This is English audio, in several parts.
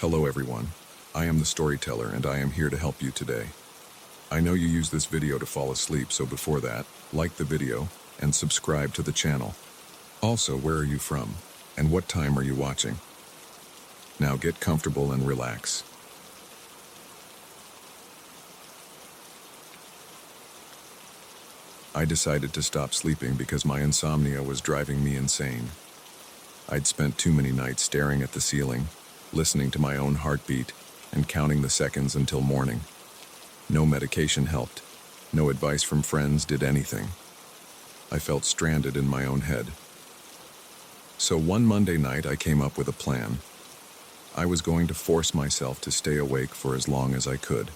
Hello everyone, I am the storyteller and I am here to help you today. I know you use this video to fall asleep, so before that, like the video and subscribe to the channel. Also, where are you from and what time are you watching? Now get comfortable and relax. I decided to stop sleeping because my insomnia was driving me insane. I'd spent too many nights staring at the ceiling, listening to my own heartbeat, and counting the seconds until morning. No medication helped. No advice from friends did anything. I felt stranded in my own head. So one Monday night I came up with a plan. I was going to force myself to stay awake for as long as I could.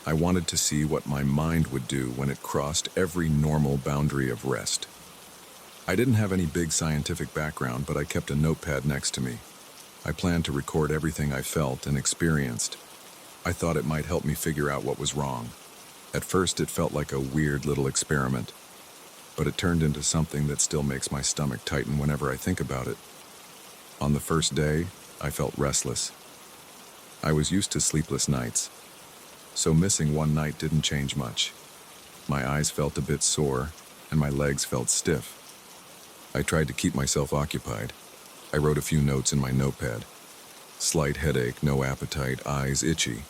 I wanted to see what my mind would do when it crossed every normal boundary of rest. I didn't have any big scientific background, but I kept a notepad next to me. I planned to record everything I felt and experienced. I thought it might help me figure out what was wrong. At first it felt like a weird little experiment, but it turned into something that still makes my stomach tighten whenever I think about it. On the first day, I felt restless. I was used to sleepless nights, so missing one night didn't change much. My eyes felt a bit sore, and my legs felt stiff. I tried to keep myself occupied. I wrote a few notes in my notepad. Slight headache, no appetite, eyes itchy.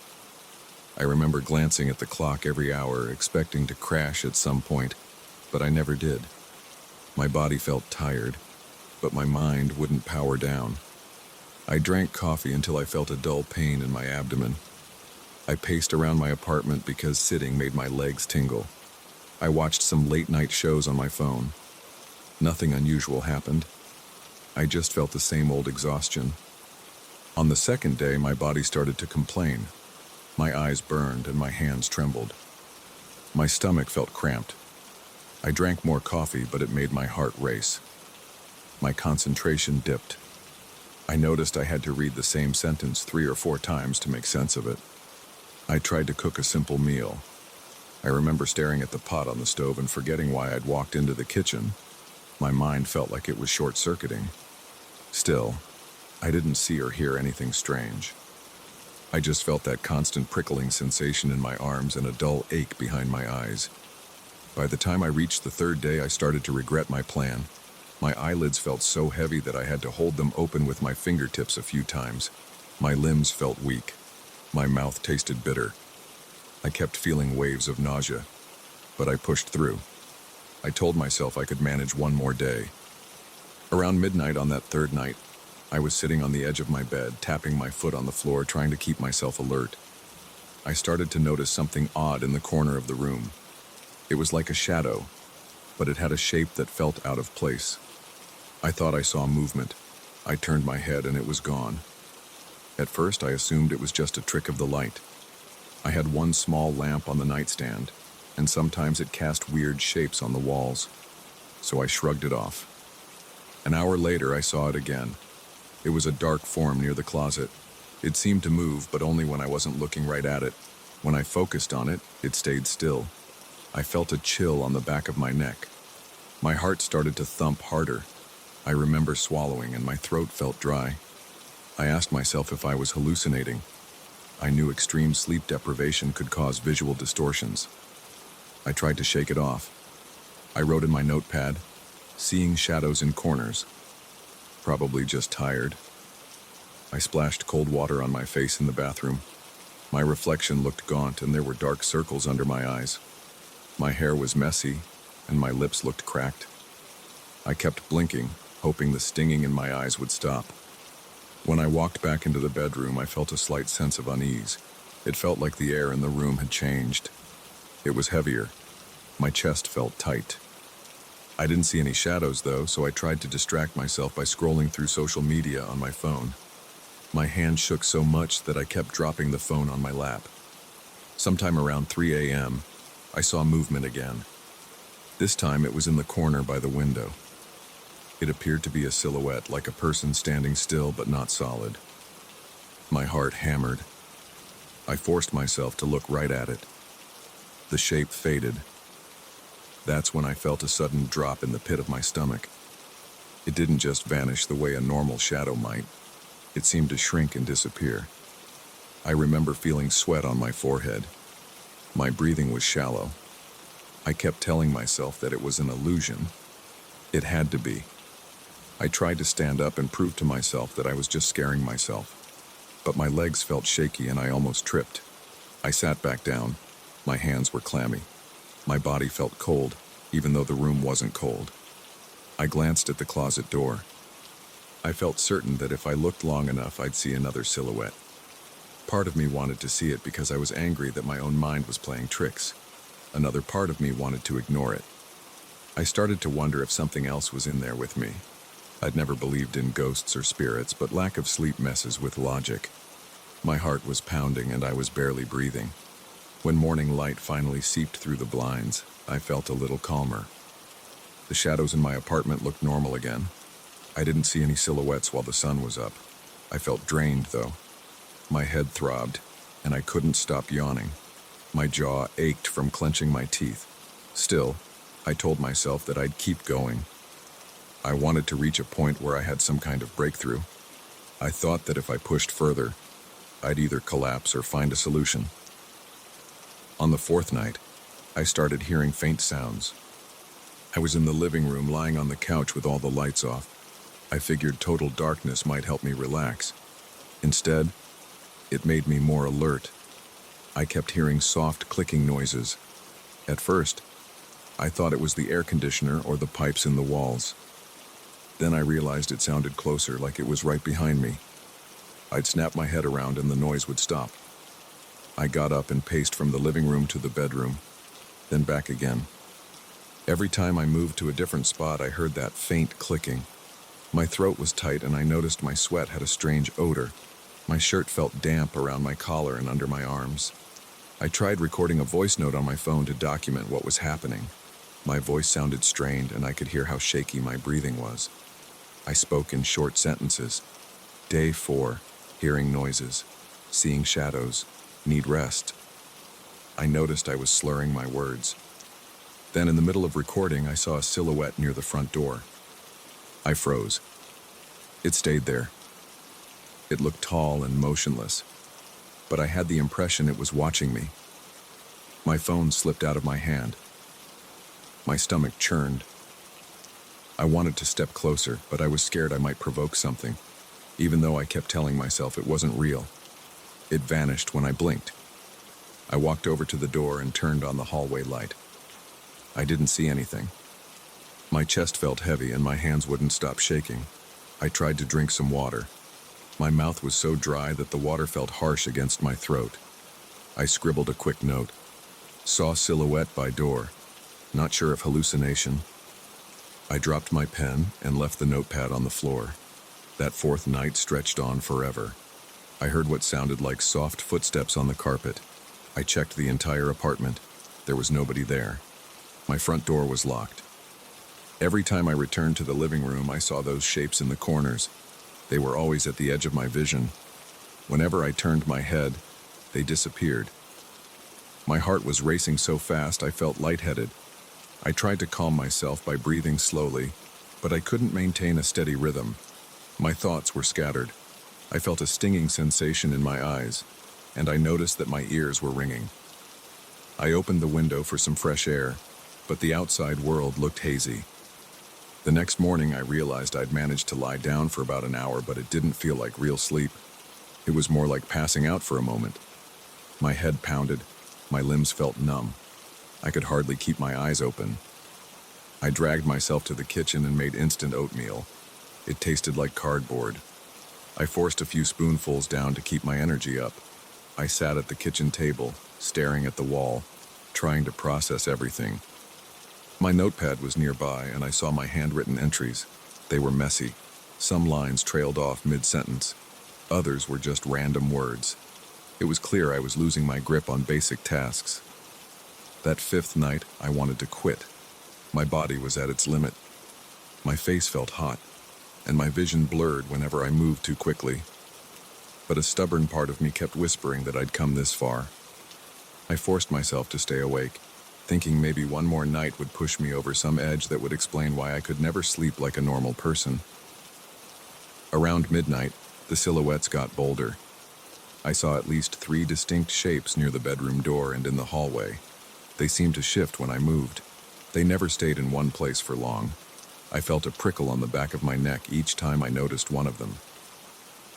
I remember glancing at the clock every hour, expecting to crash at some point, but I never did. My body felt tired, but my mind wouldn't power down. I drank coffee until I felt a dull pain in my abdomen. I paced around my apartment because sitting made my legs tingle. I watched some late-night shows on my phone. Nothing unusual happened. I just felt the same old exhaustion. On the second day, my body started to complain. My eyes burned and my hands trembled. My stomach felt cramped. I drank more coffee, but it made my heart race. My concentration dipped. I noticed I had to read the same sentence 3 or 4 times to make sense of it. I tried to cook a simple meal. I remember staring at the pot on the stove and forgetting why I'd walked into the kitchen. My mind felt like it was short-circuiting. Still, I didn't see or hear anything strange. I just felt that constant prickling sensation in my arms and a dull ache behind my eyes. By the time I reached the third day, I started to regret my plan. My eyelids felt so heavy that I had to hold them open with my fingertips a few times. My limbs felt weak. My mouth tasted bitter. I kept feeling waves of nausea, but I pushed through. I told myself I could manage one more day. Around midnight on that third night, I was sitting on the edge of my bed, tapping my foot on the floor, trying to keep myself alert. I started to notice something odd in the corner of the room. It was like a shadow, but it had a shape that felt out of place. I thought I saw movement. I turned my head and it was gone. At first, I assumed it was just a trick of the light. I had one small lamp on the nightstand, and sometimes it cast weird shapes on the walls, so I shrugged it off. An hour later, I saw it again. It was a dark form near the closet. It seemed to move, but only when I wasn't looking right at it. When I focused on it, it stayed still. I felt a chill on the back of my neck. My heart started to thump harder. I remember swallowing, and my throat felt dry. I asked myself if I was hallucinating. I knew extreme sleep deprivation could cause visual distortions. I tried to shake it off. I wrote in my notepad, "Seeing shadows in corners. Probably just tired." I splashed cold water on my face in the bathroom. My reflection looked gaunt and there were dark circles under my eyes. My hair was messy and my lips looked cracked. I kept blinking, hoping the stinging in my eyes would stop. When I walked back into the bedroom, I felt a slight sense of unease. It felt like the air in the room had changed. It was heavier. My chest felt tight. I didn't see any shadows though, so I tried to distract myself by scrolling through social media on my phone. My hand shook so much that I kept dropping the phone on my lap. Sometime around 3 a.m., I saw movement again. This time it was in the corner by the window. It appeared to be a silhouette, like a person standing still but not solid. My heart hammered. I forced myself to look right at it. The shape faded. That's when I felt a sudden drop in the pit of my stomach. It didn't just vanish the way a normal shadow might. It seemed to shrink and disappear. I remember feeling sweat on my forehead. My breathing was shallow. I kept telling myself that it was an illusion. It had to be. I tried to stand up and prove to myself that I was just scaring myself. But my legs felt shaky and I almost tripped. I sat back down. My hands were clammy. My body felt cold, even though the room wasn't cold. I glanced at the closet door. I felt certain that if I looked long enough, I'd see another silhouette. Part of me wanted to see it because I was angry that my own mind was playing tricks. Another part of me wanted to ignore it. I started to wonder if something else was in there with me. I'd never believed in ghosts or spirits, but lack of sleep messes with logic. My heart was pounding and I was barely breathing. When morning light finally seeped through the blinds, I felt a little calmer. The shadows in my apartment looked normal again. I didn't see any silhouettes while the sun was up. I felt drained, though. My head throbbed, and I couldn't stop yawning. My jaw ached from clenching my teeth. Still, I told myself that I'd keep going. I wanted to reach a point where I had some kind of breakthrough. I thought that if I pushed further, I'd either collapse or find a solution. On the fourth night, I started hearing faint sounds. I was in the living room lying on the couch with all the lights off. I figured total darkness might help me relax. Instead, it made me more alert. I kept hearing soft clicking noises. At first, I thought it was the air conditioner or the pipes in the walls. Then I realized it sounded closer, like it was right behind me. I'd snap my head around and the noise would stop. I got up and paced from the living room to the bedroom, then back again. Every time I moved to a different spot, I heard that faint clicking. My throat was tight and I noticed my sweat had a strange odor. My shirt felt damp around my collar and under my arms. I tried recording a voice note on my phone to document what was happening. My voice sounded strained and I could hear how shaky my breathing was. I spoke in short sentences. Day 4, hearing noises, seeing shadows, need rest. I noticed I was slurring my words. Then in the middle of recording, I saw a silhouette near the front door. I froze. It stayed there. It looked tall and motionless, but I had the impression it was watching me. My phone slipped out of my hand. My stomach churned. I wanted to step closer, but I was scared I might provoke something, even though I kept telling myself it wasn't real. It vanished when I blinked. I walked over to the door and turned on the hallway light. I didn't see anything. My chest felt heavy and my hands wouldn't stop shaking. I tried to drink some water. My mouth was so dry that the water felt harsh against my throat. I scribbled a quick note. Saw silhouette by door. Not sure if hallucination. I dropped my pen and left the notepad on the floor. That fourth night stretched on forever. I heard what sounded like soft footsteps on the carpet. I checked the entire apartment. There was nobody there. My front door was locked. Every time I returned to the living room, I saw those shapes in the corners. They were always at the edge of my vision. Whenever I turned my head, they disappeared. My heart was racing so fast I felt lightheaded. I tried to calm myself by breathing slowly, but I couldn't maintain a steady rhythm. My thoughts were scattered. I felt a stinging sensation in my eyes, and I noticed that my ears were ringing. I opened the window for some fresh air, but the outside world looked hazy. The next morning, I realized I'd managed to lie down for about an hour, but it didn't feel like real sleep. It was more like passing out for a moment. My head pounded. My limbs felt numb. I could hardly keep my eyes open. I dragged myself to the kitchen and made instant oatmeal. It tasted like cardboard. I forced a few spoonfuls down to keep my energy up. I sat at the kitchen table, staring at the wall, trying to process everything. My notepad was nearby, and I saw my handwritten entries. They were messy. Some lines trailed off mid-sentence. Others were just random words. It was clear I was losing my grip on basic tasks. That fifth night, I wanted to quit. My body was at its limit. My face felt hot, and my vision blurred whenever I moved too quickly. But a stubborn part of me kept whispering that I'd come this far. I forced myself to stay awake, thinking maybe one more night would push me over some edge that would explain why I could never sleep like a normal person. Around midnight, The silhouettes got bolder. I saw at least 3 distinct shapes near the bedroom door and in the hallway. They seemed to shift when I moved. They never stayed in one place for long. I felt a prickle on the back of my neck each time I noticed one of them.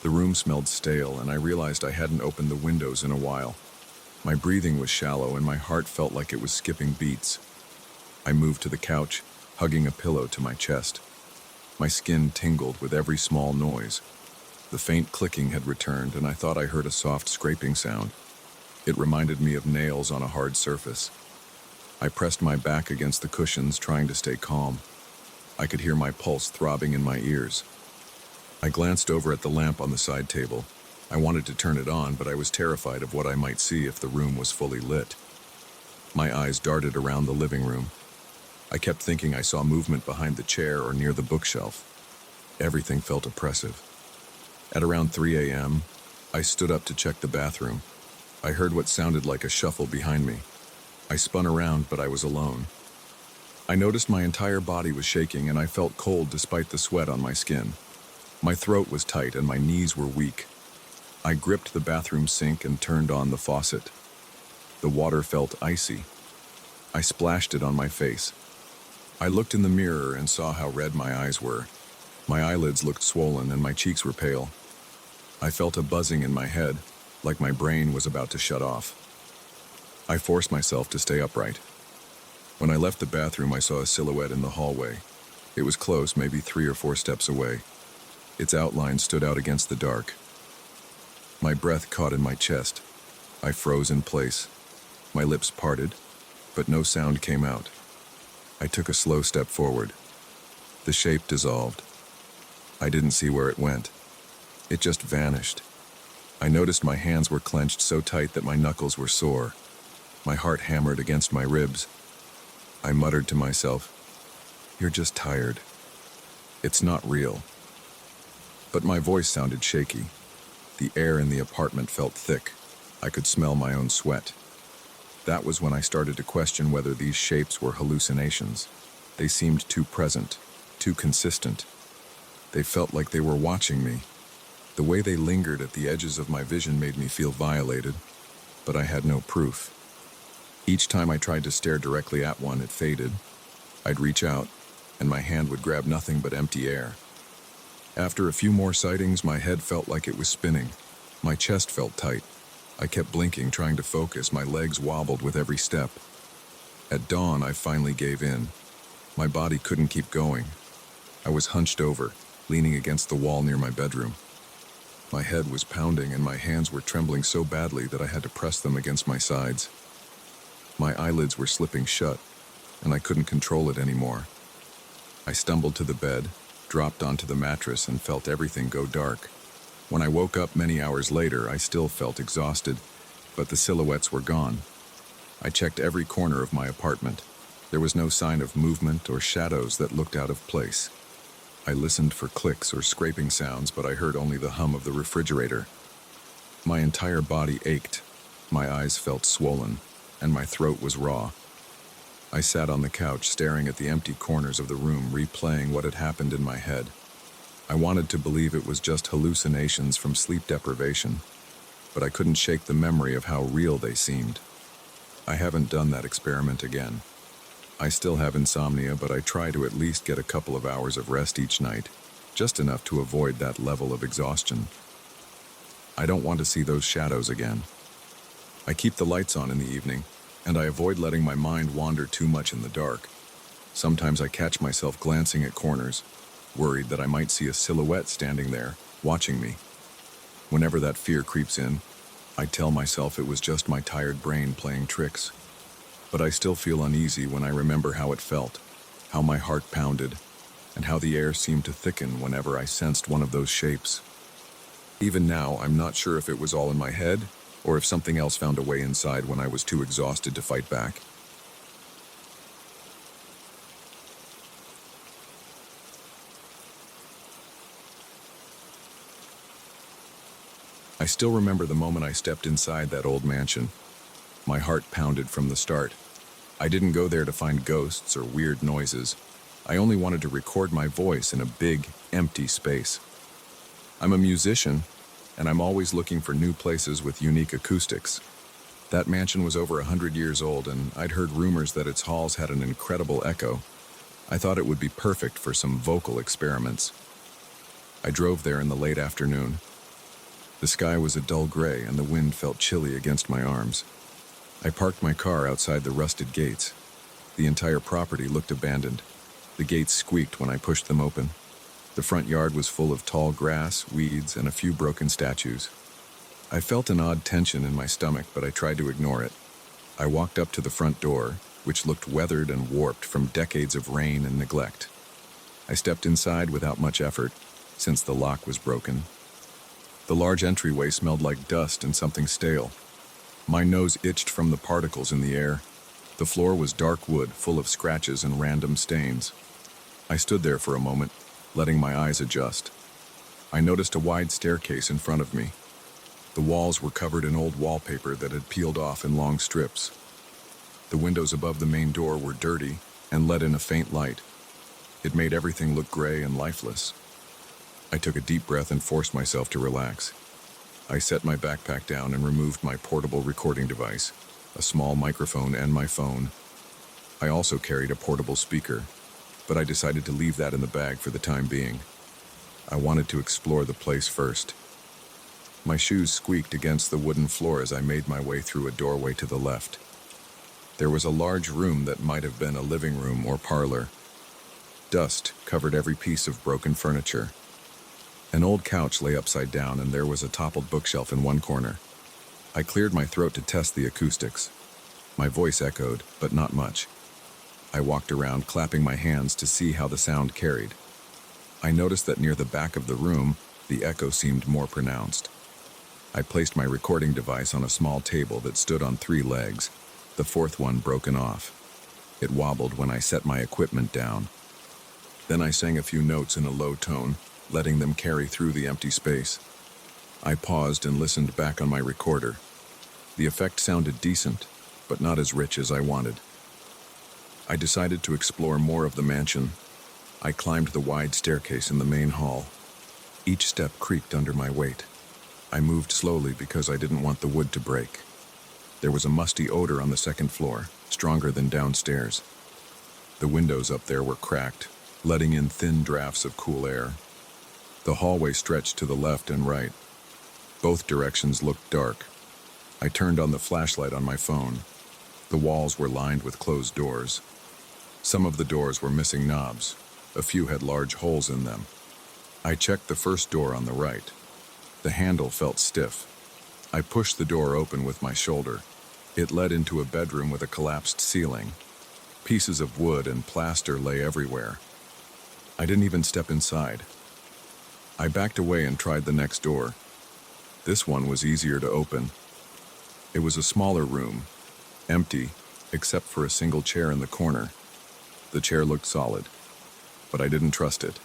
The room smelled stale, and I realized I hadn't opened the windows in a while. My breathing was shallow, and my heart felt like it was skipping beats. I moved to the couch, hugging a pillow to my chest. My skin tingled with every small noise. The faint clicking had returned, and I thought I heard a soft scraping sound. It reminded me of nails on a hard surface. I pressed my back against the cushions, trying to stay calm. I could hear my pulse throbbing in my ears. I glanced over at the lamp on the side table. I wanted to turn it on, but I was terrified of what I might see if the room was fully lit. My eyes darted around the living room. I kept thinking I saw movement behind the chair or near the bookshelf. Everything felt oppressive. At around 3 a.m., I stood up to check the bathroom. I heard what sounded like a shuffle behind me. I spun around, but I was alone. I noticed my entire body was shaking, and I felt cold despite the sweat on my skin. My throat was tight and my knees were weak. I gripped the bathroom sink and turned on the faucet. The water felt icy. I splashed it on my face. I looked in the mirror and saw how red my eyes were. My eyelids looked swollen and my cheeks were pale. I felt a buzzing in my head, like my brain was about to shut off. I forced myself to stay upright. When I left the bathroom, I saw a silhouette in the hallway. It was close, maybe 3 or 4 steps away. Its outline stood out against the dark. My breath caught in my chest. I froze in place. My lips parted, but no sound came out. I took a slow step forward. The shape dissolved. I didn't see where it went. It just vanished. I noticed my hands were clenched so tight that my knuckles were sore. My heart hammered against my ribs. I muttered to myself, "You're just tired. It's not real." But my voice sounded shaky. The air in the apartment felt thick. I could smell my own sweat. That was when I started to question whether these shapes were hallucinations. They seemed too present, too consistent. They felt like they were watching me. The way they lingered at the edges of my vision made me feel violated, but I had no proof. Each time I tried to stare directly at one, it faded. I'd reach out, and my hand would grab nothing but empty air. After a few more sightings, my head felt like it was spinning. My chest felt tight. I kept blinking, trying to focus. My legs wobbled with every step. At dawn, I finally gave in. My body couldn't keep going. I was hunched over, leaning against the wall near my bedroom. My head was pounding and my hands were trembling so badly that I had to press them against my sides. My eyelids were slipping shut, and I couldn't control it anymore. I stumbled to the bed, dropped onto the mattress, and felt everything go dark. When I woke up many hours later, I still felt exhausted, but the silhouettes were gone. I checked every corner of my apartment. There was no sign of movement or shadows that looked out of place. I listened for clicks or scraping sounds, but I heard only the hum of the refrigerator. My entire body ached. My eyes felt swollen, and my throat was raw. I sat on the couch, staring at the empty corners of the room, replaying what had happened in my head. I wanted to believe it was just hallucinations from sleep deprivation, but I couldn't shake the memory of how real they seemed. I haven't done that experiment again. I still have insomnia, but I try to at least get a couple of hours of rest each night, just enough to avoid that level of exhaustion. I don't want to see those shadows again. I keep the lights on in the evening, and I avoid letting my mind wander too much in the dark. Sometimes I catch myself glancing at corners, worried that I might see a silhouette standing there, watching me. Whenever that fear creeps in, I tell myself it was just my tired brain playing tricks. But I still feel uneasy when I remember how it felt, how my heart pounded, and how the air seemed to thicken whenever I sensed one of those shapes. Even now, I'm not sure if it was all in my head, or if something else found a way inside when I was too exhausted to fight back. I still remember the moment I stepped inside that old mansion. My heart pounded from the start. I didn't go there to find ghosts or weird noises. I only wanted to record my voice in a big, empty space. I'm a musician, and I'm always looking for new places with unique acoustics. That mansion was over 100 years old, and I'd heard rumors that its halls had an incredible echo. I thought it would be perfect for some vocal experiments. I drove there in the late afternoon. The sky was a dull gray, and the wind felt chilly against my arms. I parked my car outside the rusted gates. The entire property looked abandoned. The gates squeaked when I pushed them open. The front yard was full of tall grass, weeds, and a few broken statues. I felt an odd tension in my stomach, but I tried to ignore it. I walked up to the front door, which looked weathered and warped from decades of rain and neglect. I stepped inside without much effort, since the lock was broken. The large entryway smelled like dust and something stale. My nose itched from the particles in the air. The floor was dark wood, full of scratches and random stains. I stood there for a moment, letting my eyes adjust. I noticed a wide staircase in front of me. The walls were covered in old wallpaper that had peeled off in long strips. The windows above the main door were dirty and let in a faint light. It made everything look gray and lifeless. I took a deep breath and forced myself to relax. I set my backpack down and removed my portable recording device, a small microphone, and my phone. I also carried a portable speaker, but I decided to leave that in the bag for the time being. I wanted to explore the place first. My shoes squeaked against the wooden floor as I made my way through a doorway to the left. There was a large room that might have been a living room or parlor. Dust covered every piece of broken furniture. An old couch lay upside down, and there was a toppled bookshelf in one corner. I cleared my throat to test the acoustics. My voice echoed, but not much. I walked around, clapping my hands to see how the sound carried. I noticed that near the back of the room, the echo seemed more pronounced. I placed my recording device on a small table that stood on 3 legs, the fourth one broken off. It wobbled when I set my equipment down. Then I sang a few notes in a low tone, letting them carry through the empty space. I paused and listened back on my recorder. The effect sounded decent, but not as rich as I wanted. I decided to explore more of the mansion. I climbed the wide staircase in the main hall. Each step creaked under my weight. I moved slowly because I didn't want the wood to break. There was a musty odor on the second floor, stronger than downstairs. The windows up there were cracked, letting in thin drafts of cool air. The hallway stretched to the left and right. Both directions looked dark. I turned on the flashlight on my phone. The walls were lined with closed doors. Some of the doors were missing knobs. A few had large holes in them. I checked the first door on the right. The handle felt stiff. I pushed the door open with my shoulder. It led into a bedroom with a collapsed ceiling. Pieces of wood and plaster lay everywhere. I didn't even step inside. I backed away and tried the next door. This one was easier to open. It was a smaller room, empty, except for a single chair in the corner. The chair looked solid, but I didn't trust it.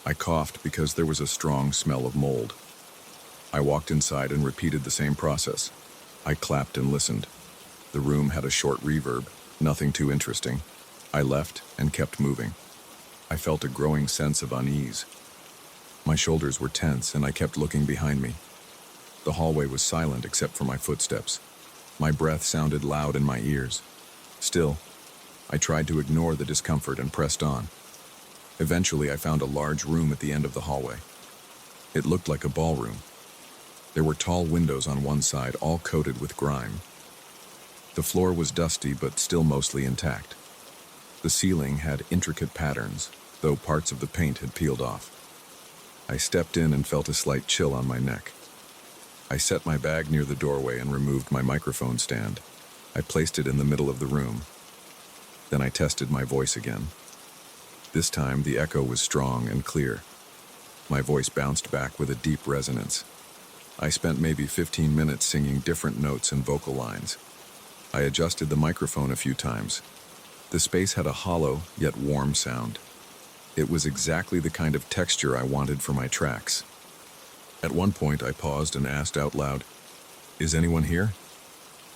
I coughed because there was a strong smell of mold. I walked inside and repeated the same process. I clapped and listened. The room had a short reverb, nothing too interesting. I left and kept moving. I felt a growing sense of unease. My shoulders were tense, and I kept looking behind me. The hallway was silent except for my footsteps. My breath sounded loud in my ears. Still, I tried to ignore the discomfort and pressed on. Eventually, I found a large room at the end of the hallway. It looked like a ballroom. There were tall windows on one side, all coated with grime. The floor was dusty, but still mostly intact. The ceiling had intricate patterns, though parts of the paint had peeled off. I stepped in and felt a slight chill on my neck. I set my bag near the doorway and removed my microphone stand. I placed it in the middle of the room. Then I tested my voice again. This time, the echo was strong and clear. My voice bounced back with a deep resonance. I spent maybe 15 minutes singing different notes and vocal lines. I adjusted the microphone a few times. The space had a hollow, yet warm sound. It was exactly the kind of texture I wanted for my tracks. At one point, I paused and asked out loud, "Is anyone here?"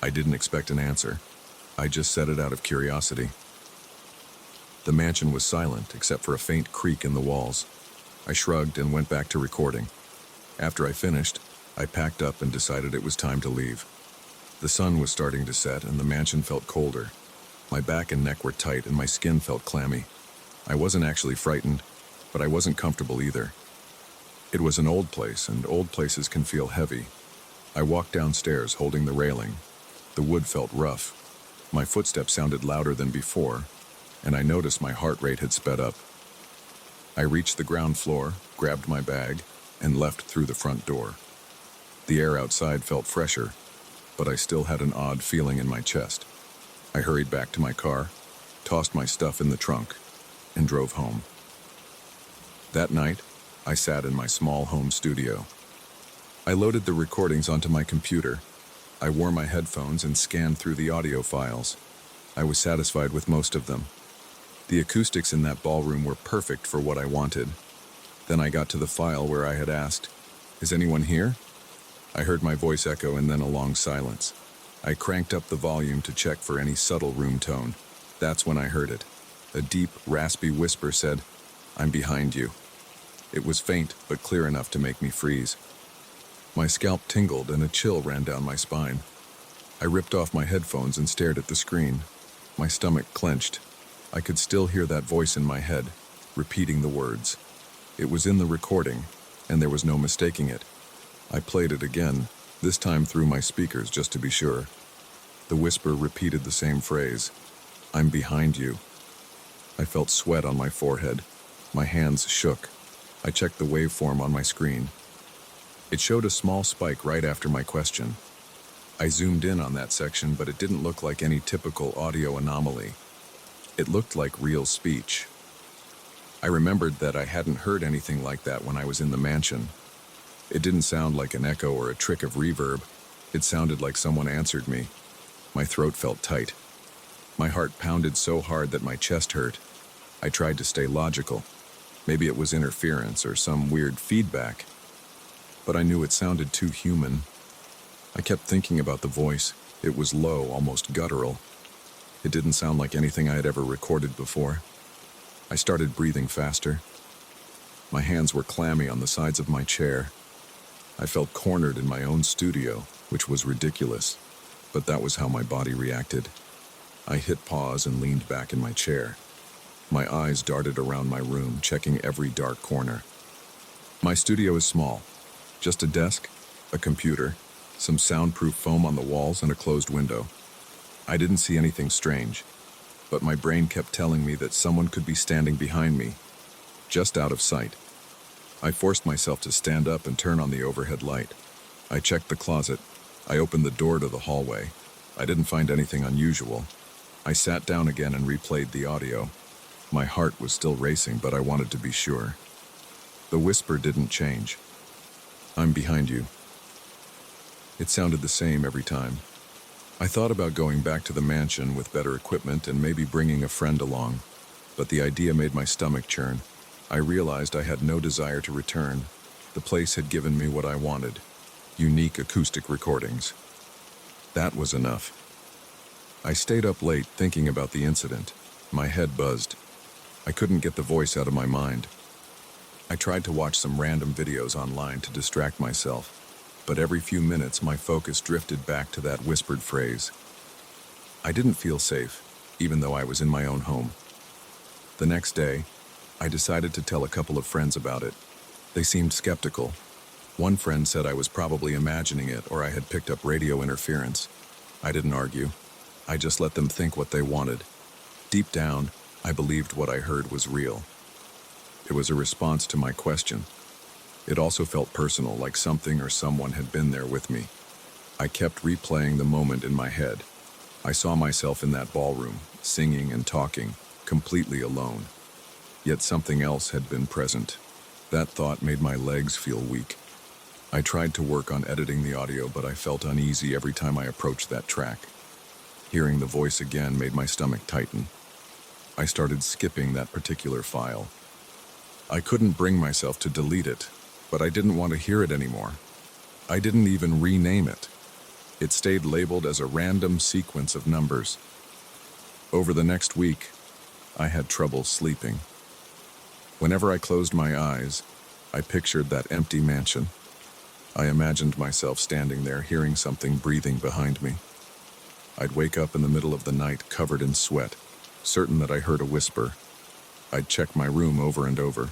I didn't expect an answer. I just said it out of curiosity. The mansion was silent, except for a faint creak in the walls. I shrugged and went back to recording. After I finished, I packed up and decided it was time to leave. The sun was starting to set and the mansion felt colder. My back and neck were tight and my skin felt clammy. I wasn't actually frightened, but I wasn't comfortable either. It was an old place, and old places can feel heavy. I walked downstairs holding the railing. The wood felt rough. My footsteps sounded louder than before, and I noticed my heart rate had sped up. I reached the ground floor, grabbed my bag, and left through the front door. The air outside felt fresher, but I still had an odd feeling in my chest. I hurried back to my car, tossed my stuff in the trunk, and drove home. That night, I sat in my small home studio. I loaded the recordings onto my computer. I wore my headphones and scanned through the audio files. I was satisfied with most of them. The acoustics in that ballroom were perfect for what I wanted. Then I got to the file where I had asked, "Is anyone here?" I heard my voice echo and then a long silence. I cranked up the volume to check for any subtle room tone. That's when I heard it. A deep, raspy whisper said, "I'm behind you." It was faint, but clear enough to make me freeze. My scalp tingled and a chill ran down my spine. I ripped off my headphones and stared at the screen. My stomach clenched. I could still hear that voice in my head, repeating the words. It was in the recording, and there was no mistaking it. I played it again, this time through my speakers just to be sure. The whisper repeated the same phrase, "I'm behind you." I felt sweat on my forehead. My hands shook. I checked the waveform on my screen. It showed a small spike right after my question. I zoomed in on that section, but it didn't look like any typical audio anomaly. It looked like real speech. I remembered that I hadn't heard anything like that when I was in the mansion. It didn't sound like an echo or a trick of reverb. It sounded like someone answered me. My throat felt tight. My heart pounded so hard that my chest hurt. I tried to stay logical. Maybe it was interference or some weird feedback. But I knew it sounded too human. I kept thinking about the voice. It was low, almost guttural. It didn't sound like anything I had ever recorded before. I started breathing faster. My hands were clammy on the sides of my chair. I felt cornered in my own studio, which was ridiculous, but that was how my body reacted. I hit pause and leaned back in my chair. My eyes darted around my room, checking every dark corner. My studio is small. Just a desk, a computer, some soundproof foam on the walls, and a closed window. I didn't see anything strange, but my brain kept telling me that someone could be standing behind me, just out of sight. I forced myself to stand up and turn on the overhead light. I checked the closet. I opened the door to the hallway. I didn't find anything unusual. I sat down again and replayed the audio. My heart was still racing, but I wanted to be sure. The whisper didn't change. "I'm behind you." It sounded the same every time. I thought about going back to the mansion with better equipment and maybe bringing a friend along, but the idea made my stomach churn. I realized I had no desire to return. The place had given me what I wanted, unique acoustic recordings. That was enough. I stayed up late thinking about the incident. My head buzzed. I couldn't get the voice out of my mind. I tried to watch some random videos online to distract myself, but every few minutes my focus drifted back to that whispered phrase. I didn't feel safe, even though I was in my own home. The next day, I decided to tell a couple of friends about it. They seemed skeptical. One friend said I was probably imagining it or I had picked up radio interference. I didn't argue. I just let them think what they wanted. Deep down, I believed what I heard was real. It was a response to my question. It also felt personal, like something or someone had been there with me. I kept replaying the moment in my head. I saw myself in that ballroom, singing and talking, completely alone. Yet something else had been present. That thought made my legs feel weak. I tried to work on editing the audio, but I felt uneasy every time I approached that track. Hearing the voice again made my stomach tighten. I started skipping that particular file. I couldn't bring myself to delete it, but I didn't want to hear it anymore. I didn't even rename it. It stayed labeled as a random sequence of numbers. Over the next week, I had trouble sleeping. Whenever I closed my eyes, I pictured that empty mansion, I imagined myself standing there, hearing something breathing behind me. I'd wake up in the middle of the night, covered in sweat, certain that I heard a whisper. I'd check my room over and over,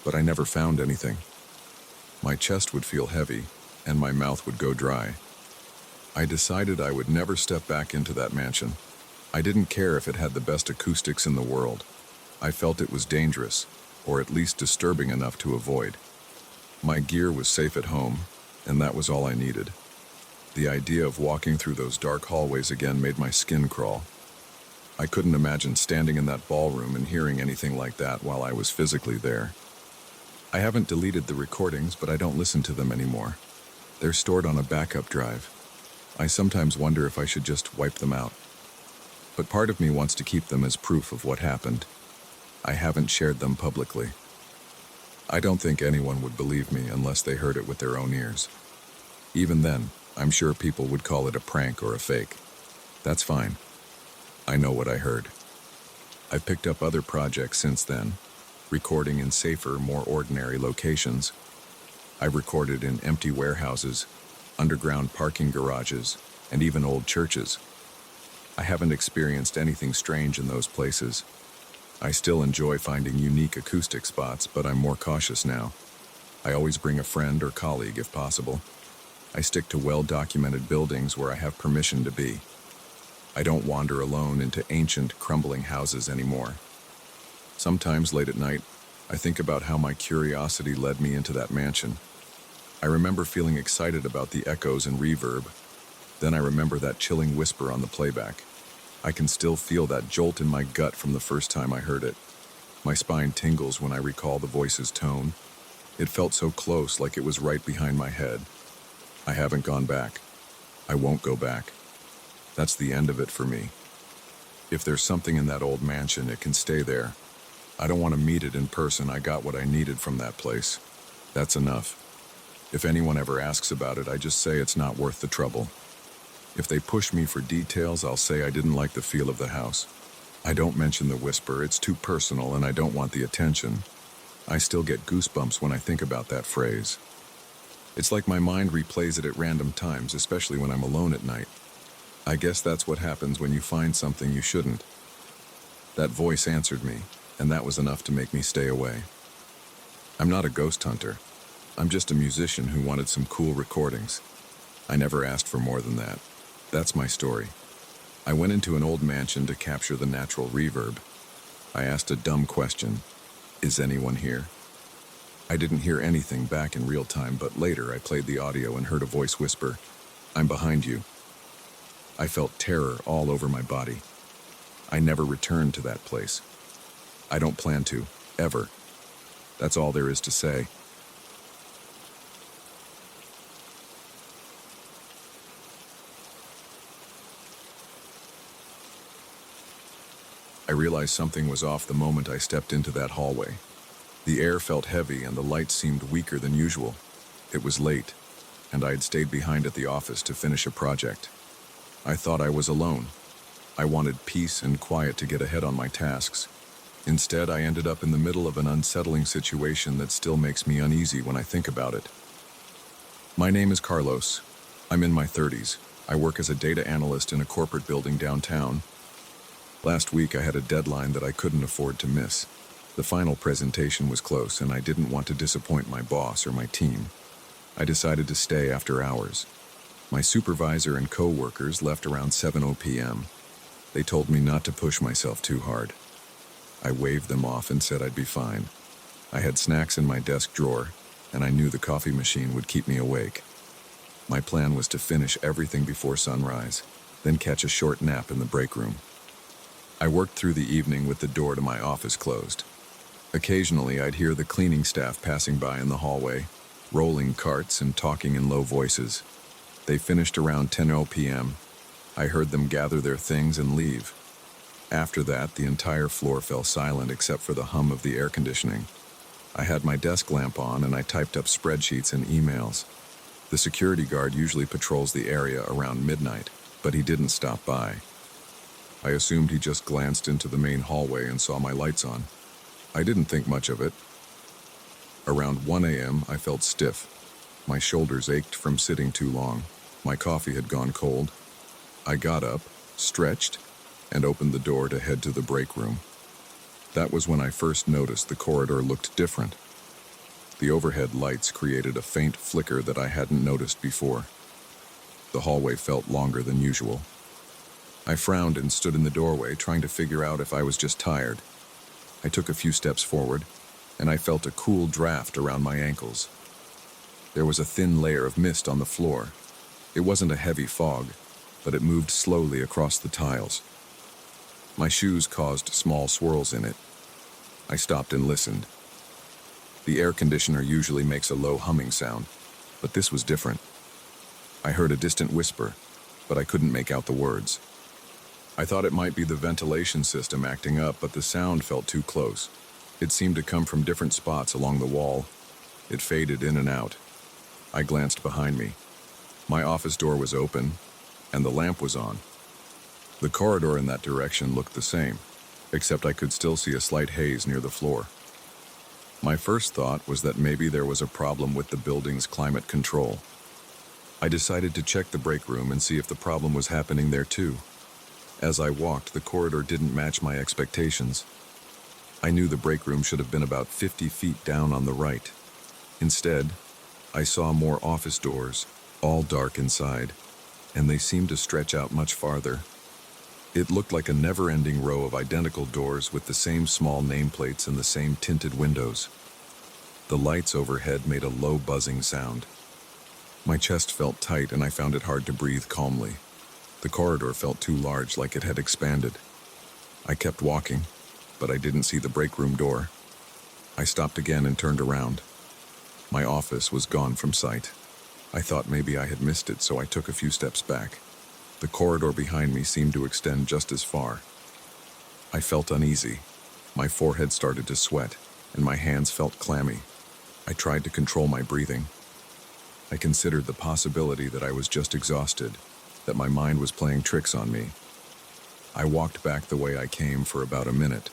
but I never found anything. My chest would feel heavy, and my mouth would go dry. I decided I would never step back into that mansion. I didn't care if it had the best acoustics in the world. I felt it was dangerous, or at least disturbing enough to avoid. My gear was safe at home, and that was all I needed. The idea of walking through those dark hallways again made my skin crawl. I couldn't imagine standing in that ballroom and hearing anything like that while I was physically there. I haven't deleted the recordings, but I don't listen to them anymore. They're stored on a backup drive. I sometimes wonder if I should just wipe them out. But part of me wants to keep them as proof of what happened. I haven't shared them publicly. I don't think anyone would believe me unless they heard it with their own ears. Even then, I'm sure people would call it a prank or a fake. That's fine. I know what I heard. I've picked up other projects since then, recording in safer, more ordinary locations. I've recorded in empty warehouses, underground parking garages, and even old churches. I haven't experienced anything strange in those places. I still enjoy finding unique acoustic spots, but I'm more cautious now. I always bring a friend or colleague if possible. I stick to well-documented buildings where I have permission to be. I don't wander alone into ancient, crumbling houses anymore. Sometimes late at night, I think about how my curiosity led me into that mansion. I remember feeling excited about the echoes and reverb. Then I remember that chilling whisper on the playback. I can still feel that jolt in my gut from the first time I heard it. My spine tingles when I recall the voice's tone. It felt so close, like it was right behind my head. I haven't gone back. I won't go back. That's the end of it for me. If there's something in that old mansion, it can stay there. I don't want to meet it in person. I got what I needed from that place. That's enough. If anyone ever asks about it, I just say it's not worth the trouble. If they push me for details, I'll say I didn't like the feel of the house. I don't mention the whisper. It's too personal and I don't want the attention. I still get goosebumps when I think about that phrase. It's like my mind replays it at random times, especially when I'm alone at night. I guess that's what happens when you find something you shouldn't. That voice answered me, and that was enough to make me stay away. I'm not a ghost hunter. I'm just a musician who wanted some cool recordings. I never asked for more than that. That's my story. I went into an old mansion to capture the natural reverb. I asked a dumb question. Is anyone here? I didn't hear anything back in real time, but later I played the audio and heard a voice whisper, "I'm behind you." I felt terror all over my body. I never returned to that place. I don't plan to, ever. That's all there is to say. I realized something was off the moment I stepped into that hallway. The air felt heavy and the light seemed weaker than usual. It was late, and I had stayed behind at the office to finish a project. I thought I was alone. I wanted peace and quiet to get ahead on my tasks. Instead, I ended up in the middle of an unsettling situation that still makes me uneasy when I think about it. My name is Carlos. I'm in my 30s. I work as a data analyst in a corporate building downtown. Last week, I had a deadline that I couldn't afford to miss. The final presentation was close, and I didn't want to disappoint my boss or my team. I decided to stay after hours. My supervisor and co-workers left around 7:00 p.m. They told me not to push myself too hard. I waved them off and said I'd be fine. I had snacks in my desk drawer, and I knew the coffee machine would keep me awake. My plan was to finish everything before sunrise, then catch a short nap in the break room. I worked through the evening with the door to my office closed. Occasionally, I'd hear the cleaning staff passing by in the hallway, rolling carts and talking in low voices. They finished around 10:00 p.m. I heard them gather their things and leave. After that, the entire floor fell silent except for the hum of the air conditioning. I had my desk lamp on and I typed up spreadsheets and emails. The security guard usually patrols the area around midnight, but he didn't stop by. I assumed he just glanced into the main hallway and saw my lights on. I didn't think much of it. Around 1 a.m., I felt stiff. My shoulders ached from sitting too long. My coffee had gone cold. I got up, stretched, and opened the door to head to the break room. That was when I first noticed the corridor looked different. The overhead lights created a faint flicker that I hadn't noticed before. The hallway felt longer than usual. I frowned and stood in the doorway, trying to figure out if I was just tired. I took a few steps forward, and I felt a cool draft around my ankles. There was a thin layer of mist on the floor. It wasn't a heavy fog, but it moved slowly across the tiles. My shoes caused small swirls in it. I stopped and listened. The air conditioner usually makes a low humming sound, but this was different. I heard a distant whisper, but I couldn't make out the words. I thought it might be the ventilation system acting up, but the sound felt too close. It seemed to come from different spots along the wall. It faded in and out. I glanced behind me. My office door was open, and the lamp was on. The corridor in that direction looked the same, except I could still see a slight haze near the floor. My first thought was that maybe there was a problem with the building's climate control. I decided to check the break room and see if the problem was happening there too. As I walked, the corridor didn't match my expectations. I knew the break room should have been about 50 feet down on the right. Instead, I saw more office doors, all dark inside, and they seemed to stretch out much farther. It looked like a never-ending row of identical doors with the same small nameplates and the same tinted windows. The lights overhead made a low buzzing sound. My chest felt tight and I found it hard to breathe calmly. The corridor felt too large, like it had expanded. I kept walking, but I didn't see the break room door. I stopped again and turned around. My office was gone from sight. I thought maybe I had missed it, so I took a few steps back. The corridor behind me seemed to extend just as far. I felt uneasy. My forehead started to sweat, and my hands felt clammy. I tried to control my breathing. I considered the possibility that I was just exhausted, that my mind was playing tricks on me. I walked back the way I came for about a minute.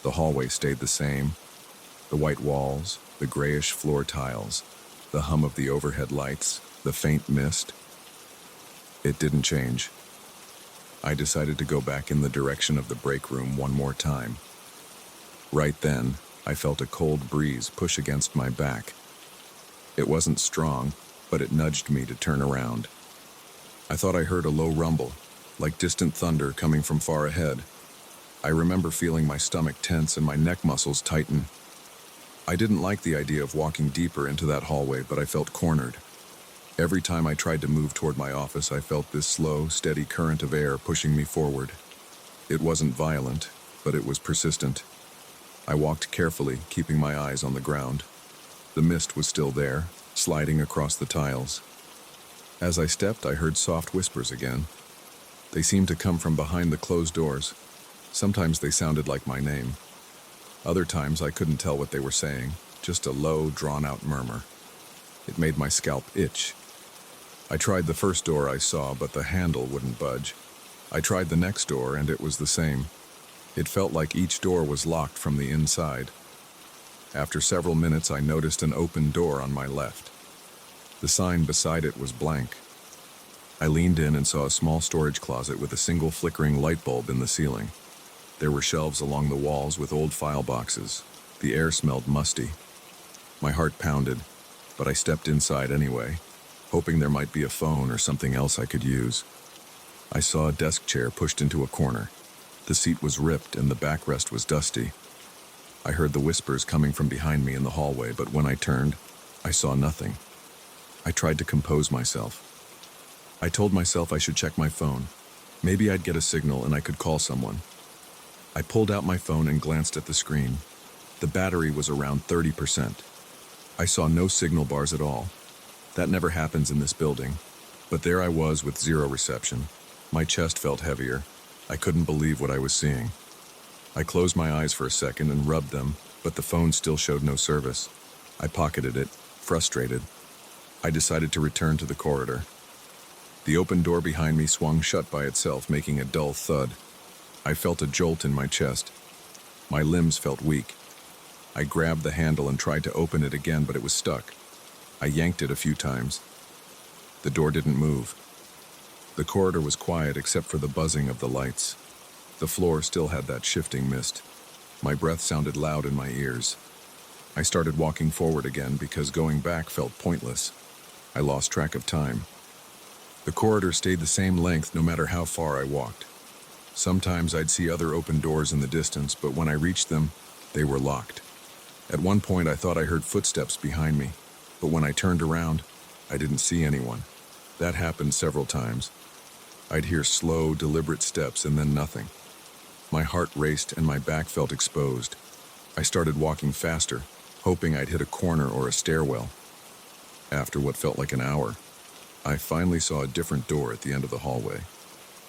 The hallway stayed the same. The white walls, the grayish floor tiles, the hum of the overhead lights, the faint mist. It didn't change. I decided to go back in the direction of the break room one more time. Right then, I felt a cold breeze push against my back. It wasn't strong, but it nudged me to turn around. I thought I heard a low rumble, like distant thunder coming from far ahead. I remember feeling my stomach tense and my neck muscles tighten. I didn't like the idea of walking deeper into that hallway, but I felt cornered. Every time I tried to move toward my office, I felt this slow, steady current of air pushing me forward. It wasn't violent, but it was persistent. I walked carefully, keeping my eyes on the ground. The mist was still there, sliding across the tiles. As I stepped, I heard soft whispers again. They seemed to come from behind the closed doors. Sometimes they sounded like my name. Other times I couldn't tell what they were saying, just a low, drawn-out murmur. It made my scalp itch. I tried the first door I saw, but the handle wouldn't budge. I tried the next door, and it was the same. It felt like each door was locked from the inside. After several minutes, I noticed an open door on my left. The sign beside it was blank. I leaned in and saw a small storage closet with a single flickering light bulb in the ceiling. There were shelves along the walls with old file boxes. The air smelled musty. My heart pounded, but I stepped inside anyway, hoping there might be a phone or something else I could use. I saw a desk chair pushed into a corner. The seat was ripped and the backrest was dusty. I heard the whispers coming from behind me in the hallway, but when I turned, I saw nothing. I tried to compose myself. I told myself I should check my phone. Maybe I'd get a signal and I could call someone. I pulled out my phone and glanced at the screen. The battery was around 30%. I saw no signal bars at all. That never happens in this building. But there I was with zero reception. My chest felt heavier. I couldn't believe what I was seeing. I closed my eyes for a second and rubbed them, but the phone still showed no service. I pocketed it, frustrated. I decided to return to the corridor. The open door behind me swung shut by itself, making a dull thud. I felt a jolt in my chest. My limbs felt weak. I grabbed the handle and tried to open it again, but it was stuck. I yanked it a few times. The door didn't move. The corridor was quiet except for the buzzing of the lights. The floor still had that shifting mist. My breath sounded loud in my ears. I started walking forward again because going back felt pointless. I lost track of time. The corridor stayed the same length no matter how far I walked. Sometimes I'd see other open doors in the distance, but when I reached them, they were locked. At one point I thought I heard footsteps behind me, but when I turned around, I didn't see anyone. That happened several times. I'd hear slow, deliberate steps and then nothing. My heart raced and my back felt exposed. I started walking faster, hoping I'd hit a corner or a stairwell. After what felt like an hour, I finally saw a different door at the end of the hallway.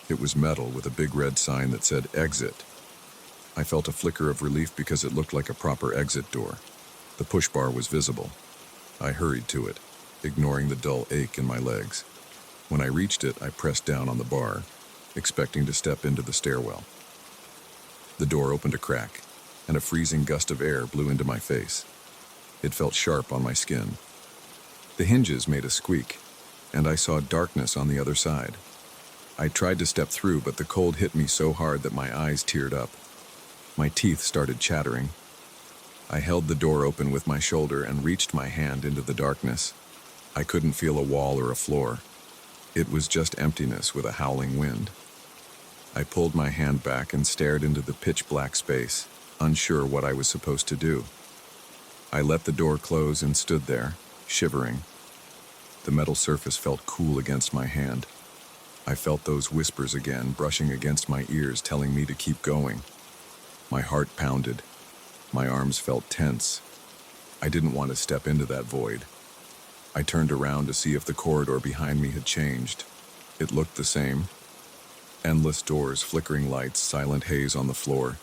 It was metal with a big red sign that said exit. I felt a flicker of relief because it looked like a proper exit door. The push bar was visible. I hurried to it, ignoring the dull ache in my legs. When I reached it, I pressed down on the bar, expecting to step into the stairwell. The door opened a crack, and a freezing gust of air blew into my face. It felt sharp on my skin. The hinges made a squeak, and I saw darkness on the other side. I tried to step through, but the cold hit me so hard that my eyes teared up. My teeth started chattering. I held the door open with my shoulder and reached my hand into the darkness. I couldn't feel a wall or a floor. It was just emptiness with a howling wind. I pulled my hand back and stared into the pitch-black space, unsure what I was supposed to do. I let the door close and stood there, shivering. The metal surface felt cool against my hand. I felt those whispers again, brushing against my ears, telling me to keep going. My heart pounded. My arms felt tense. I didn't want to step into that void. I turned around to see if the corridor behind me had changed. It looked the same. Endless doors, flickering lights, silent haze on the floor.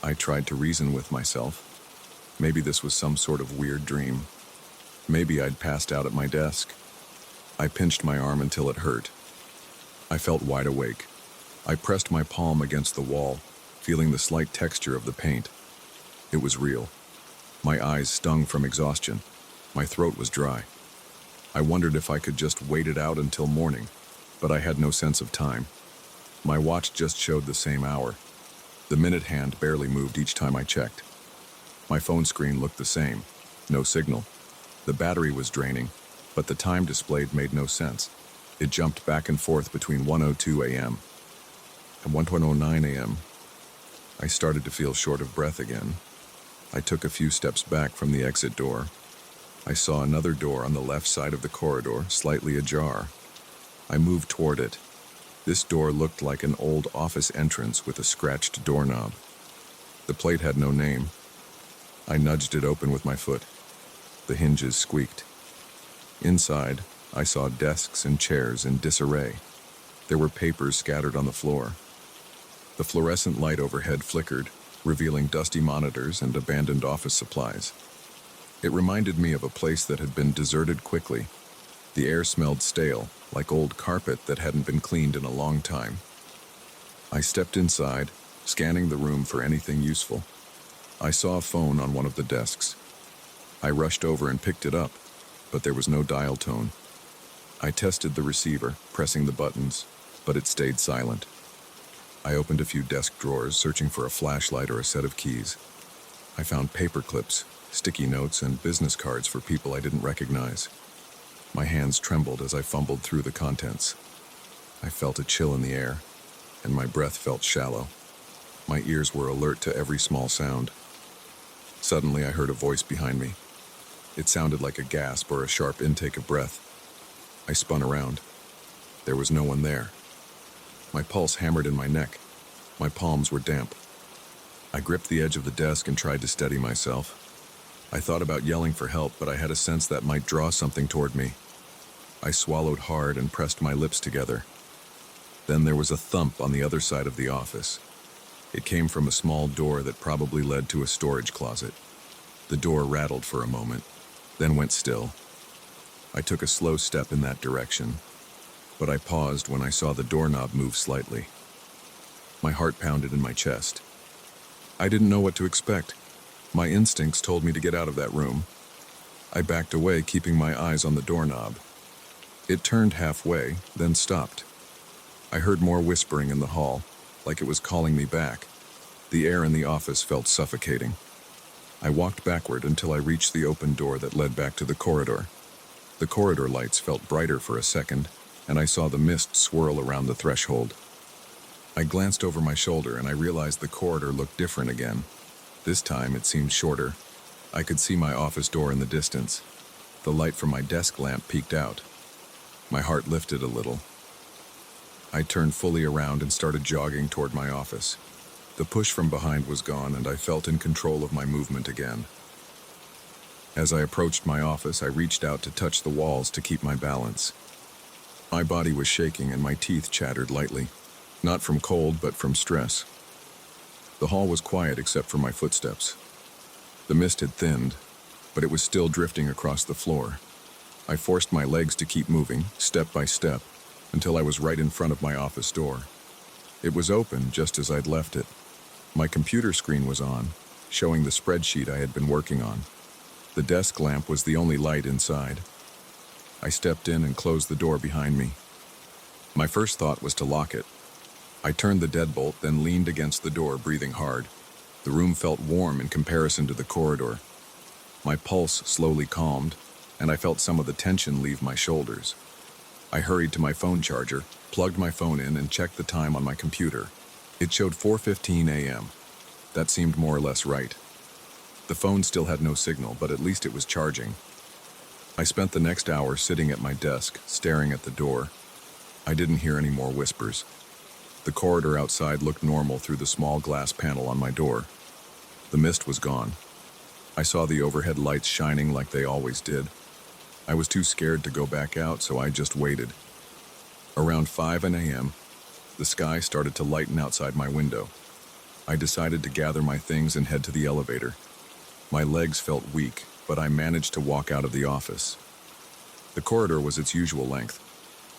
I tried to reason with myself. Maybe this was some sort of weird dream. Maybe I'd passed out at my desk. I pinched my arm until it hurt. I felt wide awake. I pressed my palm against the wall, feeling the slight texture of the paint. It was real. My eyes stung from exhaustion. My throat was dry. I wondered if I could just wait it out until morning, but I had no sense of time. My watch just showed the same hour. The minute hand barely moved each time I checked. My phone screen looked the same. No signal. The battery was draining, but the time displayed made no sense. It jumped back and forth between 1:02 a.m. and 1:09 a.m. I started to feel short of breath again. I took a few steps back from the exit door. I saw another door on the left side of the corridor, slightly ajar. I moved toward it. This door looked like an old office entrance with a scratched doorknob. The plate had no name. I nudged it open with my foot. The hinges squeaked. Inside, I saw desks and chairs in disarray. There were papers scattered on the floor. The fluorescent light overhead flickered, revealing dusty monitors and abandoned office supplies. It reminded me of a place that had been deserted quickly. The air smelled stale, like old carpet that hadn't been cleaned in a long time. I stepped inside, scanning the room for anything useful. I saw a phone on one of the desks. I rushed over and picked it up, but there was no dial tone. I tested the receiver, pressing the buttons, but it stayed silent. I opened a few desk drawers, searching for a flashlight or a set of keys. I found paper clips, sticky notes, and business cards for people I didn't recognize. My hands trembled as I fumbled through the contents. I felt a chill in the air, and my breath felt shallow. My ears were alert to every small sound. Suddenly, I heard a voice behind me. It sounded like a gasp or a sharp intake of breath. I spun around. There was no one there. My pulse hammered in my neck. My palms were damp. I gripped the edge of the desk and tried to steady myself. I thought about yelling for help, but I had a sense that might draw something toward me. I swallowed hard and pressed my lips together. Then there was a thump on the other side of the office. It came from a small door that probably led to a storage closet. The door rattled for a moment, then went still. I took a slow step in that direction, but I paused when I saw the doorknob move slightly. My heart pounded in my chest. I didn't know what to expect. My instincts told me to get out of that room. I backed away, keeping my eyes on the doorknob. It turned halfway, then stopped. I heard more whispering in the hall, like it was calling me back. The air in the office felt suffocating. I walked backward until I reached the open door that led back to the corridor. The corridor lights felt brighter for a second, and I saw the mist swirl around the threshold. I glanced over my shoulder and I realized the corridor looked different again. This time it seemed shorter. I could see my office door in the distance. The light from my desk lamp peeked out. My heart lifted a little. I turned fully around and started jogging toward my office. The push from behind was gone and I felt in control of my movement again. As I approached my office, I reached out to touch the walls to keep my balance. My body was shaking and my teeth chattered lightly, not from cold but from stress. The hall was quiet except for my footsteps. The mist had thinned, but it was still drifting across the floor. I forced my legs to keep moving, step by step, until I was right in front of my office door. It was open just as I'd left it. My computer screen was on, showing the spreadsheet I had been working on. The desk lamp was the only light inside. I stepped in and closed the door behind me. My first thought was to lock it. I turned the deadbolt, then leaned against the door, breathing hard. The room felt warm in comparison to the corridor. My pulse slowly calmed, and I felt some of the tension leave my shoulders. I hurried to my phone charger, plugged my phone in, and checked the time on my computer. It showed 4:15 a.m. That seemed more or less right. The phone still had no signal, but at least it was charging. I spent the next hour sitting at my desk, staring at the door. I didn't hear any more whispers. The corridor outside looked normal through the small glass panel on my door. The mist was gone. I saw the overhead lights shining like they always did. I was too scared to go back out, so I just waited. Around 5 a.m., the sky started to lighten outside my window. I decided to gather my things and head to the elevator. My legs felt weak, but I managed to walk out of the office. The corridor was its usual length.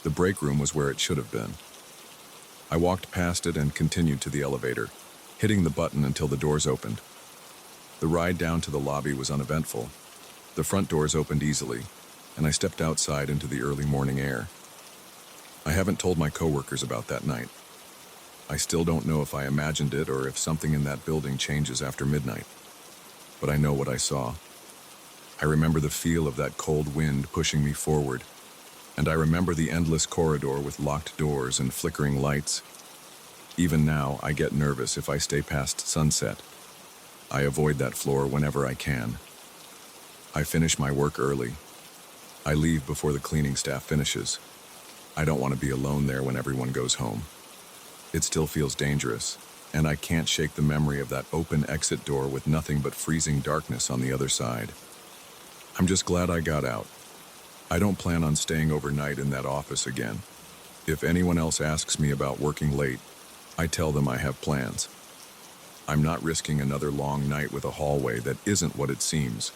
The break room was where it should have been. I walked past it and continued to the elevator, hitting the button until the doors opened. The ride down to the lobby was uneventful. The front doors opened easily, and I stepped outside into the early morning air. I haven't told my coworkers about that night. I still don't know if I imagined it or if something in that building changes after midnight. But I know what I saw. I remember the feel of that cold wind pushing me forward, and I remember the endless corridor with locked doors and flickering lights. Even now, I get nervous if I stay past sunset. I avoid that floor whenever I can. I finish my work early. I leave before the cleaning staff finishes. I don't want to be alone there when everyone goes home. It still feels dangerous, and I can't shake the memory of that open exit door with nothing but freezing darkness on the other side. I'm just glad I got out. I don't plan on staying overnight in that office again. If anyone else asks me about working late, I tell them I have plans. I'm not risking another long night with a hallway that isn't what it seems.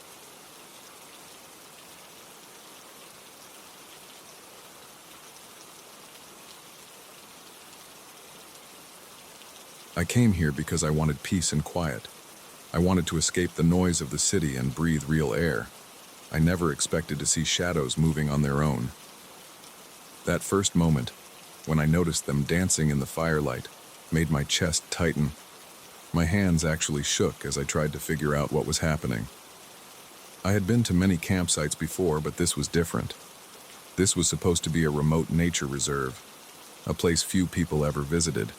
I came here because I wanted peace and quiet. I wanted to escape the noise of the city and breathe real air. I never expected to see shadows moving on their own. That first moment, when I noticed them dancing in the firelight, made my chest tighten. My hands actually shook as I tried to figure out what was happening. I had been to many campsites before, but this was different. This was supposed to be a remote nature reserve, a place few people ever visited.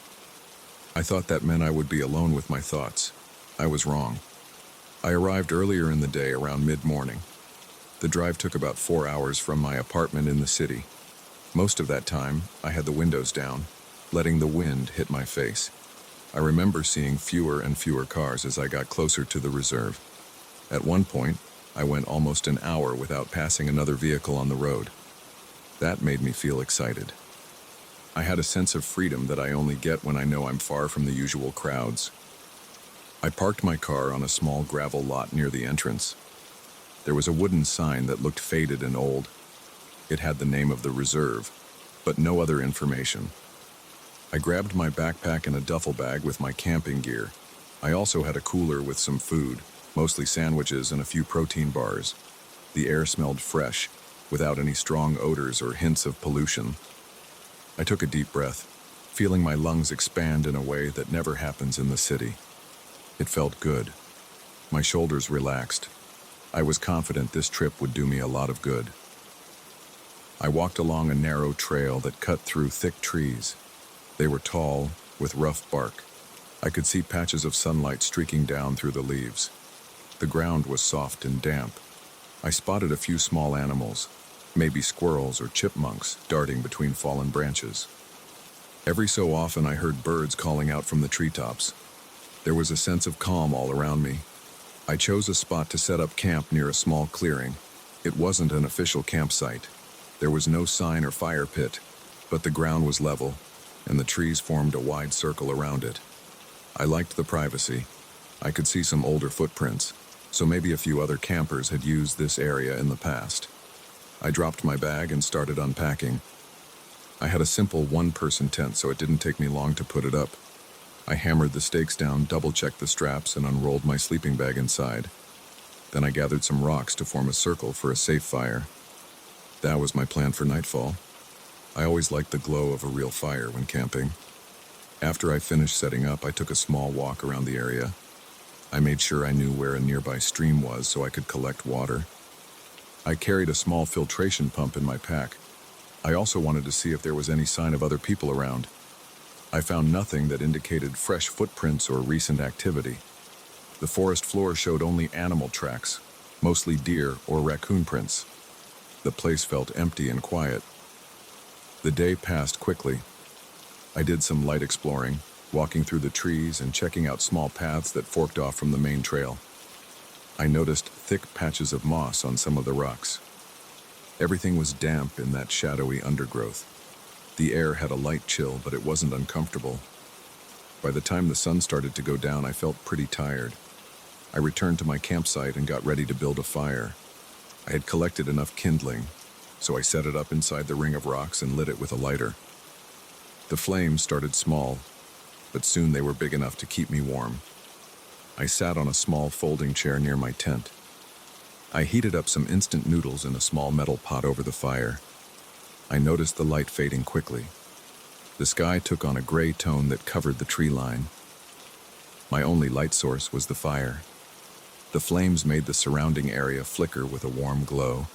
I thought that meant I would be alone with my thoughts. I was wrong. I arrived earlier in the day around mid-morning. The drive took about 4 hours from my apartment in the city. Most of that time, I had the windows down, letting the wind hit my face. I remember seeing fewer and fewer cars as I got closer to the reserve. At one point, I went almost an hour without passing another vehicle on the road. That made me feel excited. I had a sense of freedom that I only get when I know I'm far from the usual crowds. I parked my car on a small gravel lot near the entrance. There was a wooden sign that looked faded and old. It had the name of the reserve, but no other information. I grabbed my backpack and a duffel bag with my camping gear. I also had a cooler with some food, mostly sandwiches and a few protein bars. The air smelled fresh, without any strong odors or hints of pollution. I took a deep breath, feeling my lungs expand in a way that never happens in the city. It felt good. My shoulders relaxed. I was confident this trip would do me a lot of good. I walked along a narrow trail that cut through thick trees. They were tall, with rough bark. I could see patches of sunlight streaking down through the leaves. The ground was soft and damp. I spotted a few small animals, maybe squirrels or chipmunks, darting between fallen branches. Every so often I heard birds calling out from the treetops. There was a sense of calm all around me. I chose a spot to set up camp near a small clearing. It wasn't an official campsite. There was no sign or fire pit, but the ground was level, and the trees formed a wide circle around it. I liked the privacy. I could see some older footprints, so maybe a few other campers had used this area in the past. I dropped my bag and started unpacking. I had a simple one-person tent, so it didn't take me long to put it up. I hammered the stakes down, double-checked the straps, and unrolled my sleeping bag inside. Then I gathered some rocks to form a circle for a safe fire. That was my plan for nightfall. I always liked the glow of a real fire when camping. After I finished setting up, I took a small walk around the area. I made sure I knew where a nearby stream was so I could collect water. I carried a small filtration pump in my pack. I also wanted to see if there was any sign of other people around. I found nothing that indicated fresh footprints or recent activity. The forest floor showed only animal tracks, mostly deer or raccoon prints. The place felt empty and quiet. The day passed quickly. I did some light exploring, walking through the trees and checking out small paths that forked off from the main trail. I noticed thick patches of moss on some of the rocks. Everything was damp in that shadowy undergrowth. The air had a light chill, but it wasn't uncomfortable. By the time the sun started to go down, I felt pretty tired. I returned to my campsite and got ready to build a fire. I had collected enough kindling, so I set it up inside the ring of rocks and lit it with a lighter. The flames started small, but soon they were big enough to keep me warm. I sat on a small folding chair near my tent. I heated up some instant noodles in a small metal pot over the fire. I noticed the light fading quickly. The sky took on a gray tone that covered the tree line. My only light source was the fire. The flames made the surrounding area flicker with a warm glow,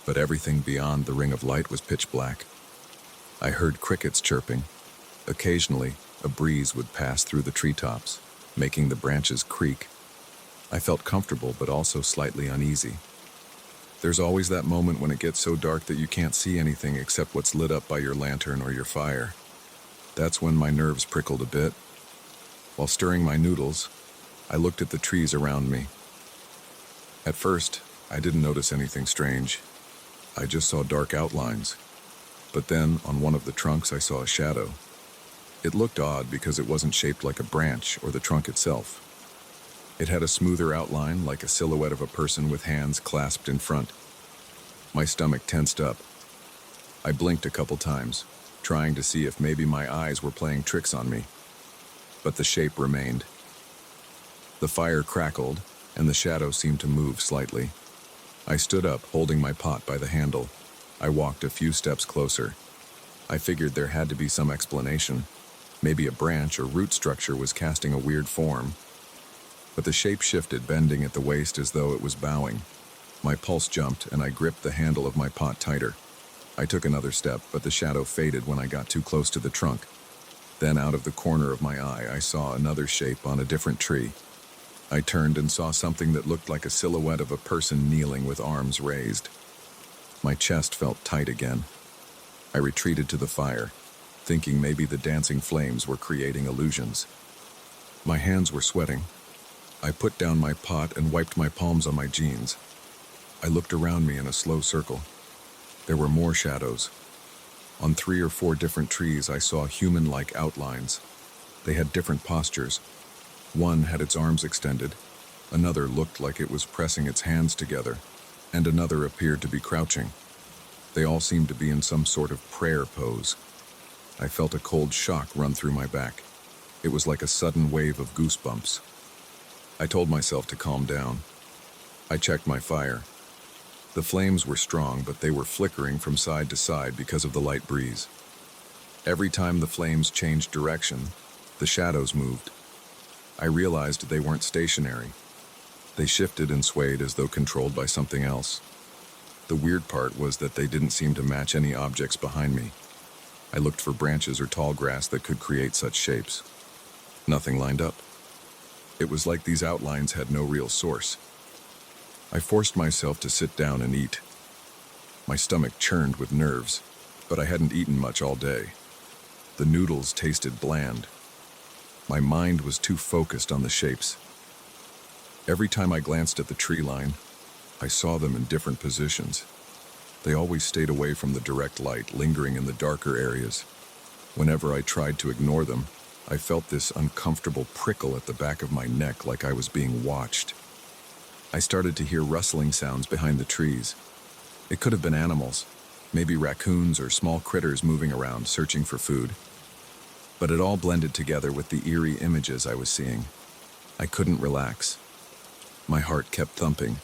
but everything beyond the ring of light was pitch black. I heard crickets chirping. Occasionally, a breeze would pass through the treetops, making the branches creak. I felt comfortable but also slightly uneasy. There's always that moment when it gets so dark that you can't see anything except what's lit up by your lantern or your fire. That's when my nerves prickled a bit. While stirring my noodles, I looked at the trees around me. At first, I didn't notice anything strange. I just saw dark outlines. But then, on one of the trunks, I saw a shadow. It looked odd because it wasn't shaped like a branch or the trunk itself. It had a smoother outline, like a silhouette of a person with hands clasped in front. My stomach tensed up. I blinked a couple times, trying to see if maybe my eyes were playing tricks on me. But the shape remained. The fire crackled, and the shadow seemed to move slightly. I stood up, holding my pot by the handle. I walked a few steps closer. I figured there had to be some explanation. Maybe a branch or root structure was casting a weird form. But the shape shifted, bending at the waist as though it was bowing. My pulse jumped, and I gripped the handle of my pot tighter. I took another step, but the shadow faded when I got too close to the trunk. Then, out of the corner of my eye, I saw another shape on a different tree. I turned and saw something that looked like a silhouette of a person kneeling with arms raised. My chest felt tight again. I retreated to the fire, thinking maybe the dancing flames were creating illusions. My hands were sweating. I put down my pot and wiped my palms on my jeans. I looked around me in a slow circle. There were more shadows. On 3 or 4 different trees, I saw human-like outlines. They had different postures. One had its arms extended, another looked like it was pressing its hands together, and another appeared to be crouching. They all seemed to be in some sort of prayer pose. I felt a cold shock run through my back. It was like a sudden wave of goosebumps. I told myself to calm down. I checked my fire. Thick patches of moss The flames were strong, but they were flickering from side to side because of the light breeze. Every time the flames changed direction, the shadows moved. I realized they weren't stationary. They shifted and swayed as though controlled by something else. The weird part was that they didn't seem to match any objects behind me. I looked for branches or tall grass that could create such shapes. Nothing lined up. It was like these outlines had no real source. I forced myself to sit down and eat. My stomach churned with nerves, but I hadn't eaten much all day. The noodles tasted bland. My mind was too focused on the shapes. Every time I glanced at the tree line, I saw them in different positions. They always stayed away from the direct light, lingering in the darker areas. Whenever I tried to ignore them, I felt this uncomfortable prickle at the back of my neck, like I was being watched. I started to hear rustling sounds behind the trees. It could have been animals, maybe raccoons or small critters moving around, searching for food. But it all blended together with the eerie images I was seeing. I couldn't relax. My heart kept thumping,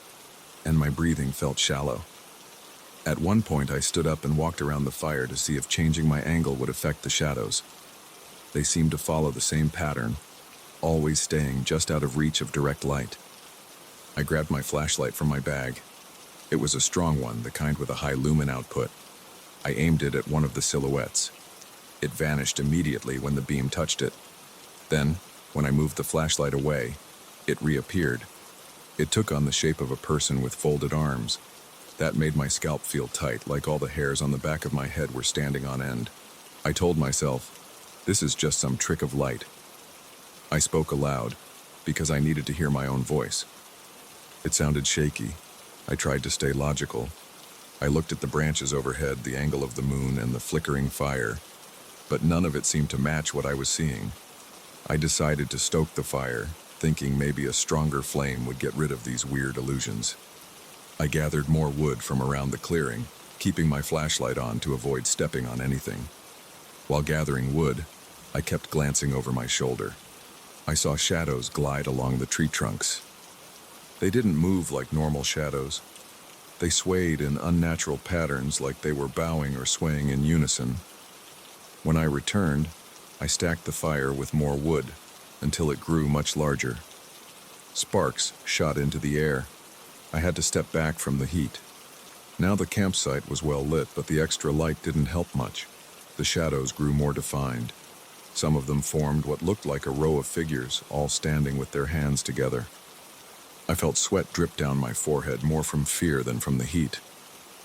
and my breathing felt shallow. At one point, I stood up and walked around the fire to see if changing my angle would affect the shadows. They seemed to follow the same pattern, always staying just out of reach of direct light. I grabbed my flashlight from my bag. It was a strong one, the kind with a high lumen output. I aimed it at one of the silhouettes. It vanished immediately when the beam touched it. Then, when I moved the flashlight away, it reappeared. It took on the shape of a person with folded arms. That made my scalp feel tight, like all the hairs on the back of my head were standing on end. I told myself, this is just some trick of light. I spoke aloud, because I needed to hear my own voice. It sounded shaky. I tried to stay logical. I looked at the branches overhead, the angle of the moon, and the flickering fire, but none of it seemed to match what I was seeing. I decided to stoke the fire, thinking maybe a stronger flame would get rid of these weird illusions. I gathered more wood from around the clearing, keeping my flashlight on to avoid stepping on anything. While gathering wood, I kept glancing over my shoulder. I saw shadows glide along the tree trunks. They didn't move like normal shadows. They swayed in unnatural patterns, like they were bowing or swaying in unison. When I returned, I stacked the fire with more wood until it grew much larger. Sparks shot into the air. I had to step back from the heat. Now the campsite was well lit, but the extra light didn't help much. The shadows grew more defined. Some of them formed what looked like a row of figures, all standing with their hands together. I felt sweat drip down my forehead, more from fear than from the heat.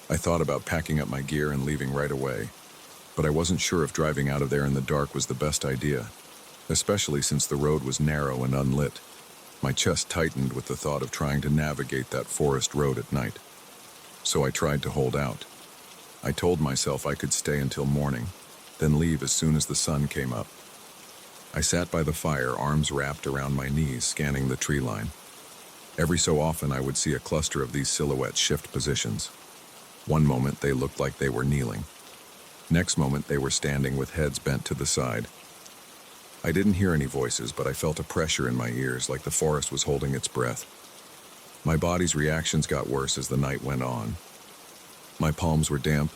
I thought about packing up my gear and leaving right away, but I wasn't sure if driving out of there in the dark was the best idea, especially since the road was narrow and unlit. My chest tightened with the thought of trying to navigate that forest road at night. So I tried to hold out. I told myself I could stay until morning, then leave as soon as the sun came up. I sat by the fire, arms wrapped around my knees, scanning the tree line. Every so often I would see a cluster of these silhouettes shift positions. One moment they looked like they were kneeling. Next moment they were standing with heads bent to the side. I didn't hear any voices, but I felt a pressure in my ears, like the forest was holding its breath. My body's reactions got worse as the night went on. My palms were damp,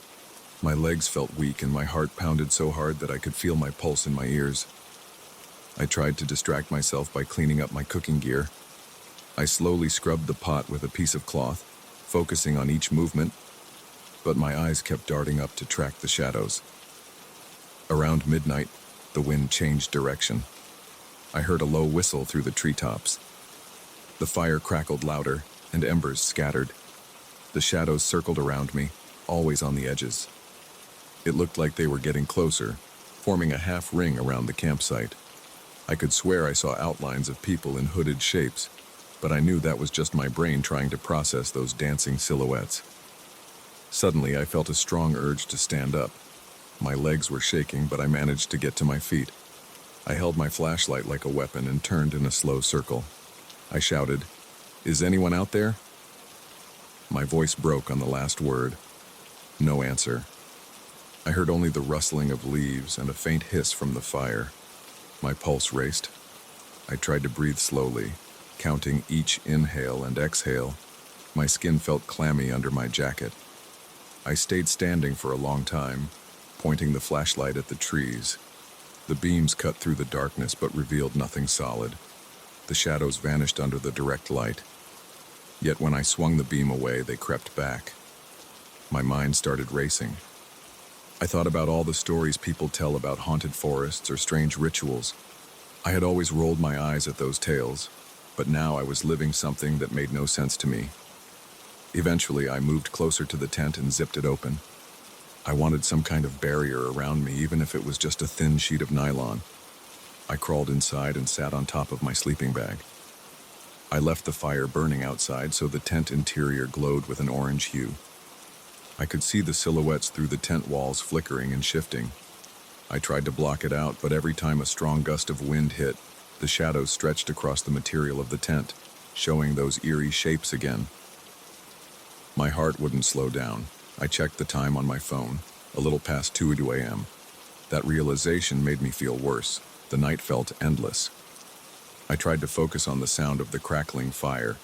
my legs felt weak, and my heart pounded so hard that I could feel my pulse in my ears. I tried to distract myself by cleaning up my cooking gear. I slowly scrubbed the pot with a piece of cloth, focusing on each movement, but my eyes kept darting up to track the shadows. Around midnight, the wind changed direction. I heard a low whistle through the treetops. The fire crackled louder, and embers scattered. The shadows circled around me, always on the edges. It looked like they were getting closer, forming a half ring around the campsite. I could swear I saw outlines of people in hooded shapes, but I knew that was just my brain trying to process those dancing silhouettes. Suddenly, I felt a strong urge to stand up. My legs were shaking, but I managed to get to my feet. I held my flashlight like a weapon and turned in a slow circle. I shouted, "Is anyone out there?" My voice broke on the last word. No answer. I heard only the rustling of leaves and a faint hiss from the fire. My pulse raced. I tried to breathe slowly, counting each inhale and exhale. My skin felt clammy under my jacket. I stayed standing for a long time, pointing the flashlight at the trees. The beams cut through the darkness but revealed nothing solid. The shadows vanished under the direct light. Yet when I swung the beam away, they crept back. My mind started racing. I thought about all the stories people tell about haunted forests or strange rituals. I had always rolled my eyes at those tales, but now I was living something that made no sense to me. Eventually, I moved closer to the tent and zipped it open. I wanted some kind of barrier around me, even if it was just a thin sheet of nylon. I crawled inside and sat on top of my sleeping bag. I left the fire burning outside so the tent interior glowed with an orange hue. I could see the silhouettes through the tent walls flickering and shifting. I tried to block it out, but every time a strong gust of wind hit, the shadows stretched across the material of the tent, showing those eerie shapes again. My heart wouldn't slow down. I checked the time on my phone, a little past 2 a.m. That realization made me feel worse. The night felt endless. I tried to focus on the sound of the crackling fire,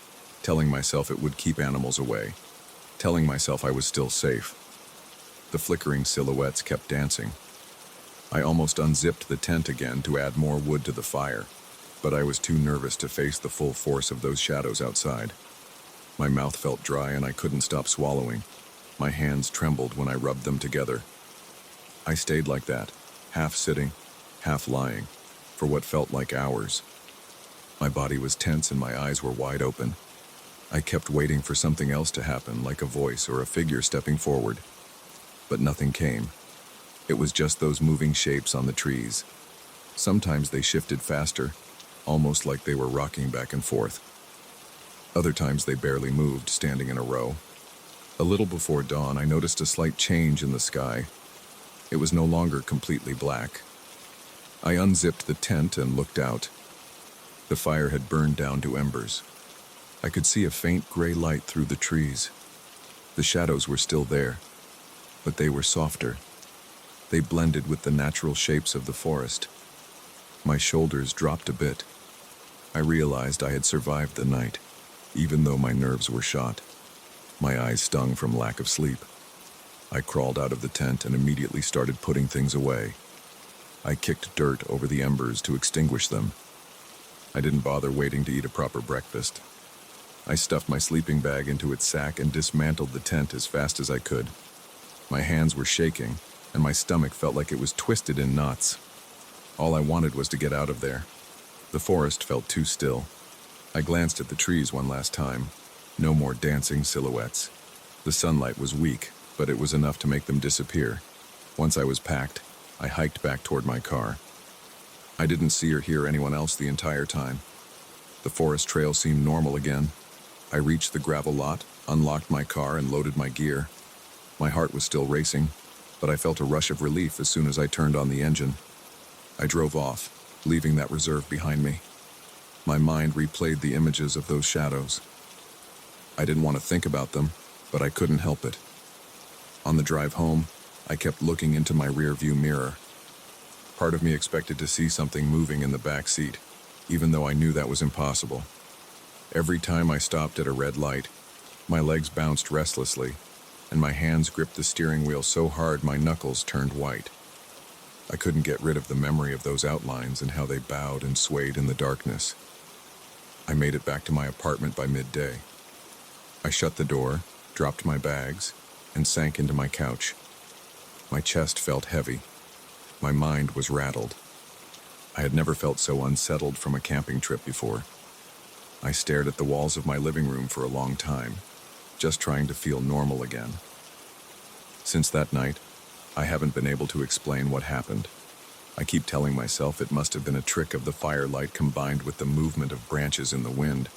telling myself it would keep animals away, telling myself I was still safe. The flickering silhouettes kept dancing. I almost unzipped the tent again to add more wood to the fire, but I was too nervous to face the full force of those shadows outside. My mouth felt dry and I couldn't stop swallowing. My hands trembled when I rubbed them together. I stayed like that, half sitting, half lying, for what felt like hours. My body was tense and my eyes were wide open. I kept waiting for something else to happen, like a voice or a figure stepping forward. But nothing came. It was just those moving shapes on the trees. Sometimes they shifted faster, almost like they were rocking back and forth. Other times they barely moved, standing in a row. A little before dawn, I noticed a slight change in the sky. It was no longer completely black. I unzipped the tent and looked out. The fire had burned down to embers. I could see a faint gray light through the trees. The shadows were still there, but they were softer. They blended with the natural shapes of the forest. My shoulders dropped a bit. I realized I had survived the night, even though my nerves were shot. My eyes stung from lack of sleep. I crawled out of the tent and immediately started putting things away. I kicked dirt over the embers to extinguish them. I didn't bother waiting to eat a proper breakfast. I stuffed my sleeping bag into its sack and dismantled the tent as fast as I could. My hands were shaking, and my stomach felt like it was twisted in knots. All I wanted was to get out of there. The forest felt too still. I glanced at the trees one last time. No more dancing silhouettes. The sunlight was weak, but it was enough to make them disappear. Once I was packed, I hiked back toward my car. I didn't see or hear anyone else the entire time. The forest trail seemed normal again. I reached the gravel lot, unlocked my car, and loaded my gear. My heart was still racing, but I felt a rush of relief as soon as I turned on the engine. I drove off, leaving that reserve behind me. My mind replayed the images of those shadows. I didn't want to think about them, but I couldn't help it. On the drive home, I kept looking into my rearview mirror. Part of me expected to see something moving in the back seat, even though I knew that was impossible. Every time I stopped at a red light, my legs bounced restlessly, and my hands gripped the steering wheel so hard my knuckles turned white. I couldn't get rid of the memory of those outlines and how they bowed and swayed in the darkness. I made it back to my apartment by midday. I shut the door, dropped my bags, and sank into my couch. My chest felt heavy. My mind was rattled. I had never felt so unsettled from a camping trip before. I stared at the walls of my living room for a long time, just trying to feel normal again. Since that night, I haven't been able to explain what happened. I keep telling myself it must have been a trick of the firelight combined with the movement of branches in the wind.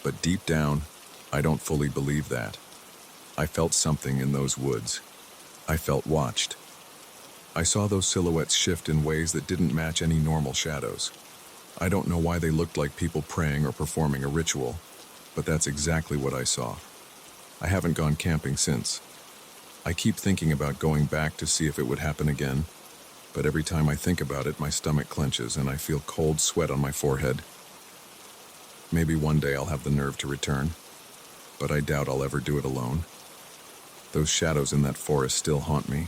But deep down, I don't fully believe that. I felt something in those woods. I felt watched. I saw those silhouettes shift in ways that didn't match any normal shadows. I don't know why they looked like people praying or performing a ritual, but that's exactly what I saw. I haven't gone camping since. I keep thinking about going back to see if it would happen again, but every time I think about it, my stomach clenches and I feel cold sweat on my forehead. Maybe one day I'll have the nerve to return. but I doubt I'll ever do it alone. Those shadows in that forest still haunt me.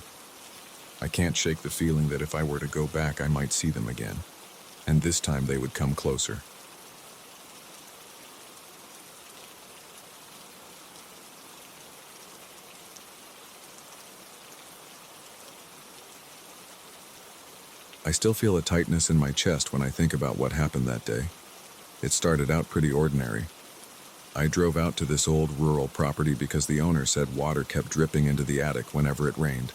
I can't shake the feeling that if I were to go back, I might see them again, and this time they would come closer. I still feel a tightness in my chest when I think about what happened that day. It started out pretty ordinary. I drove out to this old rural property because the owner said water kept dripping into the attic whenever it rained.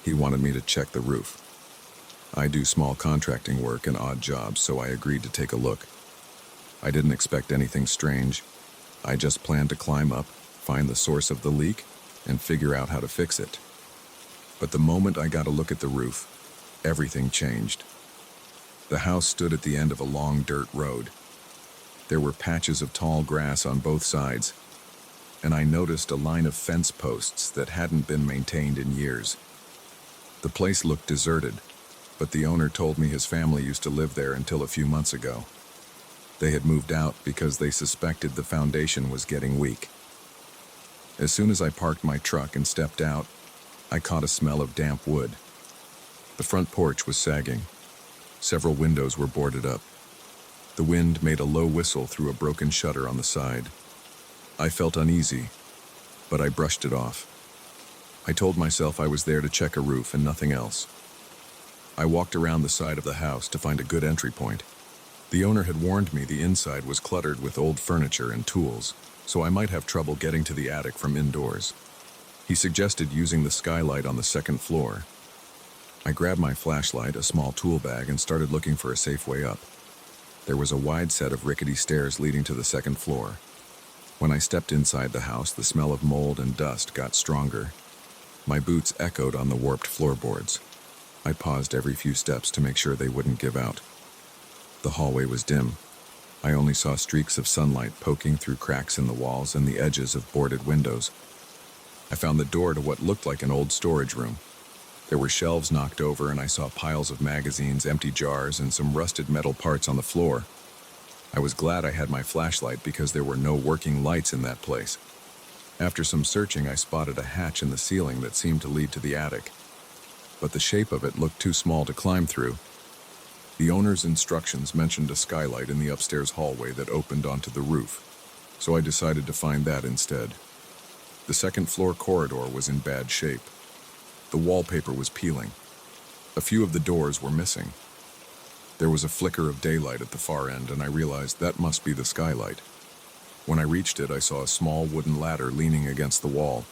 He wanted me to check the roof. I do small contracting work and odd jobs, so I agreed to take a look. I didn't expect anything strange. I just planned to climb up, find the source of the leak, and figure out how to fix it. But the moment I got a look at the roof, everything changed. The house stood at the end of a long dirt road. There were patches of tall grass on both sides, and I noticed a line of fence posts that hadn't been maintained in years. The place looked deserted, but the owner told me his family used to live there until a few months ago. They had moved out because they suspected the foundation was getting weak. As soon as I parked my truck and stepped out, I caught a smell of damp wood. The front porch was sagging. Several windows were boarded up. The wind made a low whistle through a broken shutter on the side. I felt uneasy, but I brushed it off. I told myself I was there to check a roof and nothing else. I walked around the side of the house to find a good entry point. The owner had warned me the inside was cluttered with old furniture and tools, so I might have trouble getting to the attic from indoors. He suggested using the skylight on the second floor. I grabbed my flashlight, a small tool bag, and started looking for a safe way up. There was a wide set of rickety stairs leading to the second floor. When I stepped inside the house, the smell of mold and dust got stronger. My boots echoed on the warped floorboards. I paused every few steps to make sure they wouldn't give out. The hallway was dim. I only saw streaks of sunlight poking through cracks in the walls and the edges of boarded windows. I found the door to what looked like an old storage room. There were shelves knocked over, and I saw piles of magazines, empty jars, and some rusted metal parts on the floor. I was glad I had my flashlight because there were no working lights in that place. After some searching, I spotted a hatch in the ceiling that seemed to lead to the attic, but the shape of it looked too small to climb through. The owner's instructions mentioned a skylight in the upstairs hallway that opened onto the roof, so I decided to find that instead. The second floor corridor was in bad shape. The wallpaper was peeling. A few of the doors were missing. There was a flicker of daylight at the far end, and I realized that must be the skylight. When I reached it, I saw a small wooden ladder leaning against the wall.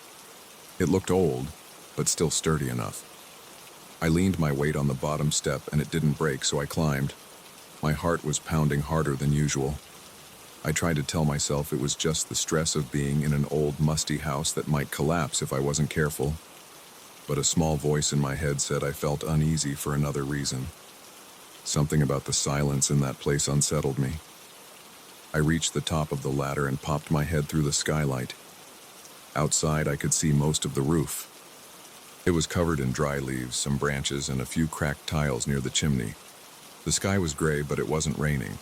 It looked old, but still sturdy enough. I leaned my weight on the bottom step, and it didn't break, so I climbed. My heart was pounding harder than usual. I tried to tell myself it was just the stress of being in an old, musty house that might collapse if I wasn't careful. But a small voice in my head said I felt uneasy for another reason. Something about the silence in that place unsettled me. I reached the top of the ladder and popped my head through the skylight. Outside, I could see most of the roof. It was covered in dry leaves, some branches, and a few cracked tiles near the chimney. The sky was gray, but it wasn't raining.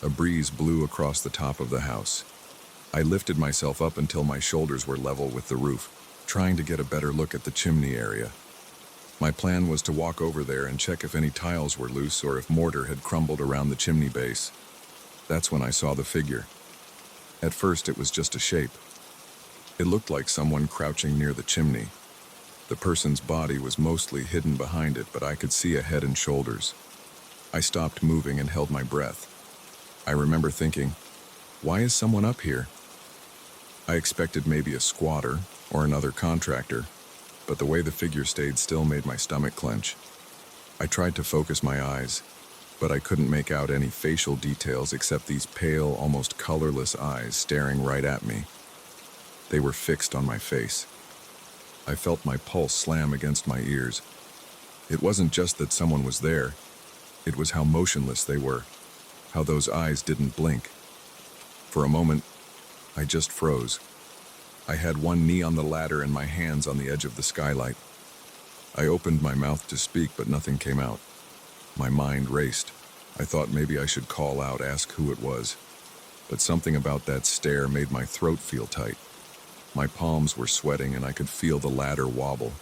A breeze blew across the top of the house. I lifted myself up until my shoulders were level with the roof, trying to get a better look at the chimney area. My plan was to walk over there and check if any tiles were loose or if mortar had crumbled around the chimney base. That's when I saw the figure. At first, it was just a shape. It looked like someone crouching near the chimney. The person's body was mostly hidden behind it, but I could see a head and shoulders. I stopped moving and held my breath. I remember thinking, why is someone up here? I expected maybe a squatter or another contractor, but the way the figure stayed still made my stomach clench. I tried to focus my eyes, but I couldn't make out any facial details except these pale, almost colorless eyes staring right at me. They were fixed on my face. I felt my pulse slam against my ears. It wasn't just that someone was there, it was how motionless they were, how those eyes didn't blink. For a moment, I just froze. I had one knee on the ladder and my hands on the edge of the skylight. I opened my mouth to speak, but nothing came out. My mind raced. I thought maybe I should call out, ask who it was. but something about that stare made my throat feel tight. My palms were sweating and I could feel the ladder wobble.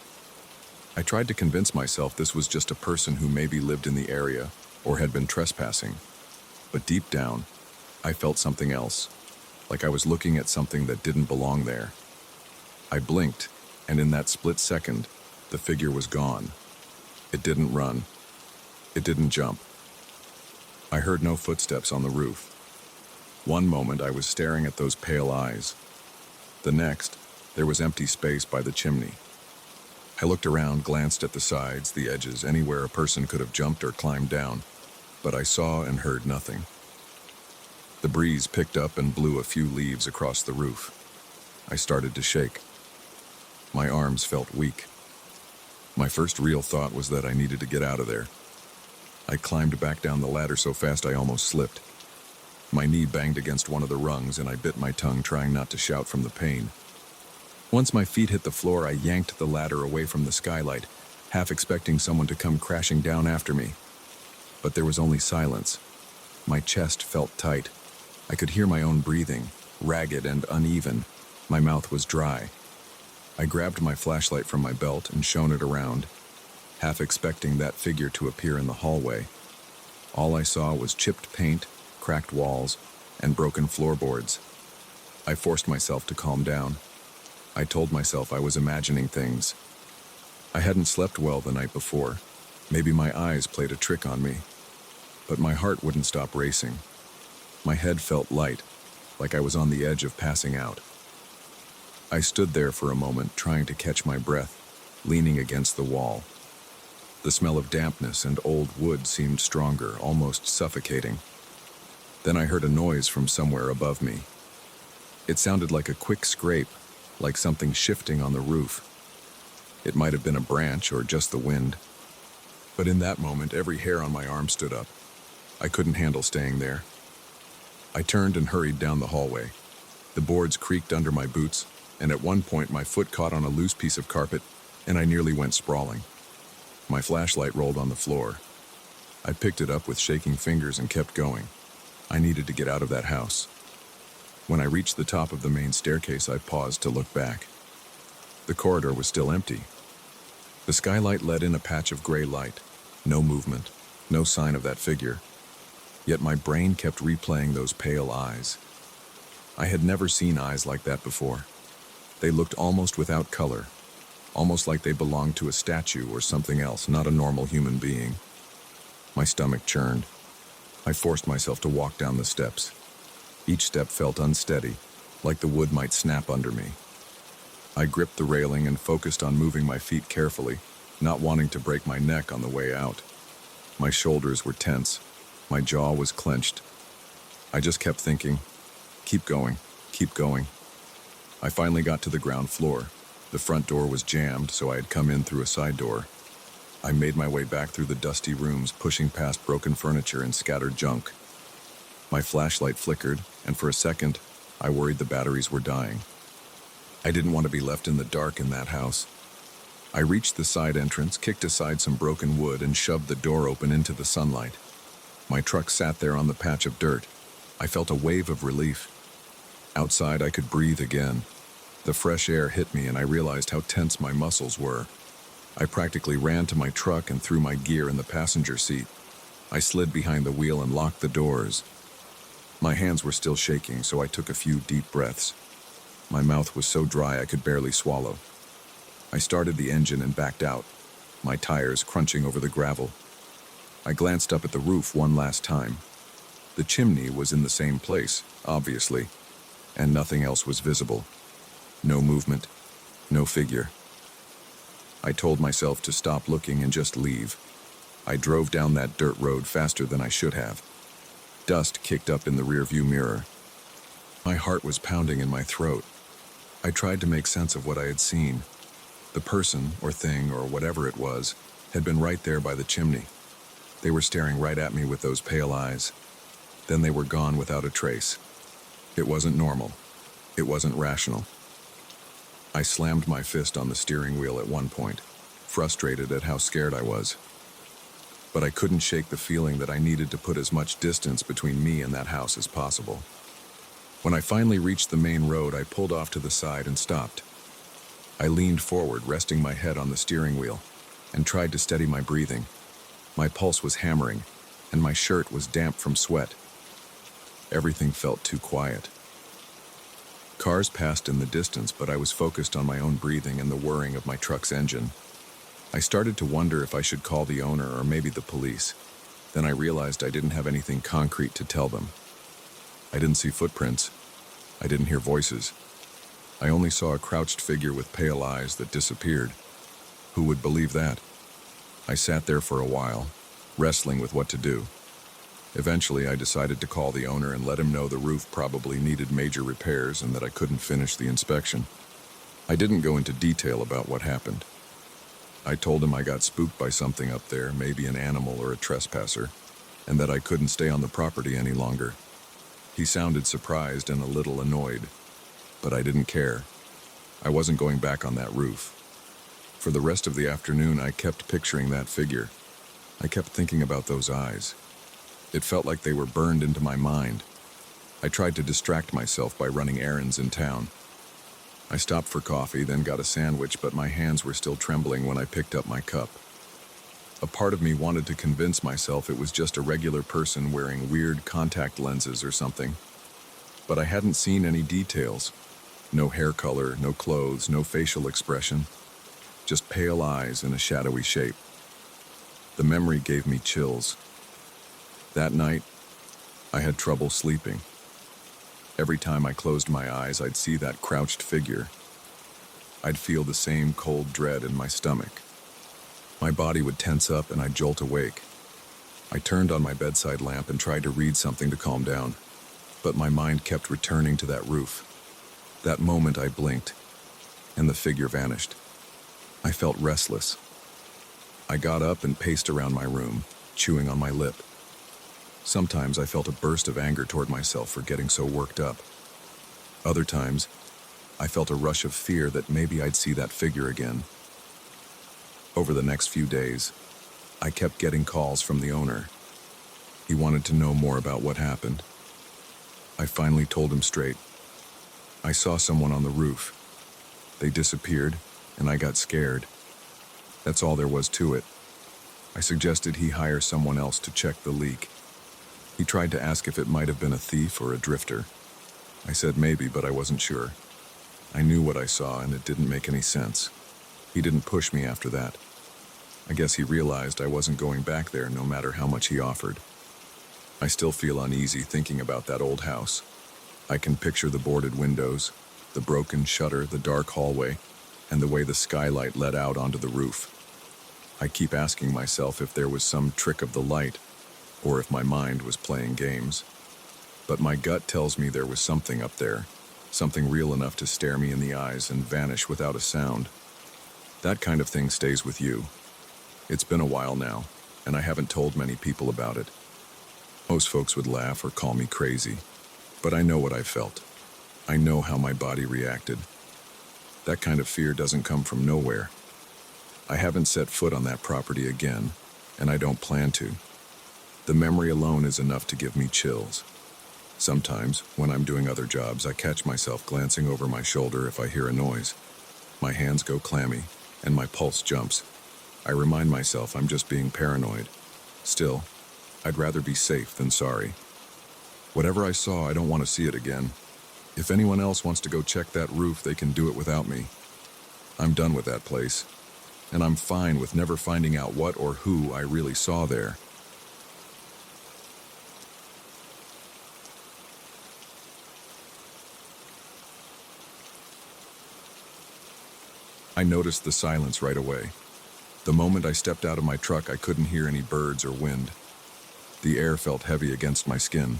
I tried to convince myself this was just a person who maybe lived in the area or had been trespassing. But deep down, I felt something else, like I was looking at something that didn't belong there. I blinked, and in that split second, the figure was gone. It didn't run. It didn't jump. I heard no footsteps on the roof. One moment I was staring at those pale eyes. The next, there was empty space by the chimney. I looked around, glanced at the sides, the edges, anywhere a person could have jumped or climbed down, but I saw and heard nothing. The breeze picked up and blew a few leaves across the roof. I started to shake. My arms felt weak. My first real thought was that I needed to get out of there. I climbed back down the ladder so fast I almost slipped. My knee banged against one of the rungs and I bit my tongue, trying not to shout from the pain. Once my feet hit the floor, I yanked the ladder away from the skylight, half expecting someone to come crashing down after me. But there was only silence. My chest felt tight. I could hear my own breathing, ragged and uneven. My mouth was dry. I grabbed my flashlight from my belt and shone it around, half expecting that figure to appear in the hallway. All I saw was chipped paint, cracked walls, and broken floorboards. I forced myself to calm down. I told myself I was imagining things. I hadn't slept well the night before. Maybe my eyes played a trick on me. But my heart wouldn't stop racing. My head felt light, like I was on the edge of passing out. I stood there for a moment, trying to catch my breath, leaning against the wall. The smell of dampness and old wood seemed stronger, almost suffocating. Then I heard a noise from somewhere above me. It sounded like a quick scrape, like something shifting on the roof. It might have been a branch or just the wind. But in that moment, every hair on my arm stood up. I couldn't handle staying there. I turned and hurried down the hallway. The boards creaked under my boots, and at one point my foot caught on a loose piece of carpet, and I nearly went sprawling. My flashlight rolled on the floor. I picked it up with shaking fingers and kept going. I needed to get out of that house. When I reached the top of the main staircase, I paused to look back. The corridor was still empty. The skylight let in a patch of gray light. No movement, no sign of that figure. Yet my brain kept replaying those pale eyes. I had never seen eyes like that before. They looked almost without color, almost like they belonged to a statue or something else, not a normal human being. My stomach churned. I forced myself to walk down the steps. Each step felt unsteady, like the wood might snap under me. I gripped the railing and focused on moving my feet carefully, not wanting to break my neck on the way out. My shoulders were tense. My jaw was clenched. I just kept thinking, keep going, keep going. I finally got to the ground floor. The front door was jammed, so I had come in through a side door. I made my way back through the dusty rooms, pushing past broken furniture and scattered junk. My flashlight flickered, and for a second, I worried the batteries were dying. I didn't want to be left in the dark in that house. I reached the side entrance, kicked aside some broken wood, and shoved the door open into the sunlight. My truck sat there on the patch of dirt. I felt a wave of relief. Outside, I could breathe again. The fresh air hit me, and I realized how tense my muscles were. I practically ran to my truck and threw my gear in the passenger seat. I slid behind the wheel and locked the doors. My hands were still shaking, so I took a few deep breaths. My mouth was so dry I could barely swallow. I started the engine and backed out, my tires crunching over the gravel. I glanced up at the roof one last time. The chimney was in the same place, obviously, and nothing else was visible. No movement, no figure. I told myself to stop looking and just leave. I drove down that dirt road faster than I should have. Dust kicked up in the rearview mirror. My heart was pounding in my throat. I tried to make sense of what I had seen. The person, or thing, or whatever it was, had been right there by the chimney. They were staring right at me with those pale eyes. Then they were gone without a trace. It wasn't normal. It wasn't rational. I slammed my fist on the steering wheel at one point, frustrated at how scared I was. But I couldn't shake the feeling that I needed to put as much distance between me and that house as possible. When I finally reached the main road, I pulled off to the side and stopped. I leaned forward, resting my head on the steering wheel, and tried to steady my breathing. My pulse was hammering, and my shirt was damp from sweat. Everything felt too quiet. Cars passed in the distance, but I was focused on my own breathing and the whirring of my truck's engine. I started to wonder if I should call the owner or maybe the police. Then I realized I didn't have anything concrete to tell them. I didn't see footprints. I didn't hear voices. I only saw a crouched figure with pale eyes that disappeared. Who would believe that? I sat there for a while, wrestling with what to do. Eventually, I decided to call the owner and let him know the roof probably needed major repairs and that I couldn't finish the inspection. I didn't go into detail about what happened. I told him I got spooked by something up there, maybe an animal or a trespasser, and that I couldn't stay on the property any longer. He sounded surprised and a little annoyed, but I didn't care. I wasn't going back on that roof. For the rest of the afternoon, I kept picturing that figure. I kept thinking about those eyes. It felt like they were burned into my mind. I tried to distract myself by running errands in town. I stopped for coffee, then got a sandwich, but my hands were still trembling when I picked up my cup. A part of me wanted to convince myself it was just a regular person wearing weird contact lenses or something. But I hadn't seen any details. No hair color, no clothes, no facial expression. Just pale eyes in a shadowy shape. The memory gave me chills. That night, I had trouble sleeping. Every time I closed my eyes, I'd see that crouched figure. I'd feel the same cold dread in my stomach. My body would tense up and I'd jolt awake. I turned on my bedside lamp and tried to read something to calm down, but my mind kept returning to that roof. That moment I blinked, and the figure vanished. I felt restless. I got up and paced around my room, chewing on my lip. Sometimes I felt a burst of anger toward myself for getting so worked up. Other times, I felt a rush of fear that maybe I'd see that figure again. Over the next few days, I kept getting calls from the owner. He wanted to know more about what happened. I finally told him straight. I saw someone on the roof. They disappeared, and I got scared. That's all there was to it. I suggested he hire someone else to check the leak. He tried to ask if it might have been a thief or a drifter. I said maybe, but I wasn't sure. I knew what I saw, and it didn't make any sense. He didn't push me after that. I guess he realized I wasn't going back there no matter how much he offered. I still feel uneasy thinking about that old house. I can picture the boarded windows, the broken shutter, the dark hallway, and the way the skylight let out onto the roof. I keep asking myself if there was some trick of the light, or if my mind was playing games. But my gut tells me there was something up there, something real enough to stare me in the eyes and vanish without a sound. That kind of thing stays with you. It's been a while now, and I haven't told many people about it. Most folks would laugh or call me crazy, but I know what I felt. I know how my body reacted. That kind of fear doesn't come from nowhere. I haven't set foot on that property again, and I don't plan to. The memory alone is enough to give me chills. Sometimes, when I'm doing other jobs, I catch myself glancing over my shoulder if I hear a noise. My hands go clammy, and my pulse jumps. I remind myself I'm just being paranoid. Still, I'd rather be safe than sorry. Whatever I saw, I don't want to see it again. If anyone else wants to go check that roof, they can do it without me. I'm done with that place, and I'm fine with never finding out what or who I really saw there. I noticed the silence right away. The moment I stepped out of my truck, I couldn't hear any birds or wind. The air felt heavy against my skin.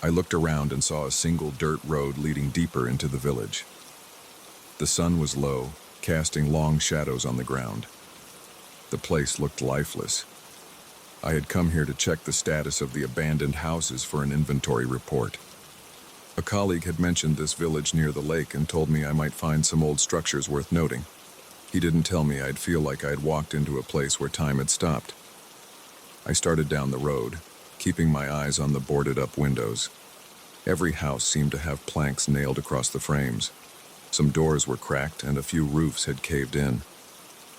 I looked around and saw a single dirt road leading deeper into the village. The sun was low, casting long shadows on the ground. The place looked lifeless. I had come here to check the status of the abandoned houses for an inventory report. A colleague had mentioned this village near the lake and told me I might find some old structures worth noting. He didn't tell me I'd feel like I'd walked into a place where time had stopped. I started down the road, keeping my eyes on the boarded-up windows. Every house seemed to have planks nailed across the frames. Some doors were cracked and a few roofs had caved in.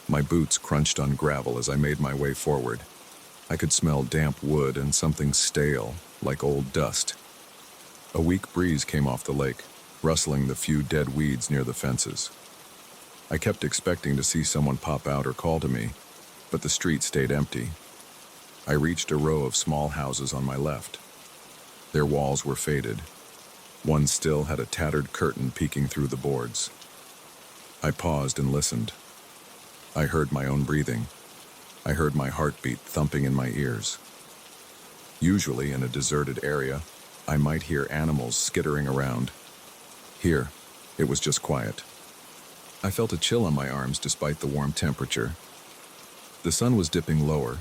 My boots crunched on gravel as I made my way forward. I could smell damp wood and something stale, like old dust. A weak breeze came off the lake, rustling the few dead weeds near the fences. I kept expecting to see someone pop out or call to me, but the street stayed empty. I reached a row of small houses on my left. Their walls were faded. One still had a tattered curtain peeking through the boards. I paused and listened. I heard my own breathing. I heard my heartbeat thumping in my ears. Usually in a deserted area, I might hear animals skittering around. Here, it was just quiet. I felt a chill on my arms despite the warm temperature. The sun was dipping lower,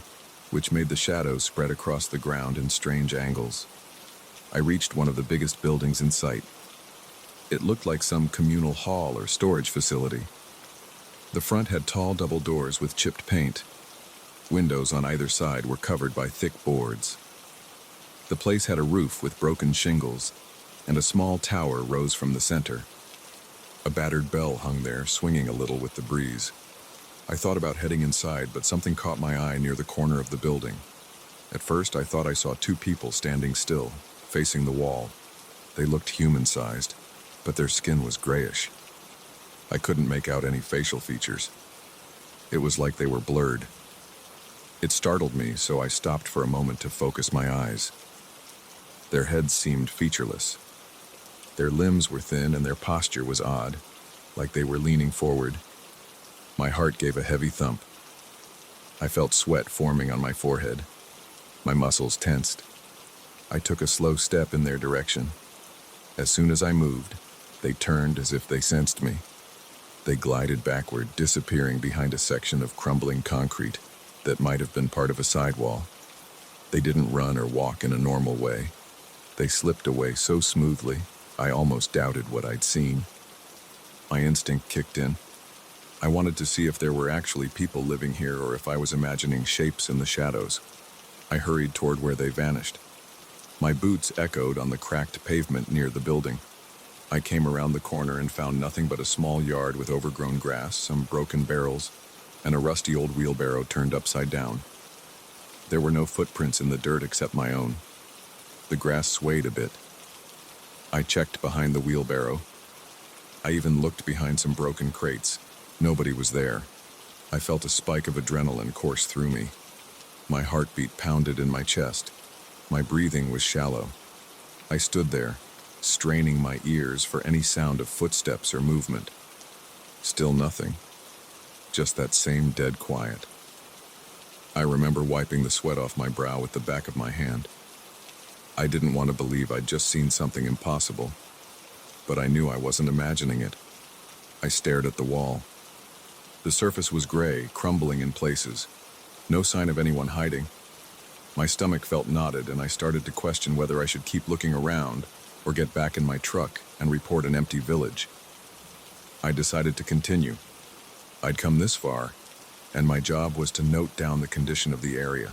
which made the shadows spread across the ground in strange angles. I reached one of the biggest buildings in sight. It looked like some communal hall or storage facility. The front had tall double doors with chipped paint. Windows on either side were covered by thick boards. The place had a roof with broken shingles, and a small tower rose from the center. A battered bell hung there, swinging a little with the breeze. I thought about heading inside, but something caught my eye near the corner of the building. At first, I thought I saw two people standing still, facing the wall. They looked human-sized, but their skin was grayish. I couldn't make out any facial features. It was like they were blurred. It startled me, so I stopped for a moment to focus my eyes. Their heads seemed featureless. Their limbs were thin and their posture was odd, like they were leaning forward. My heart gave a heavy thump. I felt sweat forming on my forehead. My muscles tensed. I took a slow step in their direction. As soon as I moved, they turned as if they sensed me. They glided backward, disappearing behind a section of crumbling concrete that might have been part of a sidewall. They didn't run or walk in a normal way. They slipped away so smoothly, I almost doubted what I'd seen. My instinct kicked in. I wanted to see if there were actually people living here or if I was imagining shapes in the shadows. I hurried toward where they vanished. My boots echoed on the cracked pavement near the building. I came around the corner and found nothing but a small yard with overgrown grass, some broken barrels, and a rusty old wheelbarrow turned upside down. There were no footprints in the dirt except my own. The grass swayed a bit. I checked behind the wheelbarrow. I even looked behind some broken crates. Nobody was there. I felt a spike of adrenaline course through me. My heartbeat pounded in my chest. My breathing was shallow. I stood there, straining my ears for any sound of footsteps or movement. Still nothing. Just that same dead quiet. I remember wiping the sweat off my brow with the back of my hand. I didn't want to believe I'd just seen something impossible, but I knew I wasn't imagining it. I stared at the wall. The surface was gray, crumbling in places. No sign of anyone hiding. My stomach felt knotted, and I started to question whether I should keep looking around or get back in my truck and report an empty village. I decided to continue. I'd come this far, and my job was to note down the condition of the area.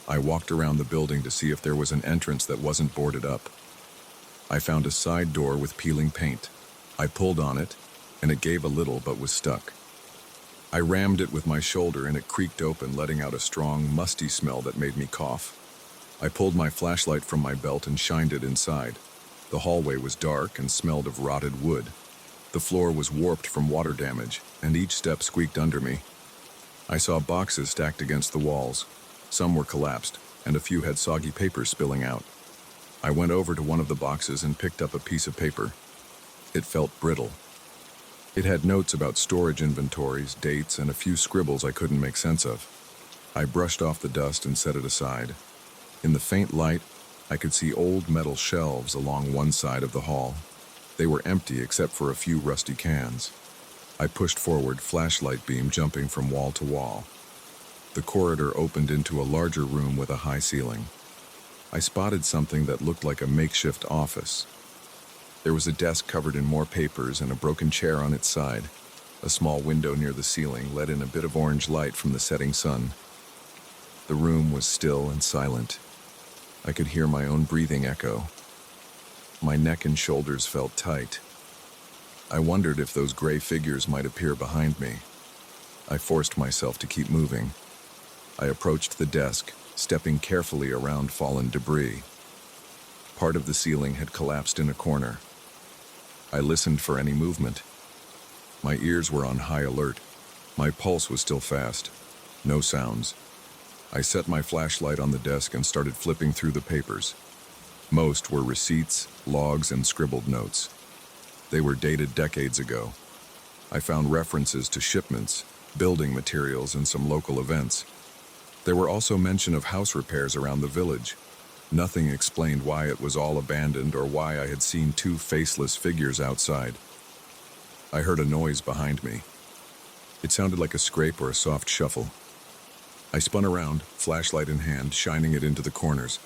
I walked around the building to see if there was an entrance that wasn't boarded up. I found a side door with peeling paint. I pulled on it, and it gave a little but was stuck. I rammed it with my shoulder and it creaked open, letting out a strong, musty smell that made me cough. I pulled my flashlight from my belt and shined it inside. The hallway was dark and smelled of rotted wood. The floor was warped from water damage, and each step squeaked under me. I saw boxes stacked against the walls. Some were collapsed, and a few had soggy paper spilling out. I went over to one of the boxes and picked up a piece of paper. It felt brittle. It had notes about storage inventories, dates, and a few scribbles I couldn't make sense of. I brushed off the dust and set it aside. In the faint light, I could see old metal shelves along one side of the hall. They were empty except for a few rusty cans. I pushed forward, flashlight beam jumping from wall to wall. The corridor opened into a larger room with a high ceiling. I spotted something that looked like a makeshift office. There was a desk covered in more papers and a broken chair on its side. A small window near the ceiling let in a bit of orange light from the setting sun. The room was still and silent. I could hear my own breathing echo. My neck and shoulders felt tight. I wondered if those gray figures might appear behind me. I forced myself to keep moving. I approached the desk, stepping carefully around fallen debris. Part of the ceiling had collapsed in a corner. I listened for any movement. My ears were on high alert. My pulse was still fast. No sounds. I set my flashlight on the desk and started flipping through the papers. Most were receipts, logs, and scribbled notes. They were dated decades ago. I found references to shipments, building materials, and some local events. There were also mention of house repairs around the village. Nothing explained why it was all abandoned or why I had seen two faceless figures outside. I heard a noise behind me. It sounded like a scrape or a soft shuffle. I spun around, flashlight in hand, shining it into the corners.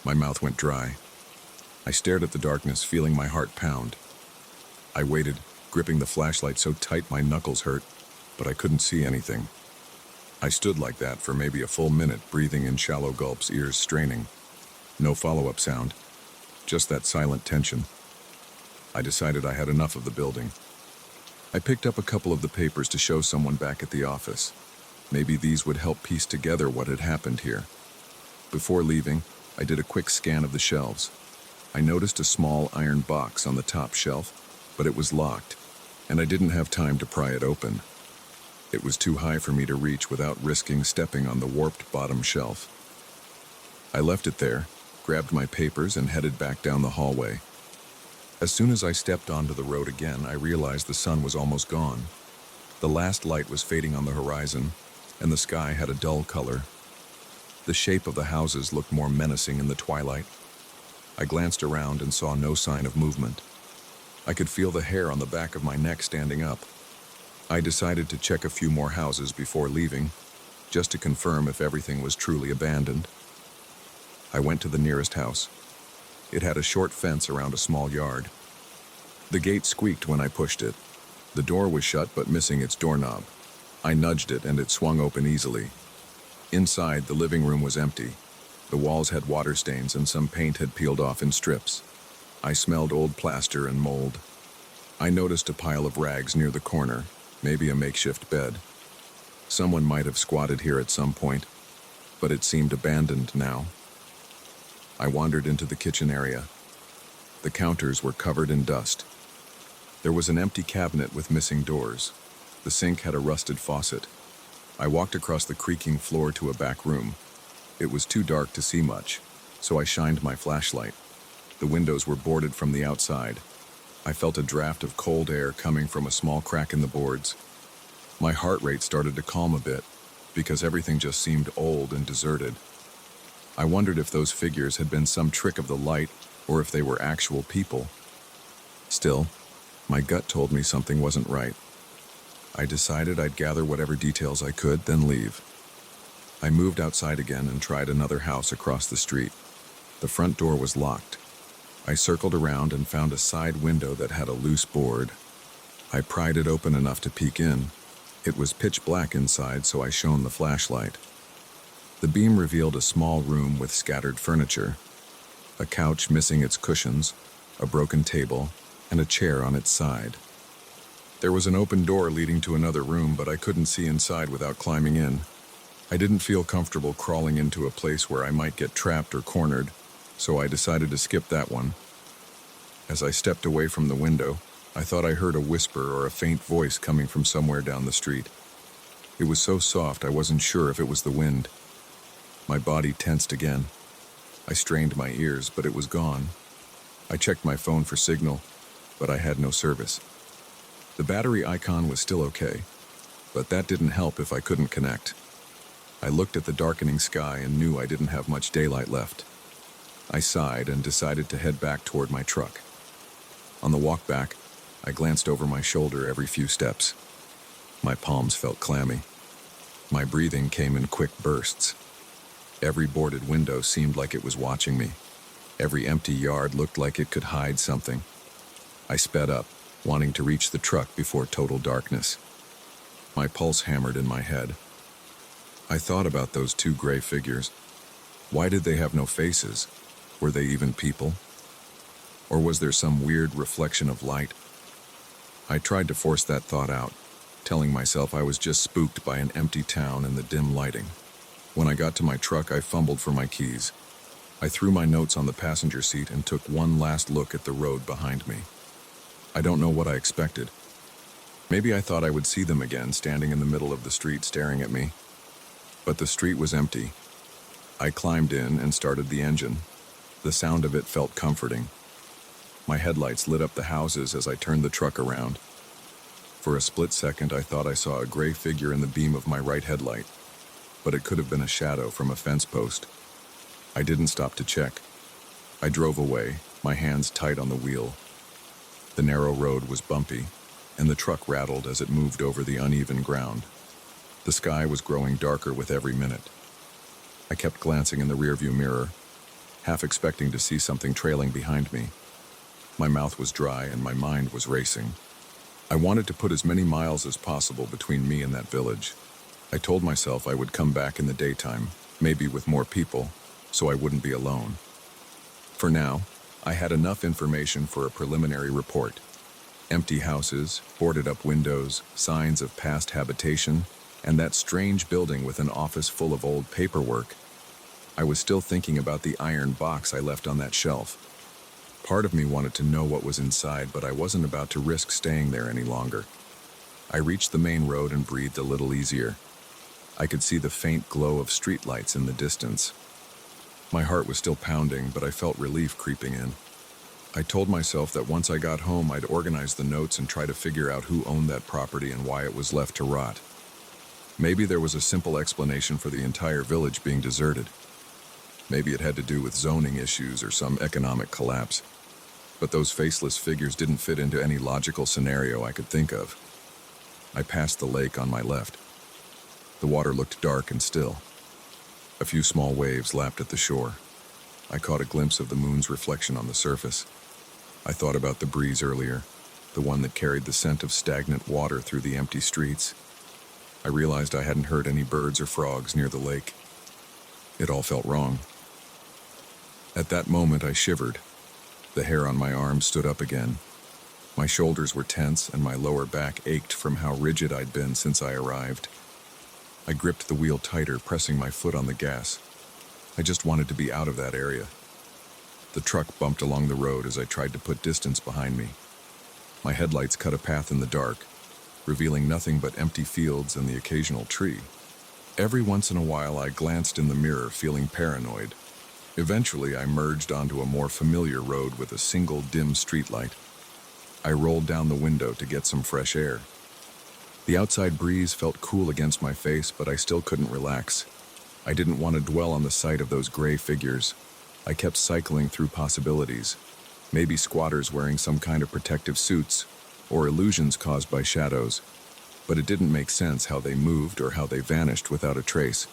My mouth went dry. I stared at the darkness, feeling my heart pound. I waited, gripping the flashlight so tight my knuckles hurt, but I couldn't see anything. I stood like that for maybe a full minute, breathing in shallow gulps, ears straining. No follow-up sound, just that silent tension. I decided I had enough of the building. I picked up a couple of the papers to show someone back at the office. Maybe these would help piece together what had happened here. Before leaving, I did a quick scan of the shelves. I noticed a small iron box on the top shelf, but it was locked, and I didn't have time to pry it open. It was too high for me to reach without risking stepping on the warped bottom shelf. I left it there, grabbed my papers, and headed back down the hallway. As soon as I stepped onto the road again, I realized the sun was almost gone. The last light was fading on the horizon, and the sky had a dull color. The shape of the houses looked more menacing in the twilight. I glanced around and saw no sign of movement. I could feel the hair on the back of my neck standing up. I decided to check a few more houses before leaving, just to confirm if everything was truly abandoned. I went to the nearest house. It had a short fence around a small yard. The gate squeaked when I pushed it. The door was shut but missing its doorknob. I nudged it and it swung open easily. Inside, the living room was empty. The walls had water stains and some paint had peeled off in strips. I smelled old plaster and mold. I noticed a pile of rags near the corner, maybe a makeshift bed. Someone might have squatted here at some point, but it seemed abandoned now. I wandered into the kitchen area. The counters were covered in dust. There was an empty cabinet with missing doors. The sink had a rusted faucet. I walked across the creaking floor to a back room. It was too dark to see much, so I shined my flashlight. The windows were boarded from the outside. I felt a draft of cold air coming from a small crack in the boards. My heart rate started to calm a bit, because everything just seemed old and deserted. I wondered if those figures had been some trick of the light, or if they were actual people. Still, my gut told me something wasn't right. I decided I'd gather whatever details I could, then leave. I moved outside again and tried another house across the street. The front door was locked. I circled around and found a side window that had a loose board. I pried it open enough to peek in. It was pitch black inside, so I shone the flashlight. The beam revealed a small room with scattered furniture. A couch missing its cushions, a broken table, and a chair on its side. There was an open door leading to another room, but I couldn't see inside without climbing in. I didn't feel comfortable crawling into a place where I might get trapped or cornered, so I decided to skip that one. As I stepped away from the window, I thought I heard a whisper or a faint voice coming from somewhere down the street. It was so soft I wasn't sure if it was the wind. My body tensed again. I strained my ears, but it was gone. I checked my phone for signal, but I had no service. The battery icon was still okay, but that didn't help if I couldn't connect. I looked at the darkening sky and knew I didn't have much daylight left. I sighed and decided to head back toward my truck. On the walk back, I glanced over my shoulder every few steps. My palms felt clammy. My breathing came in quick bursts. Every boarded window seemed like it was watching me. Every empty yard looked like it could hide something. I sped up, wanting to reach the truck before total darkness. My pulse hammered in my head. I thought about those two gray figures. Why did they have no faces? Were they even people? Or was there some weird reflection of light? I tried to force that thought out, telling myself I was just spooked by an empty town and the dim lighting. When I got to my truck, I fumbled for my keys. I threw my notes on the passenger seat and took one last look at the road behind me. I don't know what I expected. Maybe I thought I would see them again, standing in the middle of the street staring at me. But the street was empty. I climbed in and started the engine. The sound of it felt comforting. My headlights lit up the houses as I turned the truck around. For a split second, I thought I saw a gray figure in the beam of my right headlight, but it could have been a shadow from a fence post. I didn't stop to check. I drove away, my hands tight on the wheel. The narrow road was bumpy, and the truck rattled as it moved over the uneven ground. The sky was growing darker with every minute. I kept glancing in the rearview mirror, half expecting to see something trailing behind me. My mouth was dry and my mind was racing. I wanted to put as many miles as possible between me and that village. I told myself I would come back in the daytime, maybe with more people, so I wouldn't be alone. For now, I had enough information for a preliminary report. Empty houses, boarded-up windows, signs of past habitation, and that strange building with an office full of old paperwork. I was still thinking about the iron box I left on that shelf. Part of me wanted to know what was inside, but I wasn't about to risk staying there any longer. I reached the main road and breathed a little easier. I could see the faint glow of streetlights in the distance. My heart was still pounding, but I felt relief creeping in. I told myself that once I got home, I'd organize the notes and try to figure out who owned that property and why it was left to rot. Maybe there was a simple explanation for the entire village being deserted. Maybe it had to do with zoning issues or some economic collapse. But those faceless figures didn't fit into any logical scenario I could think of. I passed the lake on my left. The water looked dark and still. A few small waves lapped at the shore. I caught a glimpse of the moon's reflection on the surface. I thought about the breeze earlier, the one that carried the scent of stagnant water through the empty streets. I realized I hadn't heard any birds or frogs near the lake. It all felt wrong. At that moment, I shivered. The hair on my arm stood up again. My shoulders were tense and my lower back ached from how rigid I'd been since I arrived. I gripped the wheel tighter, pressing my foot on the gas. I just wanted to be out of that area. The truck bumped along the road as I tried to put distance behind me. My headlights cut a path in the dark, revealing nothing but empty fields and the occasional tree. Every once in a while, I glanced in the mirror, feeling paranoid. Eventually, I merged onto a more familiar road with a single dim streetlight. I rolled down the window to get some fresh air. The outside breeze felt cool against my face, but I still couldn't relax. I didn't want to dwell on the sight of those gray figures. I kept cycling through possibilities. Maybe squatters wearing some kind of protective suits, or illusions caused by shadows. But it didn't make sense how they moved or how they vanished without a trace.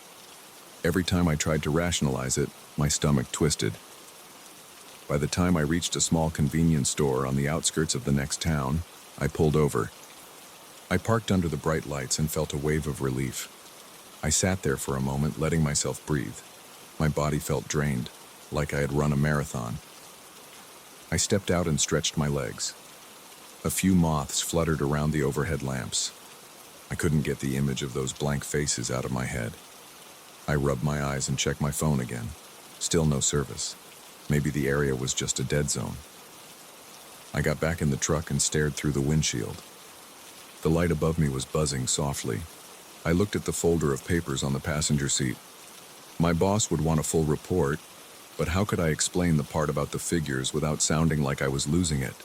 Every time I tried to rationalize it, my stomach twisted. By the time I reached a small convenience store on the outskirts of the next town, I pulled over. I parked under the bright lights and felt a wave of relief. I sat there for a moment, letting myself breathe. My body felt drained, like I had run a marathon. I stepped out and stretched my legs. A few moths fluttered around the overhead lamps. I couldn't get the image of those blank faces out of my head. I rubbed my eyes and checked my phone again. Still no service. Maybe the area was just a dead zone. I got back in the truck and stared through the windshield. The light above me was buzzing softly. I looked at the folder of papers on the passenger seat. My boss would want a full report, but how could I explain the part about the figures without sounding like I was losing it?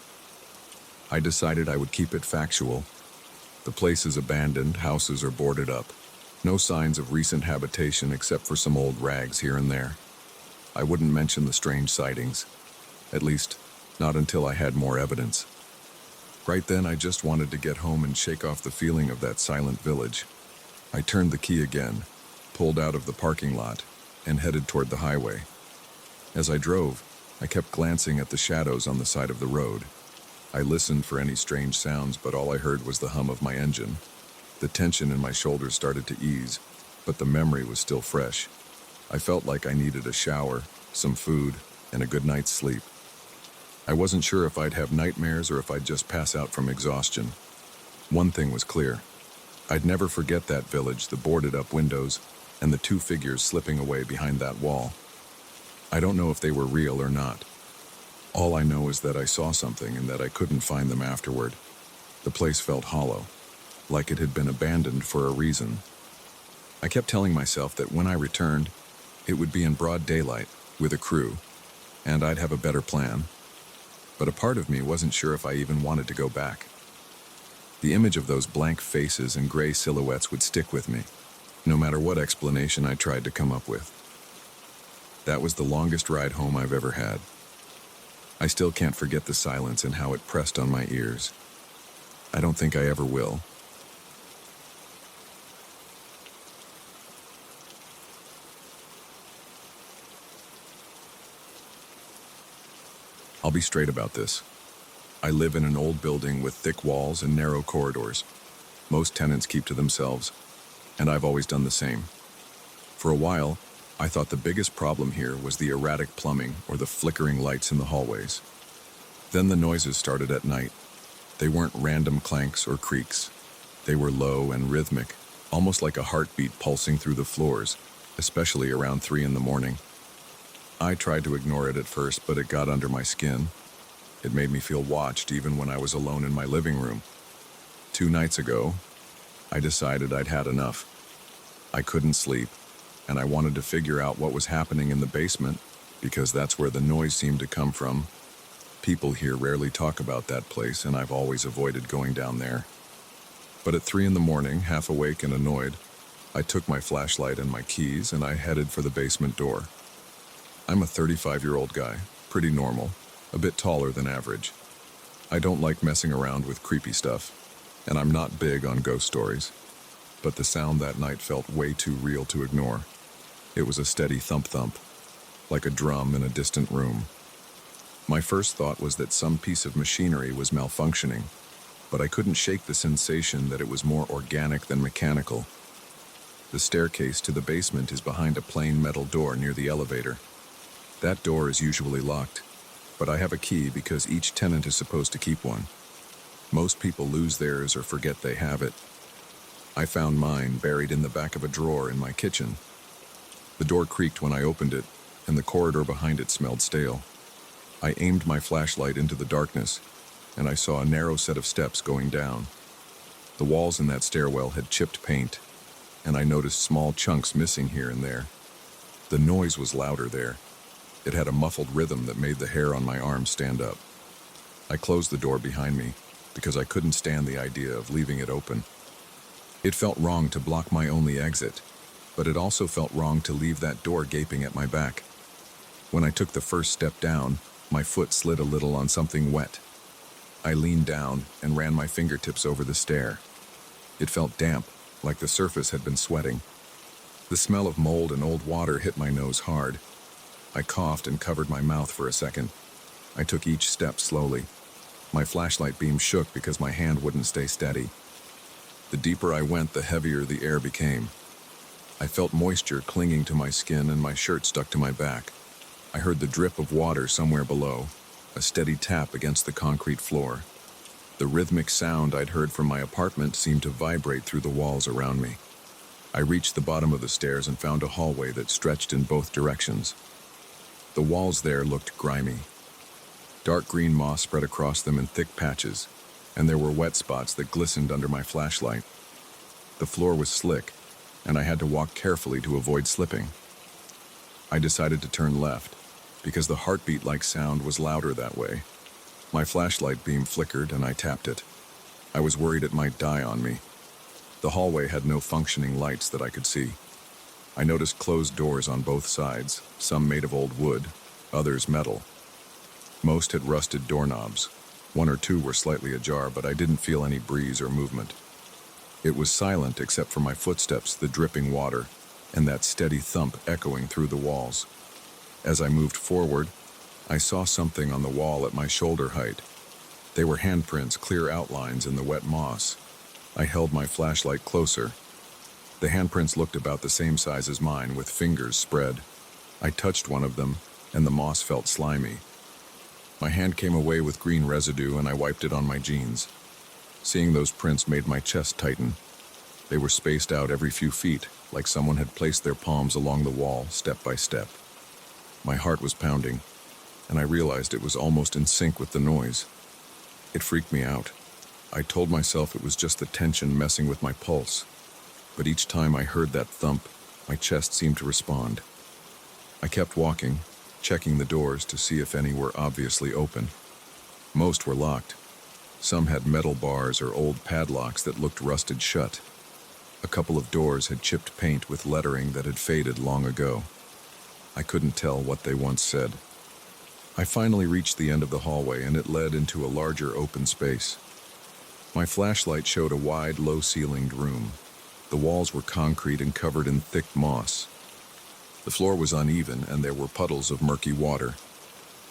I decided I would keep it factual. The place is abandoned, houses are boarded up. No signs of recent habitation except for some old rags here and there. I wouldn't mention the strange sightings. At least, not until I had more evidence. Right then, I just wanted to get home and shake off the feeling of that silent village. I turned the key again, pulled out of the parking lot, and headed toward the highway. As I drove, I kept glancing at the shadows on the side of the road. I listened for any strange sounds, but all I heard was the hum of my engine. The tension in my shoulders started to ease, but the memory was still fresh. I felt like I needed a shower, some food, and a good night's sleep. I wasn't sure if I'd have nightmares or if I'd just pass out from exhaustion. One thing was clear. I'd never forget that village, the boarded-up windows, and the two figures slipping away behind that wall. I don't know if they were real or not. All I know is that I saw something and that I couldn't find them afterward. The place felt hollow, like it had been abandoned for a reason. I kept telling myself that when I returned, it would be in broad daylight, with a crew, and I'd have a better plan. But a part of me wasn't sure if I even wanted to go back. The image of those blank faces and gray silhouettes would stick with me, no matter what explanation I tried to come up with. That was the longest ride home I've ever had. I still can't forget the silence and how it pressed on my ears. I don't think I ever will. I'll be straight about this. I live in an old building with thick walls and narrow corridors. Most tenants keep to themselves, and I've always done the same. For a while, I thought the biggest problem here was the erratic plumbing or the flickering lights in the hallways. Then the noises started at night. They weren't random clanks or creaks. They were low and rhythmic, almost like a heartbeat pulsing through the floors, especially around 3 in the morning. I tried to ignore it at first, but it got under my skin. It made me feel watched even when I was alone in my living room. 2 nights ago, I decided I'd had enough. I couldn't sleep, and I wanted to figure out what was happening in the basement, because that's where the noise seemed to come from. People here rarely talk about that place, and I've always avoided going down there. But at 3 in the morning, half awake and annoyed, I took my flashlight and my keys and I headed for the basement door. I'm a 35-year-old guy, pretty normal, a bit taller than average. I don't like messing around with creepy stuff, and I'm not big on ghost stories. But the sound that night felt way too real to ignore. It was a steady thump-thump, like a drum in a distant room. My first thought was that some piece of machinery was malfunctioning, but I couldn't shake the sensation that it was more organic than mechanical. The staircase to the basement is behind a plain metal door near the elevator. That door is usually locked, but I have a key because each tenant is supposed to keep one. Most people lose theirs or forget they have it. I found mine buried in the back of a drawer in my kitchen. The door creaked when I opened it, and the corridor behind it smelled stale. I aimed my flashlight into the darkness, and I saw a narrow set of steps going down. The walls in that stairwell had chipped paint, and I noticed small chunks missing here and there. The noise was louder there. It had a muffled rhythm that made the hair on my arms stand up. I closed the door behind me because I couldn't stand the idea of leaving it open. It felt wrong to block my only exit, but it also felt wrong to leave that door gaping at my back. When I took the first step down, my foot slid a little on something wet. I leaned down and ran my fingertips over the stair. It felt damp, like the surface had been sweating. The smell of mold and old water hit my nose hard. I coughed and covered my mouth for a second. I took each step slowly. My flashlight beam shook because my hand wouldn't stay steady. The deeper I went, the heavier the air became. I felt moisture clinging to my skin and my shirt stuck to my back. I heard the drip of water somewhere below, a steady tap against the concrete floor. The rhythmic sound I'd heard from my apartment seemed to vibrate through the walls around me. I reached the bottom of the stairs and found a hallway that stretched in both directions. The walls there looked grimy. Dark green moss spread across them in thick patches, and there were wet spots that glistened under my flashlight. The floor was slick, and I had to walk carefully to avoid slipping. I decided to turn left, because the heartbeat-like sound was louder that way. My flashlight beam flickered and I tapped it. I was worried it might die on me. The hallway had no functioning lights that I could see. I noticed closed doors on both sides, some made of old wood, others metal. Most had rusted doorknobs. 1 or 2 were slightly ajar, but I didn't feel any breeze or movement. It was silent except for my footsteps, the dripping water, and that steady thump echoing through the walls. As I moved forward, I saw something on the wall at my shoulder height. They were handprints, clear outlines in the wet moss. I held my flashlight closer. The handprints looked about the same size as mine, with fingers spread. I touched one of them, and the moss felt slimy. My hand came away with green residue and I wiped it on my jeans. Seeing those prints made my chest tighten. They were spaced out every few feet, like someone had placed their palms along the wall, step by step. My heart was pounding, and I realized it was almost in sync with the noise. It freaked me out. I told myself it was just the tension messing with my pulse, but each time I heard that thump, my chest seemed to respond. I kept walking, checking the doors to see if any were obviously open. Most were locked. Some had metal bars or old padlocks that looked rusted shut. A couple of doors had chipped paint with lettering that had faded long ago. I couldn't tell what they once said. I finally reached the end of the hallway and it led into a larger open space. My flashlight showed a wide, low-ceilinged room. The walls were concrete and covered in thick moss. The floor was uneven and there were puddles of murky water.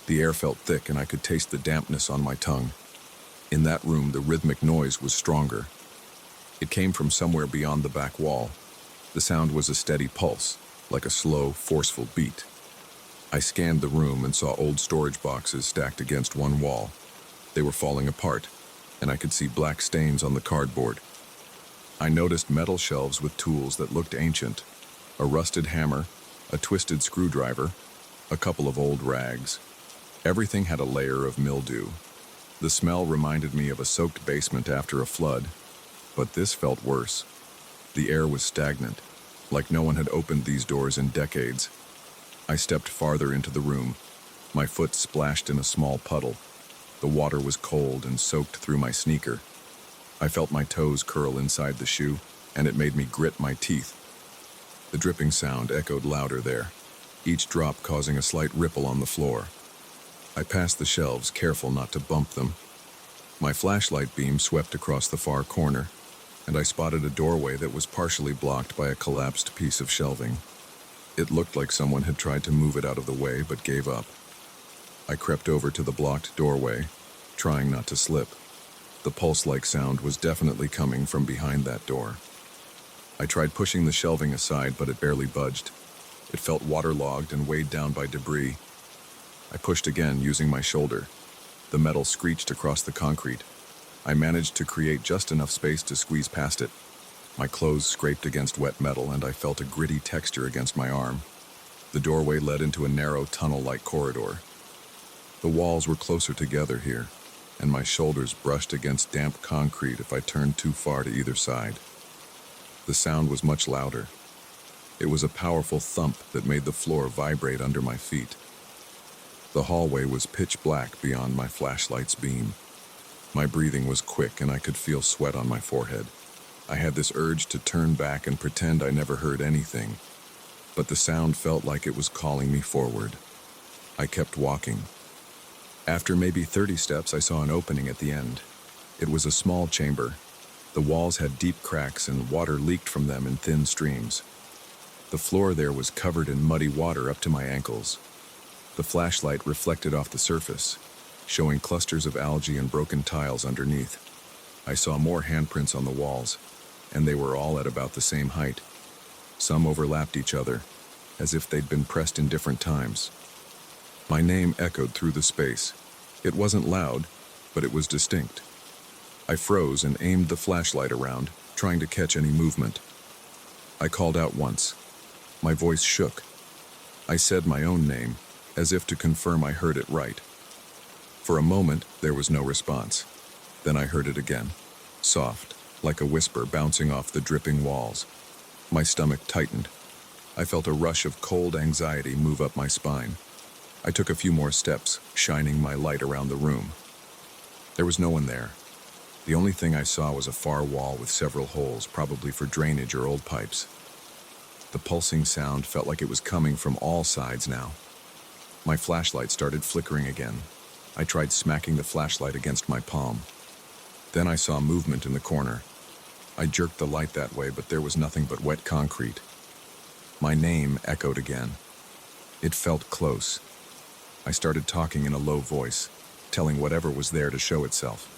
The air felt thick and I could taste the dampness on my tongue. In that room, the rhythmic noise was stronger. It came from somewhere beyond the back wall. The sound was a steady pulse, like a slow, forceful beat. I scanned the room and saw old storage boxes stacked against one wall. They were falling apart, and I could see black stains on the cardboard. I noticed metal shelves with tools that looked ancient. A rusted hammer, a twisted screwdriver, a couple of old rags. Everything had a layer of mildew. The smell reminded me of a soaked basement after a flood, but this felt worse. The air was stagnant, like no one had opened these doors in decades. I stepped farther into the room. My foot splashed in a small puddle. The water was cold and soaked through my sneaker. I felt my toes curl inside the shoe, and it made me grit my teeth. The dripping sound echoed louder there, each drop causing a slight ripple on the floor. I passed the shelves, careful not to bump them. My flashlight beam swept across the far corner, and I spotted a doorway that was partially blocked by a collapsed piece of shelving. It looked like someone had tried to move it out of the way but gave up. I crept over to the blocked doorway, trying not to slip. The pulse-like sound was definitely coming from behind that door. I tried pushing the shelving aside, but it barely budged. It felt waterlogged and weighed down by debris. I pushed again, using my shoulder. The metal screeched across the concrete. I managed to create just enough space to squeeze past it. My clothes scraped against wet metal, and I felt a gritty texture against my arm. The doorway led into a narrow tunnel-like corridor. The walls were closer together here, and my shoulders brushed against damp concrete if I turned too far to either side. The sound was much louder. It was a powerful thump that made the floor vibrate under my feet. The hallway was pitch black beyond my flashlight's beam. My breathing was quick, and I could feel sweat on my forehead. I had this urge to turn back and pretend I never heard anything, but the sound felt like it was calling me forward. I kept walking. After maybe 30 steps, I saw an opening at the end. It was a small chamber. The walls had deep cracks and water leaked from them in thin streams. The floor there was covered in muddy water up to my ankles. The flashlight reflected off the surface, showing clusters of algae and broken tiles underneath. I saw more handprints on the walls, and they were all at about the same height. Some overlapped each other, as if they'd been pressed in different times. My name echoed through the space. It wasn't loud, but it was distinct. I froze and aimed the flashlight around, trying to catch any movement. I called out once. My voice shook. I said my own name, as if to confirm I heard it right. For a moment, there was no response. Then I heard it again, soft, like a whisper bouncing off the dripping walls. My stomach tightened. I felt a rush of cold anxiety move up my spine. I took a few more steps, shining my light around the room. There was no one there. The only thing I saw was a far wall with several holes, probably for drainage or old pipes. The pulsing sound felt like it was coming from all sides now. My flashlight started flickering again. I tried smacking the flashlight against my palm. Then I saw movement in the corner. I jerked the light that way, but there was nothing but wet concrete. My name echoed again. It felt close. I started talking in a low voice, telling whatever was there to show itself.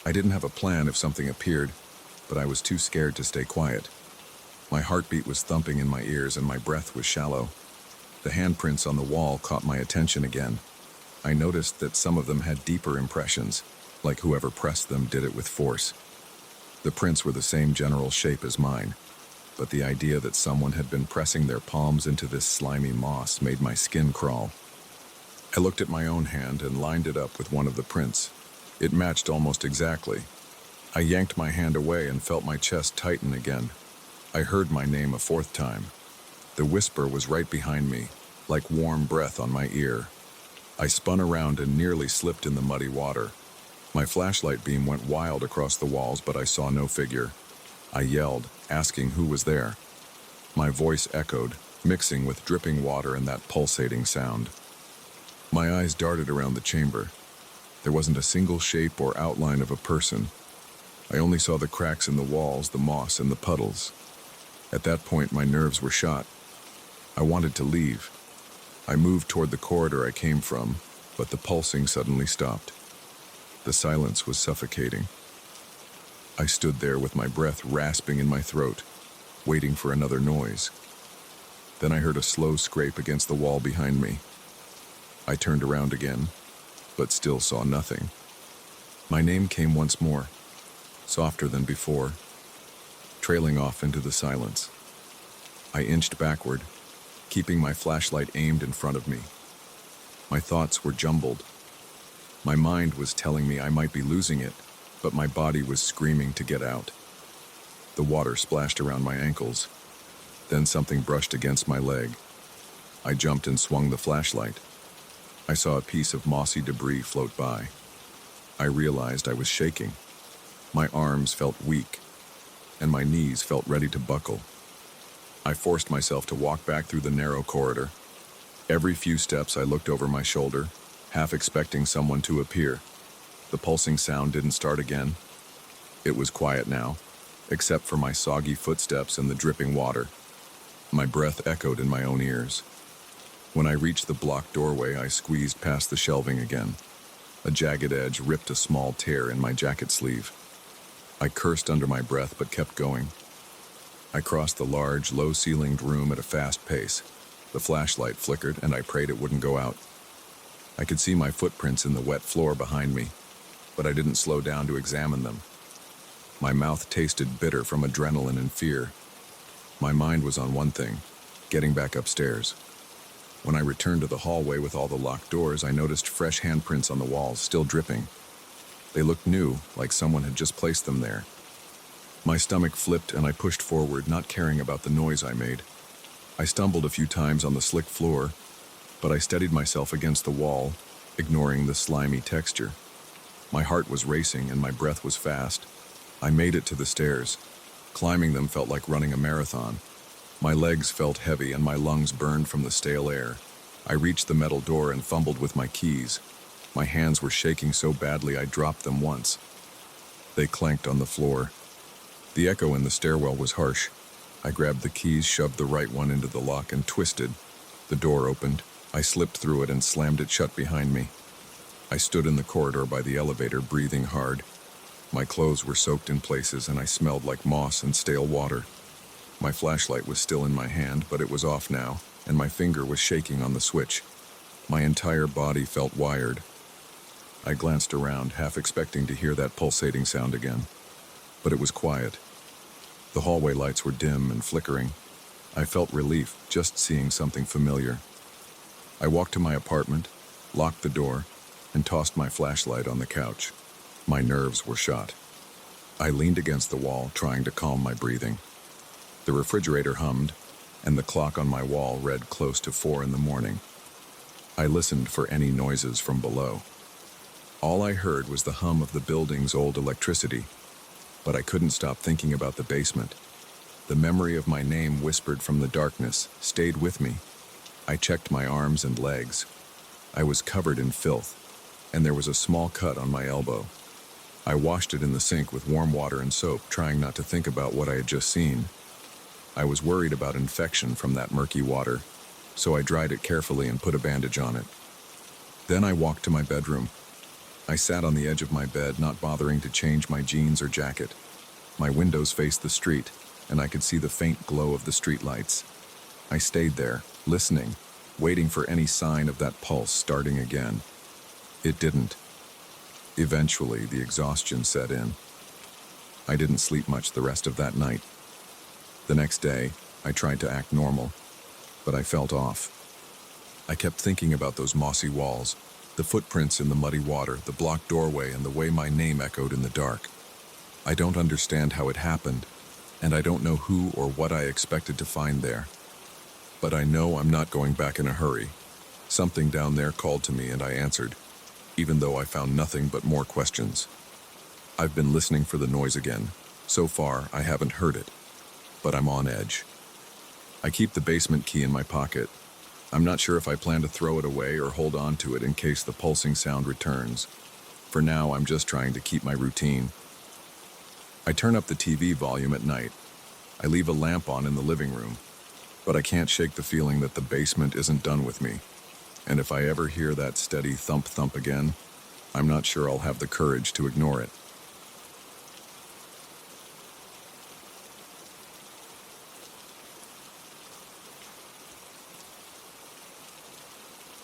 I didn't have a plan if something appeared, but I was too scared to stay quiet. My heartbeat was thumping in my ears and my breath was shallow. The handprints on the wall caught my attention again. I noticed that some of them had deeper impressions, like whoever pressed them did it with force. The prints were the same general shape as mine, but the idea that someone had been pressing their palms into this slimy moss made my skin crawl. I looked at my own hand and lined it up with one of the prints. It matched almost exactly. I yanked my hand away and felt my chest tighten again. I heard my name a fourth time. The whisper was right behind me, like warm breath on my ear. I spun around and nearly slipped in the muddy water. My flashlight beam went wild across the walls, but I saw no figure. I yelled, asking who was there. My voice echoed, mixing with dripping water and that pulsating sound. My eyes darted around the chamber. There wasn't a single shape or outline of a person. I only saw the cracks in the walls, the moss, and the puddles. At that point, my nerves were shot. I wanted to leave. I moved toward the corridor I came from, but the pulsing suddenly stopped. The silence was suffocating. I stood there with my breath rasping in my throat, waiting for another noise. Then I heard a slow scrape against the wall behind me. I turned around again, but still saw nothing. My name came once more, softer than before, trailing off into the silence. I inched backward, keeping my flashlight aimed in front of me. My thoughts were jumbled. My mind was telling me I might be losing it, but my body was screaming to get out. The water splashed around my ankles. Then something brushed against my leg. I jumped and swung the flashlight. I saw a piece of mossy debris float by. I realized I was shaking. My arms felt weak, and my knees felt ready to buckle. I forced myself to walk back through the narrow corridor. Every few steps I looked over my shoulder, half expecting someone to appear. The pulsing sound didn't start again. It was quiet now, except for my soggy footsteps and the dripping water. My breath echoed in my own ears. When I reached the blocked doorway, I squeezed past the shelving again. A jagged edge ripped a small tear in my jacket sleeve. I cursed under my breath but kept going. I crossed the large, low-ceilinged room at a fast pace. The flashlight flickered, and I prayed it wouldn't go out. I could see my footprints in the wet floor behind me, but I didn't slow down to examine them. My mouth tasted bitter from adrenaline and fear. My mind was on one thing, getting back upstairs. When I returned to the hallway with all the locked doors, I noticed fresh handprints on the walls, still dripping. They looked new, like someone had just placed them there. My stomach flipped and I pushed forward, not caring about the noise I made. I stumbled a few times on the slick floor, but I steadied myself against the wall, ignoring the slimy texture. My heart was racing and my breath was fast. I made it to the stairs. Climbing them felt like running a marathon. My legs felt heavy and my lungs burned from the stale air. I reached the metal door and fumbled with my keys. My hands were shaking so badly I dropped them once. They clanked on the floor. The echo in the stairwell was harsh. I grabbed the keys, shoved the right one into the lock, and twisted. The door opened. I slipped through it and slammed it shut behind me. I stood in the corridor by the elevator, breathing hard. My clothes were soaked in places and I smelled like moss and stale water. My flashlight was still in my hand, but it was off now, and my finger was shaking on the switch. My entire body felt wired. I glanced around, half expecting to hear that pulsating sound again. But it was quiet. The hallway lights were dim and flickering. I felt relief just seeing something familiar. I walked to my apartment, locked the door, and tossed my flashlight on the couch. My nerves were shot. I leaned against the wall, trying to calm my breathing. The refrigerator hummed, and the clock on my wall read close to 4 in the morning. I listened for any noises from below. All I heard was the hum of the building's old electricity, but I couldn't stop thinking about the basement. The memory of my name whispered from the darkness stayed with me. I checked my arms and legs. I was covered in filth, and there was a small cut on my elbow. I washed it in the sink with warm water and soap, trying not to think about what I had just seen. I was worried about infection from that murky water, so I dried it carefully and put a bandage on it. Then I walked to my bedroom. I sat on the edge of my bed, not bothering to change my jeans or jacket. My windows faced the street, and I could see the faint glow of the streetlights. I stayed there, listening, waiting for any sign of that pulse starting again. It didn't. Eventually, the exhaustion set in. I didn't sleep much the rest of that night. The next day, I tried to act normal, but I felt off. I kept thinking about those mossy walls, the footprints in the muddy water, the blocked doorway, and the way my name echoed in the dark. I don't understand how it happened, and I don't know who or what I expected to find there. But I know I'm not going back in a hurry. Something down there called to me and I answered, even though I found nothing but more questions. I've been listening for the noise again. So far, I haven't heard it, but I'm on edge. I keep the basement key in my pocket. I'm not sure if I plan to throw it away or hold on to it in case the pulsing sound returns. For now, I'm just trying to keep my routine. I turn up the TV volume at night. I leave a lamp on in the living room, but I can't shake the feeling that the basement isn't done with me. And if I ever hear that steady thump-thump again, I'm not sure I'll have the courage to ignore it.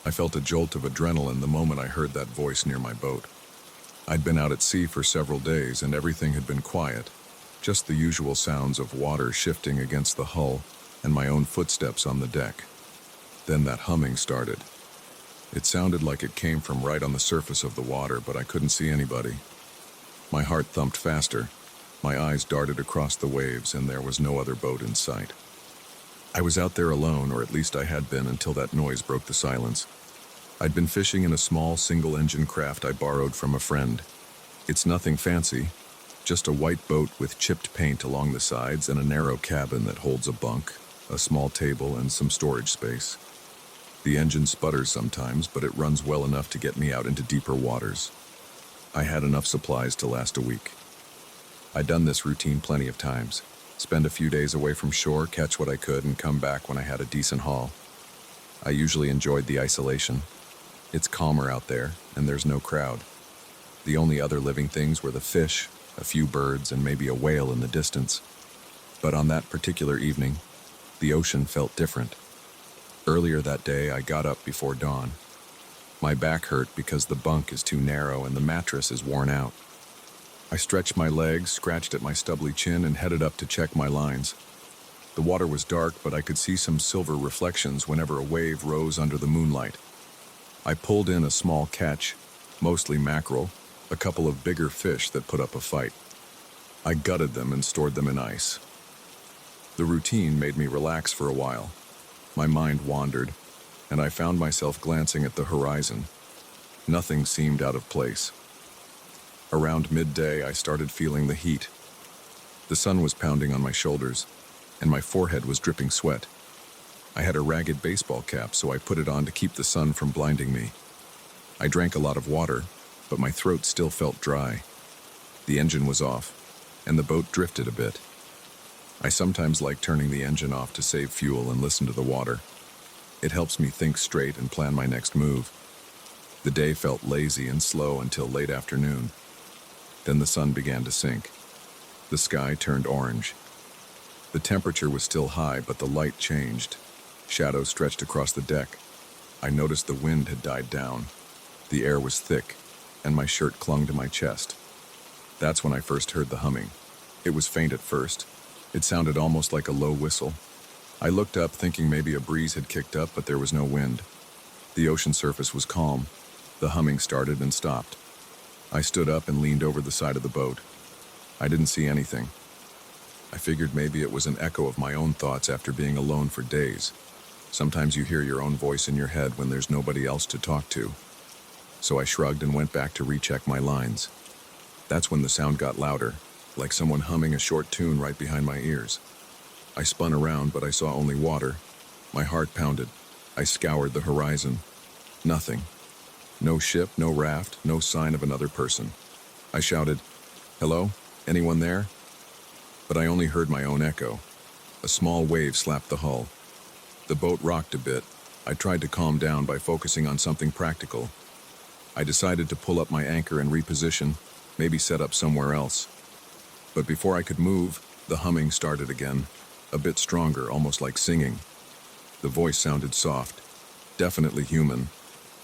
I felt a jolt of adrenaline the moment I heard that voice near my boat. I'd been out at sea for several days and everything had been quiet, just the usual sounds of water shifting against the hull and my own footsteps on the deck. Then that humming started. It sounded like it came from right on the surface of the water, but I couldn't see anybody. My heart thumped faster. My eyes darted across the waves and there was no other boat in sight. I was out there alone, or at least I had been until that noise broke the silence. I'd been fishing in a small single-engine craft I borrowed from a friend. It's nothing fancy, just a white boat with chipped paint along the sides and a narrow cabin that holds a bunk, a small table, and some storage space. The engine sputters sometimes, but it runs well enough to get me out into deeper waters. I had enough supplies to last a week. I'd done this routine plenty of times. Spend a few days away from shore, catch what I could, and come back when I had a decent haul. I usually enjoyed the isolation. It's calmer out there, and there's no crowd. The only other living things were the fish, a few birds, and maybe a whale in the distance. But on that particular evening, the ocean felt different. Earlier that day, I got up before dawn. My back hurt because the bunk is too narrow and the mattress is worn out. I stretched my legs, scratched at my stubbly chin, and headed up to check my lines. The water was dark, but I could see some silver reflections whenever a wave rose under the moonlight. I pulled in a small catch, mostly mackerel, a couple of bigger fish that put up a fight. I gutted them and stored them in ice. The routine made me relax for a while. My mind wandered, and I found myself glancing at the horizon. Nothing seemed out of place. Around midday, I started feeling the heat. The sun was pounding on my shoulders, and my forehead was dripping sweat. I had a ragged baseball cap, so I put it on to keep the sun from blinding me. I drank a lot of water, but my throat still felt dry. The engine was off, and the boat drifted a bit. I sometimes like turning the engine off to save fuel and listen to the water. It helps me think straight and plan my next move. The day felt lazy and slow until late afternoon. Then the sun began to sink. The sky turned orange. The temperature was still high, but the light changed. Shadows stretched across the deck. I noticed the wind had died down. The air was thick, and my shirt clung to my chest. That's when I first heard the humming. It was faint at first. It sounded almost like a low whistle. I looked up thinking maybe a breeze had kicked up, but there was no wind. The ocean surface was calm. The humming started and stopped. I stood up and leaned over the side of the boat. I didn't see anything. I figured maybe it was an echo of my own thoughts after being alone for days. Sometimes you hear your own voice in your head when there's nobody else to talk to. So I shrugged and went back to recheck my lines. That's when the sound got louder, like someone humming a short tune right behind my ears. I spun around, but I saw only water. My heart pounded. I scoured the horizon. Nothing. No ship, no raft, no sign of another person. I shouted, "Hello? Anyone there?" But I only heard my own echo. A small wave slapped the hull. The boat rocked a bit. I tried to calm down by focusing on something practical. I decided to pull up my anchor and reposition, maybe set up somewhere else. But before I could move, the humming started again, a bit stronger, almost like singing. The voice sounded soft, definitely human,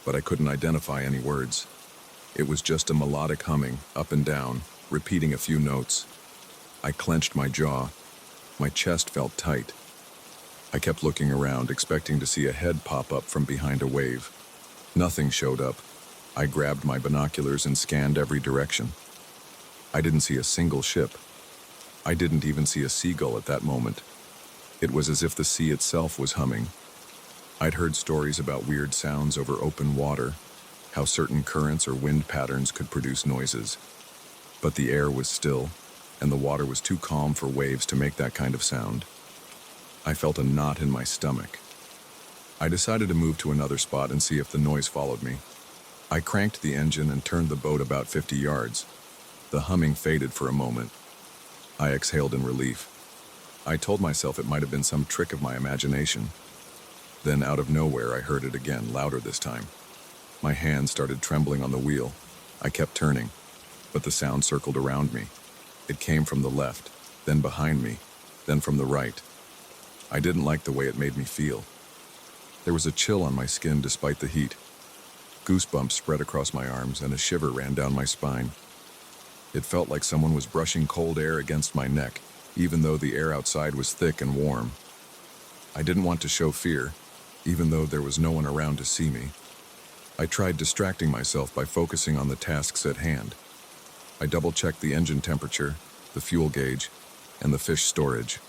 but I couldn't identify any words. It was just a melodic humming, up and down, repeating a few notes. I clenched my jaw. My chest felt tight. I kept looking around, expecting to see a head pop up from behind a wave. Nothing showed up. I grabbed my binoculars and scanned every direction. I didn't see a single ship. I didn't even see a seagull at that moment. It was as if the sea itself was humming. I'd heard stories about weird sounds over open water, how certain currents or wind patterns could produce noises. But the air was still, and the water was too calm for waves to make that kind of sound. I felt a knot in my stomach. I decided to move to another spot and see if the noise followed me. I cranked the engine and turned the boat about 50 yards. The humming faded for a moment. I exhaled in relief. I told myself it might have been some trick of my imagination. Then out of nowhere I heard it again, louder this time. My hands started trembling on the wheel. I kept turning, but the sound circled around me. It came from the left, then behind me, then from the right. I didn't like the way it made me feel. There was a chill on my skin despite the heat. Goosebumps spread across my arms and a shiver ran down my spine. It felt like someone was brushing cold air against my neck, even though the air outside was thick and warm. I didn't want to show fear, even though there was no one around to see me. I tried distracting myself by focusing on the tasks at hand. I double-checked the engine temperature, the fuel gauge, and the fish storage.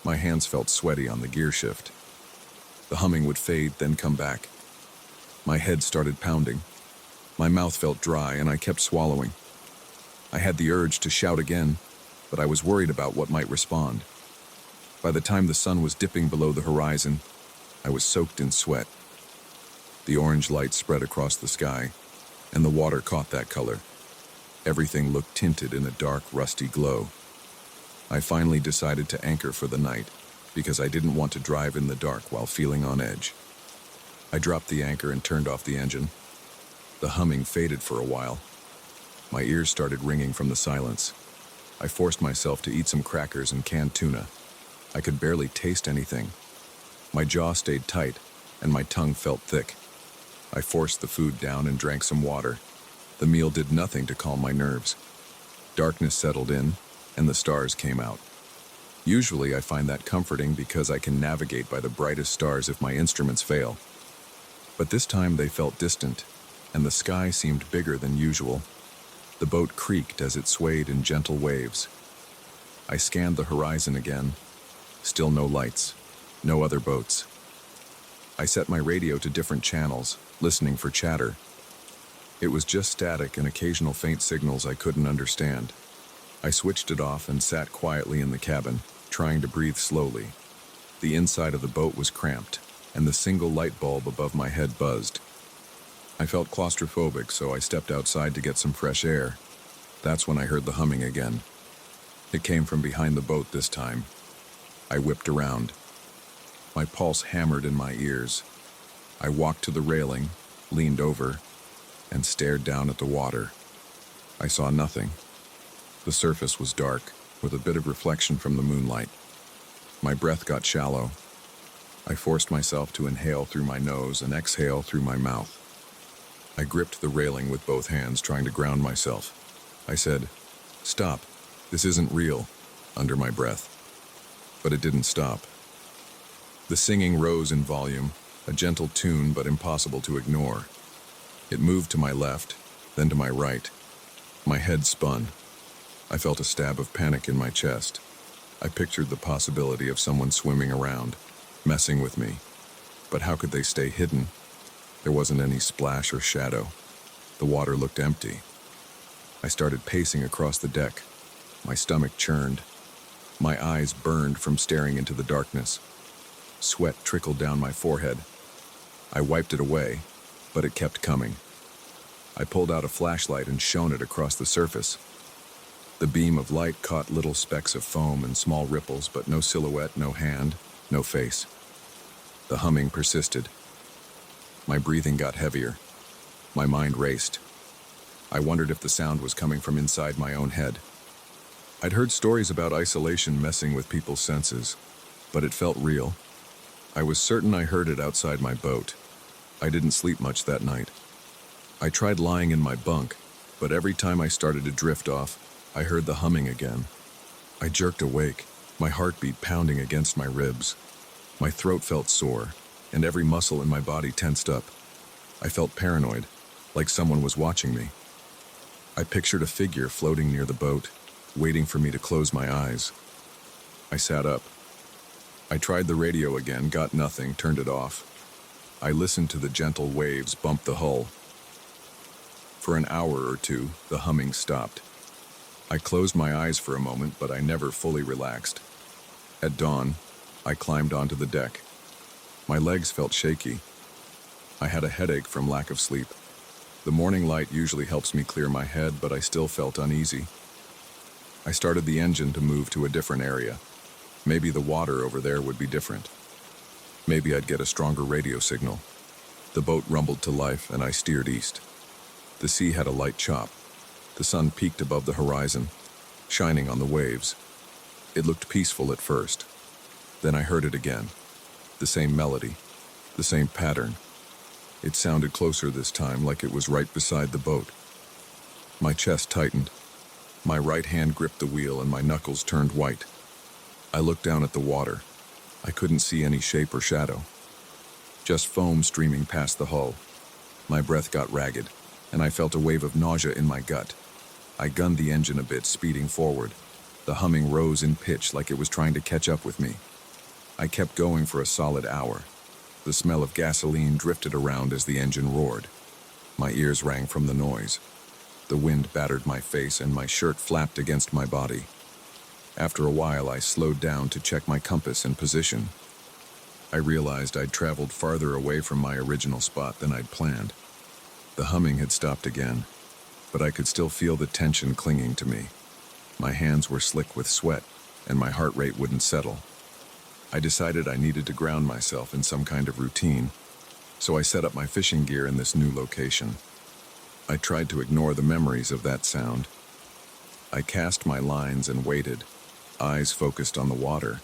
My hands felt sweaty on the gear shift. The humming would fade, then come back. My head started pounding. My mouth felt dry, and I kept swallowing. I had the urge to shout again, but I was worried about what might respond. By the time the sun was dipping below the horizon, I was soaked in sweat. The orange light spread across the sky, and the water caught that color. Everything looked tinted in a dark, rusty glow. I finally decided to anchor for the night, because I didn't want to drive in the dark while feeling on edge. I dropped the anchor and turned off the engine. The humming faded for a while. My ears started ringing from the silence. I forced myself to eat some crackers and canned tuna. I could barely taste anything. My jaw stayed tight, and my tongue felt thick. I forced the food down and drank some water. The meal did nothing to calm my nerves. Darkness settled in, and the stars came out. Usually I find that comforting because I can navigate by the brightest stars if my instruments fail. But this time they felt distant, and the sky seemed bigger than usual. The boat creaked as it swayed in gentle waves. I scanned the horizon again. Still no lights, no other boats. I set my radio to different channels, listening for chatter. It was just static and occasional faint signals I couldn't understand. I switched it off and sat quietly in the cabin, trying to breathe slowly. The inside of the boat was cramped, and the single light bulb above my head buzzed. I felt claustrophobic, so I stepped outside to get some fresh air. That's when I heard the humming again. It came from behind the boat this time. I whipped around. My pulse hammered in my ears. I walked to the railing, leaned over, and stared down at the water. I saw nothing. The surface was dark, with a bit of reflection from the moonlight. My breath got shallow. I forced myself to inhale through my nose and exhale through my mouth. I gripped the railing with both hands, trying to ground myself. I said, "Stop, this isn't real," under my breath. But it didn't stop. The singing rose in volume, a gentle tune but impossible to ignore. It moved to my left, then to my right. My head spun. I felt a stab of panic in my chest. I pictured the possibility of someone swimming around, messing with me. But how could they stay hidden? There wasn't any splash or shadow. The water looked empty. I started pacing across the deck. My stomach churned. My eyes burned from staring into the darkness. Sweat trickled down my forehead. I wiped it away, but it kept coming. I pulled out a flashlight and shone it across the surface. The beam of light caught little specks of foam and small ripples, but no silhouette, no hand, no face. The humming persisted. My breathing got heavier. My mind raced. I wondered if the sound was coming from inside my own head. I'd heard stories about isolation messing with people's senses, but it felt real. I was certain I heard it outside my boat. I didn't sleep much that night. I tried lying in my bunk, but every time I started to drift off, I heard the humming again. I jerked awake, my heartbeat pounding against my ribs. My throat felt sore, and every muscle in my body tensed up. I felt paranoid, like someone was watching me. I pictured a figure floating near the boat, waiting for me to close my eyes. I sat up. I tried the radio again, got nothing, turned it off. I listened to the gentle waves bump the hull. For an hour or two, the humming stopped. I closed my eyes for a moment, but I never fully relaxed. At dawn, I climbed onto the deck. My legs felt shaky. I had a headache from lack of sleep. The morning light usually helps me clear my head, but I still felt uneasy. I started the engine to move to a different area. Maybe the water over there would be different. Maybe I'd get a stronger radio signal. The boat rumbled to life, and I steered east. The sea had a light chop. The sun peaked above the horizon, shining on the waves. It looked peaceful at first. Then I heard it again. The same melody, the same pattern. It sounded closer this time, like it was right beside the boat. My chest tightened. My right hand gripped the wheel and my knuckles turned white. I looked down at the water. I couldn't see any shape or shadow. Just foam streaming past the hull. My breath got ragged, and I felt a wave of nausea in my gut. I gunned the engine a bit, speeding forward. The humming rose in pitch like it was trying to catch up with me. I kept going for a solid hour. The smell of gasoline drifted around as the engine roared. My ears rang from the noise. The wind battered my face and my shirt flapped against my body. After a while, I slowed down to check my compass and position. I realized I'd traveled farther away from my original spot than I'd planned. The humming had stopped again, but I could still feel the tension clinging to me. My hands were slick with sweat, and my heart rate wouldn't settle. I decided I needed to ground myself in some kind of routine, so I set up my fishing gear in this new location. I tried to ignore the memories of that sound. I cast my lines and waited, eyes focused on the water.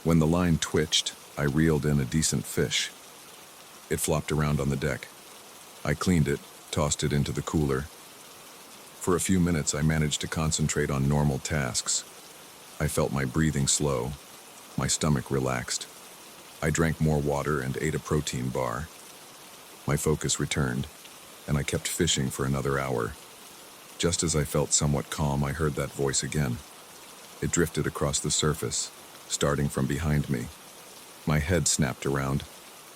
When the line twitched, I reeled in a decent fish. It flopped around on the deck. I cleaned it, tossed it into the cooler. For a few minutes, I managed to concentrate on normal tasks. I felt my breathing slow, my stomach relaxed. I drank more water and ate a protein bar. My focus returned, and I kept fishing for another hour. Just as I felt somewhat calm, I heard that voice again. It drifted across the surface, starting from behind me. My head snapped around,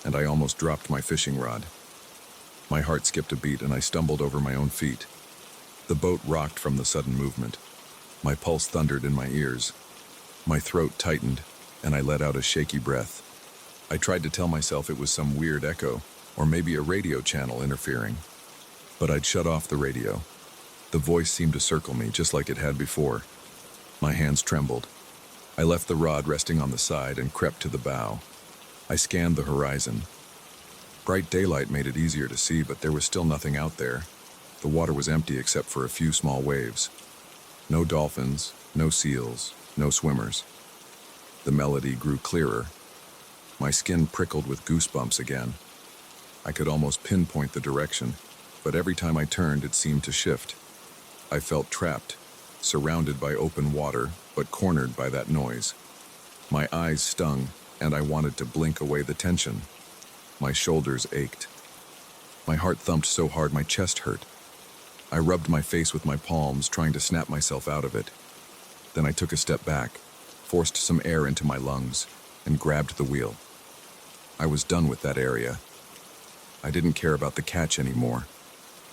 and I almost dropped my fishing rod. My heart skipped a beat, and I stumbled over my own feet. The boat rocked from the sudden movement. My pulse thundered in my ears. My throat tightened, and I let out a shaky breath. I tried to tell myself it was some weird echo, or maybe a radio channel interfering. But I'd shut off the radio. The voice seemed to circle me, just like it had before. My hands trembled. I left the rod resting on the side and crept to the bow. I scanned the horizon. Bright daylight made it easier to see, but there was still nothing out there. The water was empty except for a few small waves. No dolphins, no seals, no swimmers. The melody grew clearer. My skin prickled with goosebumps again. I could almost pinpoint the direction, but every time I turned, it seemed to shift. I felt trapped, surrounded by open water, but cornered by that noise. My eyes stung, and I wanted to blink away the tension. My shoulders ached. My heart thumped so hard my chest hurt. I rubbed my face with my palms, trying to snap myself out of it. Then I took a step back, forced some air into my lungs, and grabbed the wheel. I was done with that area. I didn't care about the catch anymore.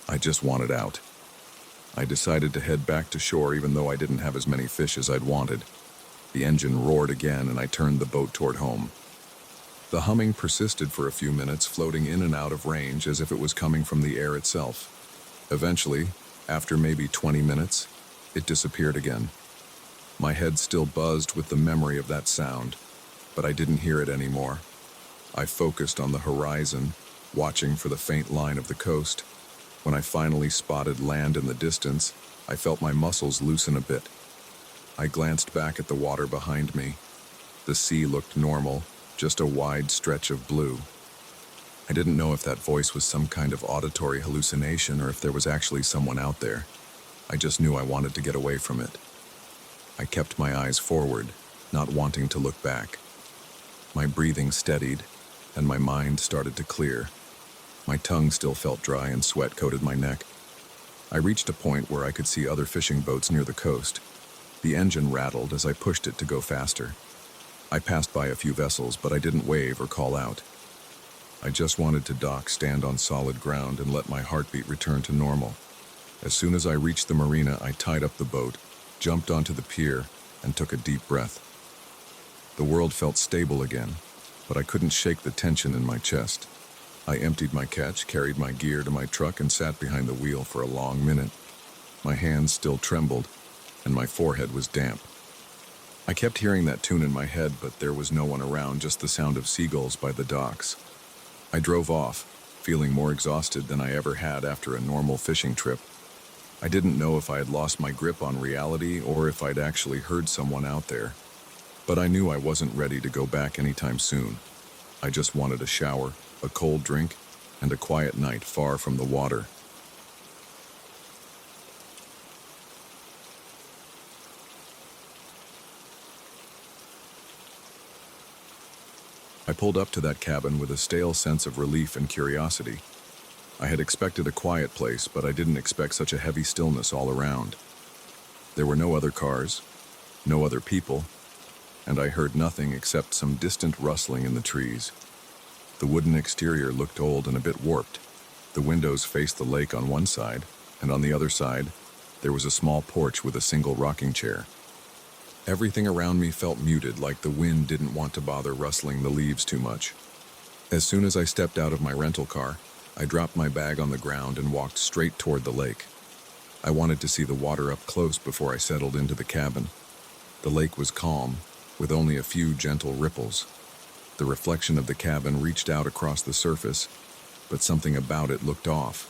I just wanted out. I decided to head back to shore even though I didn't have as many fish as I'd wanted. The engine roared again and I turned the boat toward home. The humming persisted for a few minutes, floating in and out of range as if it was coming from the air itself. Eventually, after maybe 20 minutes, it disappeared again. My head still buzzed with the memory of that sound, but I didn't hear it anymore. I focused on the horizon, watching for the faint line of the coast. When I finally spotted land in the distance, I felt my muscles loosen a bit. I glanced back at the water behind me. The sea looked normal, just a wide stretch of blue. I didn't know if that voice was some kind of auditory hallucination or if there was actually someone out there. I just knew I wanted to get away from it. I kept my eyes forward, not wanting to look back. My breathing steadied, and my mind started to clear. My tongue still felt dry and sweat coated my neck. I reached a point where I could see other fishing boats near the coast. The engine rattled as I pushed it to go faster. I passed by a few vessels, but I didn't wave or call out. I just wanted to dock, stand on solid ground, and let my heartbeat return to normal. As soon as I reached the marina, I tied up the boat, jumped onto the pier, and took a deep breath. The world felt stable again, but I couldn't shake the tension in my chest. I emptied my catch, carried my gear to my truck, and sat behind the wheel for a long minute. My hands still trembled, and my forehead was damp. I kept hearing that tune in my head, but there was no one around, just the sound of seagulls by the docks. I drove off, feeling more exhausted than I ever had after a normal fishing trip. I didn't know if I had lost my grip on reality or if I'd actually heard someone out there. But I knew I wasn't ready to go back anytime soon. I just wanted a shower, a cold drink, and a quiet night far from the water. I pulled up to that cabin with a stale sense of relief and curiosity. I had expected a quiet place, but I didn't expect such a heavy stillness all around. There were no other cars, no other people, and I heard nothing except some distant rustling in the trees. The wooden exterior looked old and a bit warped. The windows faced the lake on one side, and on the other side, there was a small porch with a single rocking chair. Everything around me felt muted, like the wind didn't want to bother rustling the leaves too much. As soon as I stepped out of my rental car, I dropped my bag on the ground and walked straight toward the lake. I wanted to see the water up close before I settled into the cabin. The lake was calm, with only a few gentle ripples. The reflection of the cabin reached out across the surface, but something about it looked off.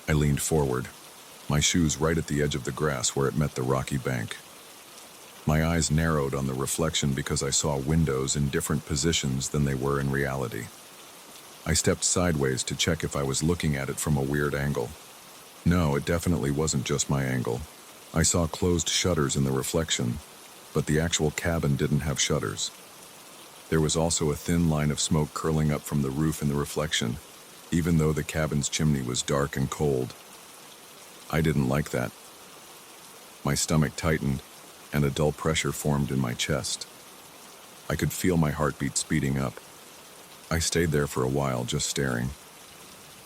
I leaned forward, my shoes right at the edge of the grass where it met the rocky bank. My eyes narrowed on the reflection because I saw windows in different positions than they were in reality. I stepped sideways to check if I was looking at it from a weird angle. No, it definitely wasn't just my angle. I saw closed shutters in the reflection, but the actual cabin didn't have shutters. There was also a thin line of smoke curling up from the roof in the reflection, even though the cabin's chimney was dark and cold. I didn't like that. My stomach tightened, and a dull pressure formed in my chest. I could feel my heartbeat speeding up. I stayed there for a while, just staring.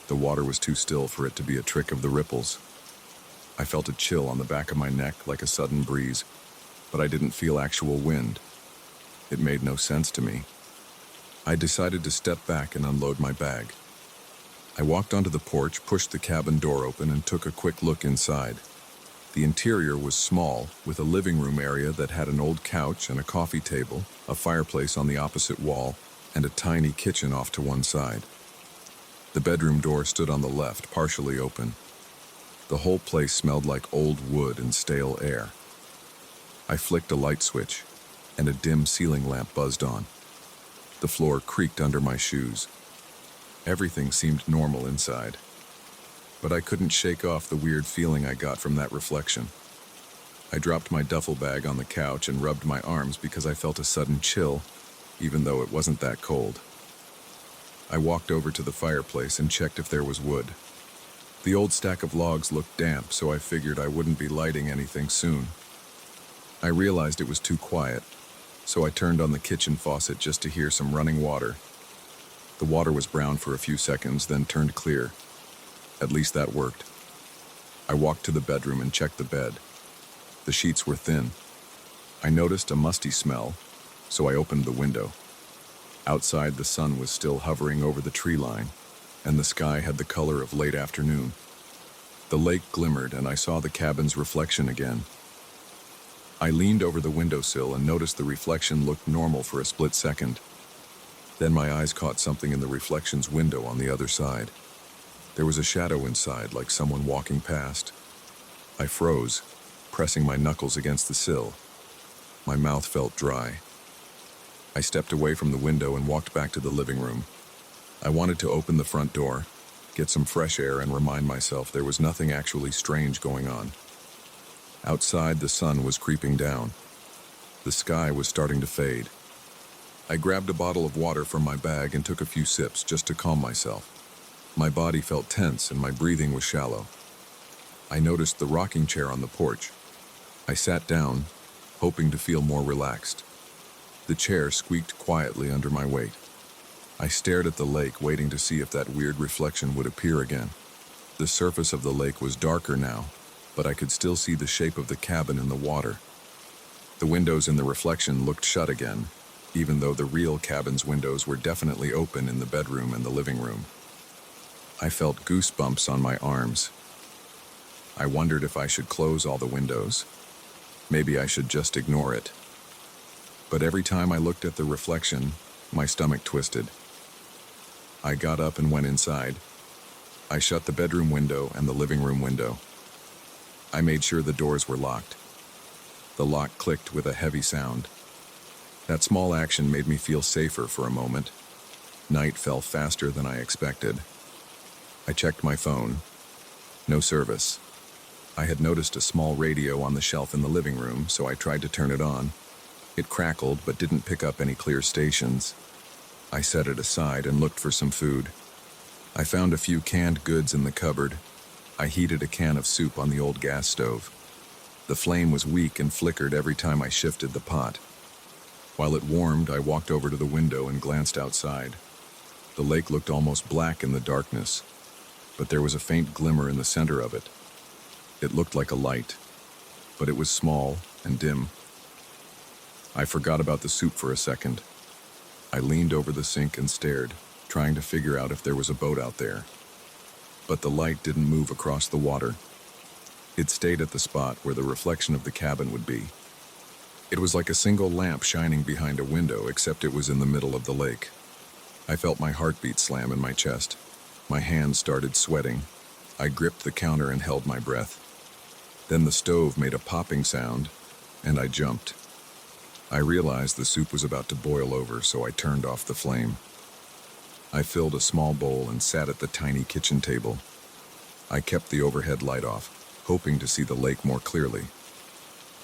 The water was too still for it to be a trick of the ripples. I felt a chill on the back of my neck, like a sudden breeze, but I didn't feel actual wind. It made no sense to me. I decided to step back and unload my bag. I walked onto the porch, pushed the cabin door open, and took a quick look inside. The interior was small, with a living room area that had an old couch and a coffee table, a fireplace on the opposite wall, and a tiny kitchen off to one side. The bedroom door stood on the left, partially open. The whole place smelled like old wood and stale air. I flicked a light switch, and a dim ceiling lamp buzzed on. The floor creaked under my shoes. Everything seemed normal inside. But I couldn't shake off the weird feeling I got from that reflection. I dropped my duffel bag on the couch and rubbed my arms because I felt a sudden chill, even though it wasn't that cold. I walked over to the fireplace and checked if there was wood. The old stack of logs looked damp, so I figured I wouldn't be lighting anything soon. I realized it was too quiet, so I turned on the kitchen faucet just to hear some running water. The water was brown for a few seconds, then turned clear. At least that worked. I walked to the bedroom and checked the bed. The sheets were thin. I noticed a musty smell, so I opened the window. Outside, the sun was still hovering over the tree line, and the sky had the color of late afternoon. The lake glimmered, and I saw the cabin's reflection again. I leaned over the windowsill and noticed the reflection looked normal for a split second. Then my eyes caught something in the reflection's window on the other side. There was a shadow inside, like someone walking past. I froze, pressing my knuckles against the sill. My mouth felt dry. I stepped away from the window and walked back to the living room. I wanted to open the front door, get some fresh air, and remind myself there was nothing actually strange going on. Outside, the sun was creeping down. The sky was starting to fade. I grabbed a bottle of water from my bag and took a few sips just to calm myself. My body felt tense and my breathing was shallow. I noticed the rocking chair on the porch. I sat down, hoping to feel more relaxed. The chair squeaked quietly under my weight. I stared at the lake, waiting to see if that weird reflection would appear again. The surface of the lake was darker now, but I could still see the shape of the cabin in the water. The windows in the reflection looked shut again, even though the real cabin's windows were definitely open in the bedroom and the living room. I felt goosebumps on my arms. I wondered if I should close all the windows. Maybe I should just ignore it. But every time I looked at the reflection, my stomach twisted. I got up and went inside. I shut the bedroom window and the living room window. I made sure the doors were locked. The lock clicked with a heavy sound. That small action made me feel safer for a moment. Night fell faster than I expected. I checked my phone. No service. I had noticed a small radio on the shelf in the living room, so I tried to turn it on. It crackled but didn't pick up any clear stations. I set it aside and looked for some food. I found a few canned goods in the cupboard. I heated a can of soup on the old gas stove. The flame was weak and flickered every time I shifted the pot. While it warmed, I walked over to the window and glanced outside. The lake looked almost black in the darkness, but there was a faint glimmer in the center of it. It looked like a light, but it was small and dim. I forgot about the soup for a second. I leaned over the sink and stared, trying to figure out if there was a boat out there. But the light didn't move across the water. It stayed at the spot where the reflection of the cabin would be. It was like a single lamp shining behind a window, except it was in the middle of the lake. I felt my heartbeat slam in my chest. My hands started sweating. I gripped the counter and held my breath. Then the stove made a popping sound, and I jumped. I realized the soup was about to boil over, so I turned off the flame. I filled a small bowl and sat at the tiny kitchen table. I kept the overhead light off, hoping to see the lake more clearly.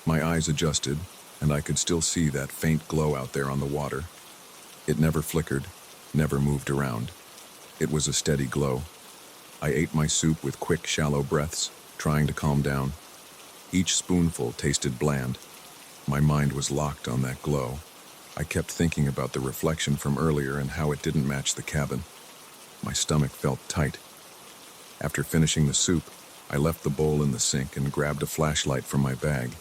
My eyes adjusted, and I could still see that faint glow out there on the water. It never flickered, never moved around. It was a steady glow. I ate my soup with quick, shallow breaths, trying to calm down. Each spoonful tasted bland. My mind was locked on that glow. I kept thinking about the reflection from earlier and how it didn't match the cabin. My stomach felt tight. After finishing the soup, I left the bowl in the sink and grabbed a flashlight from my bag.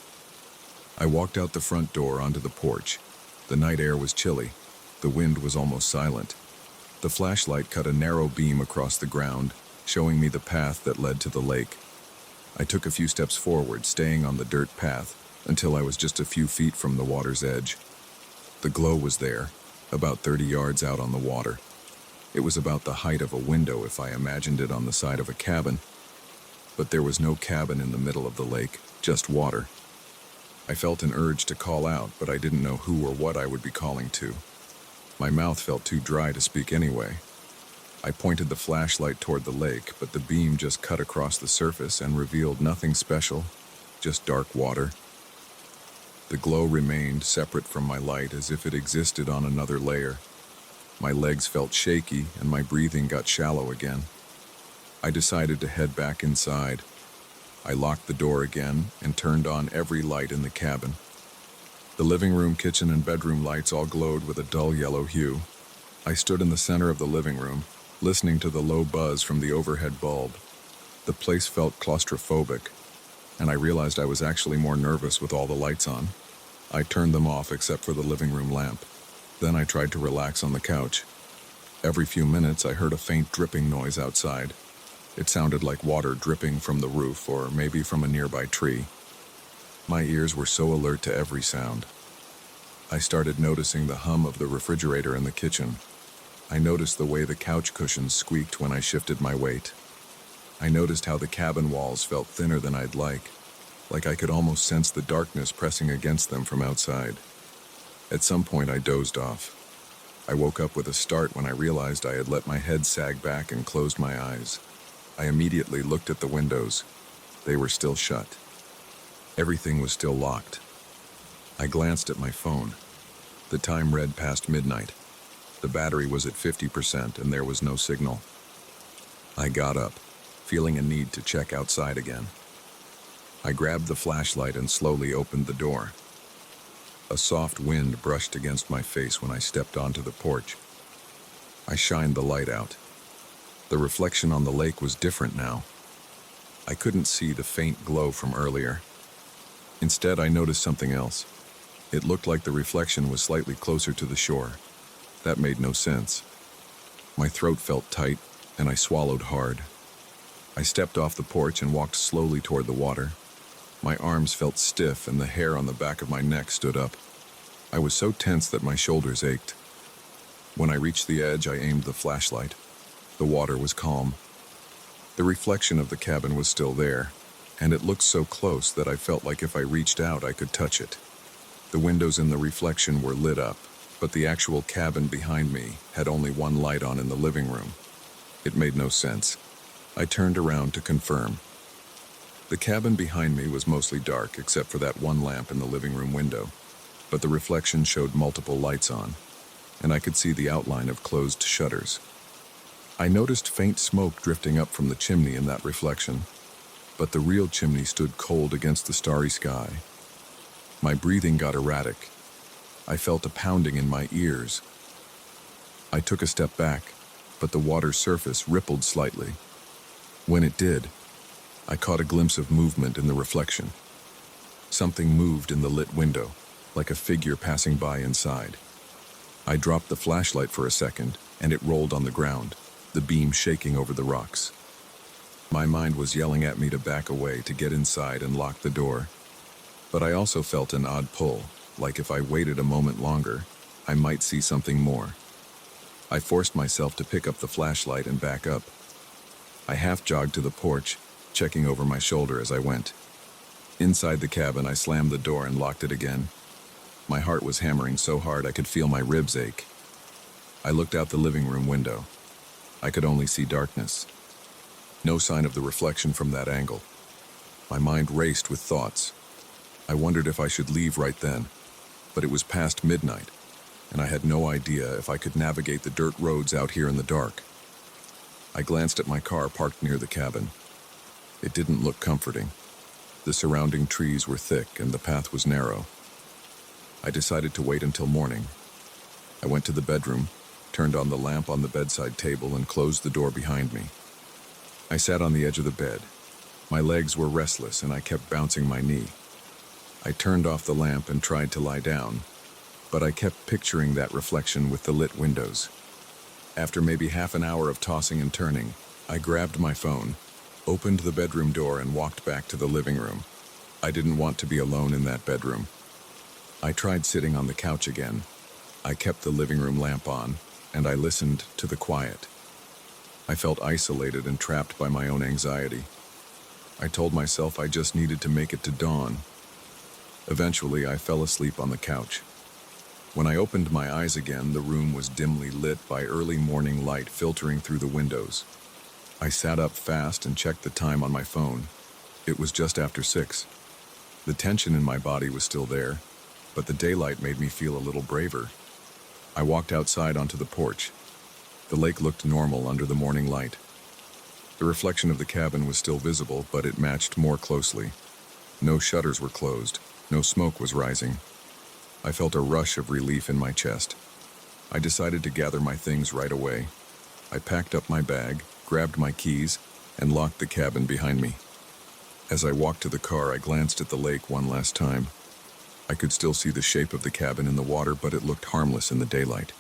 I walked out the front door onto the porch. The night air was chilly. The wind was almost silent. The flashlight cut a narrow beam across the ground, showing me the path that led to the lake. I took a few steps forward, staying on the dirt path, until I was just a few feet from the water's edge. The glow was there, about 30 yards out on the water. It was about the height of a window if I imagined it on the side of a cabin. But there was no cabin in the middle of the lake, just water. I felt an urge to call out, but I didn't know who or what I would be calling to. My mouth felt too dry to speak anyway. I pointed the flashlight toward the lake, but the beam just cut across the surface and revealed nothing special, just dark water. The glow remained separate from my light, as if it existed on another layer. My legs felt shaky and my breathing got shallow again. I decided to head back inside. I locked the door again and turned on every light in the cabin. The living room, kitchen, and bedroom lights all glowed with a dull yellow hue. I stood in the center of the living room, listening to the low buzz from the overhead bulb. The place felt claustrophobic, and I realized I was actually more nervous with all the lights on. I turned them off except for the living room lamp. Then I tried to relax on the couch. Every few minutes I heard a faint dripping noise outside. It sounded like water dripping from the roof or maybe from a nearby tree. My ears were so alert to every sound. I started noticing the hum of the refrigerator in the kitchen. I noticed the way the couch cushions squeaked when I shifted my weight. I noticed how the cabin walls felt thinner than I'd like I could almost sense the darkness pressing against them from outside. At some point I dozed off. I woke up with a start when I realized I had let my head sag back and closed my eyes. I immediately looked at the windows. They were still shut. Everything was still locked. I glanced at my phone. The time read past midnight. The battery was at 50% and there was no signal. I got up, feeling a need to check outside again. I grabbed the flashlight and slowly opened the door. A soft wind brushed against my face when I stepped onto the porch. I shined the light out. The reflection on the lake was different now. I couldn't see the faint glow from earlier. Instead, I noticed something else. It looked like the reflection was slightly closer to the shore. That made no sense. My throat felt tight, and I swallowed hard. I stepped off the porch and walked slowly toward the water. My arms felt stiff and the hair on the back of my neck stood up. I was so tense that my shoulders ached. When I reached the edge, I aimed the flashlight. The water was calm. The reflection of the cabin was still there, and it looked so close that I felt like if I reached out, I could touch it. The windows in the reflection were lit up, but the actual cabin behind me had only one light on in the living room. It made no sense. I turned around to confirm. The cabin behind me was mostly dark except for that one lamp in the living room window, but the reflection showed multiple lights on, and I could see the outline of closed shutters. I noticed faint smoke drifting up from the chimney in that reflection, but the real chimney stood cold against the starry sky. My breathing got erratic. I felt a pounding in my ears. I took a step back, but the water's surface rippled slightly. When it did, I caught a glimpse of movement in the reflection. Something moved in the lit window, like a figure passing by inside. I dropped the flashlight for a second, and it rolled on the ground, the beam shaking over the rocks. My mind was yelling at me to back away, to get inside and lock the door. But I also felt an odd pull, like if I waited a moment longer, I might see something more. I forced myself to pick up the flashlight and back up. I half-jogged to the porch, checking over my shoulder as I went. Inside the cabin, I slammed the door and locked it again. My heart was hammering so hard I could feel my ribs ache. I looked out the living room window. I could only see darkness. No sign of the reflection from that angle. My mind raced with thoughts. I wondered if I should leave right then, but it was past midnight, and I had no idea if I could navigate the dirt roads out here in the dark. I glanced at my car parked near the cabin. It didn't look comforting. The surrounding trees were thick and the path was narrow. I decided to wait until morning. I went to the bedroom, turned on the lamp on the bedside table, and closed the door behind me. I sat on the edge of the bed. My legs were restless and I kept bouncing my knee. I turned off the lamp and tried to lie down, but I kept picturing that reflection with the lit windows. After maybe half an hour of tossing and turning, I grabbed my phone, opened the bedroom door, and walked back to the living room. I didn't want to be alone in that bedroom. I tried sitting on the couch again. I kept the living room lamp on, and I listened to the quiet. I felt isolated and trapped by my own anxiety. I told myself I just needed to make it to dawn. Eventually, I fell asleep on the couch. When I opened my eyes again, the room was dimly lit by early morning light filtering through the windows. I sat up fast and checked the time on my phone. It was just after 6. The tension in my body was still there, but the daylight made me feel a little braver. I walked outside onto the porch. The lake looked normal under the morning light. The reflection of the cabin was still visible, but it matched more closely. No shutters were closed. No smoke was rising. I felt a rush of relief in my chest. I decided to gather my things right away. I packed up my bag, grabbed my keys, and locked the cabin behind me. As I walked to the car, I glanced at the lake one last time. I could still see the shape of the cabin in the water, but it looked harmless in the daylight.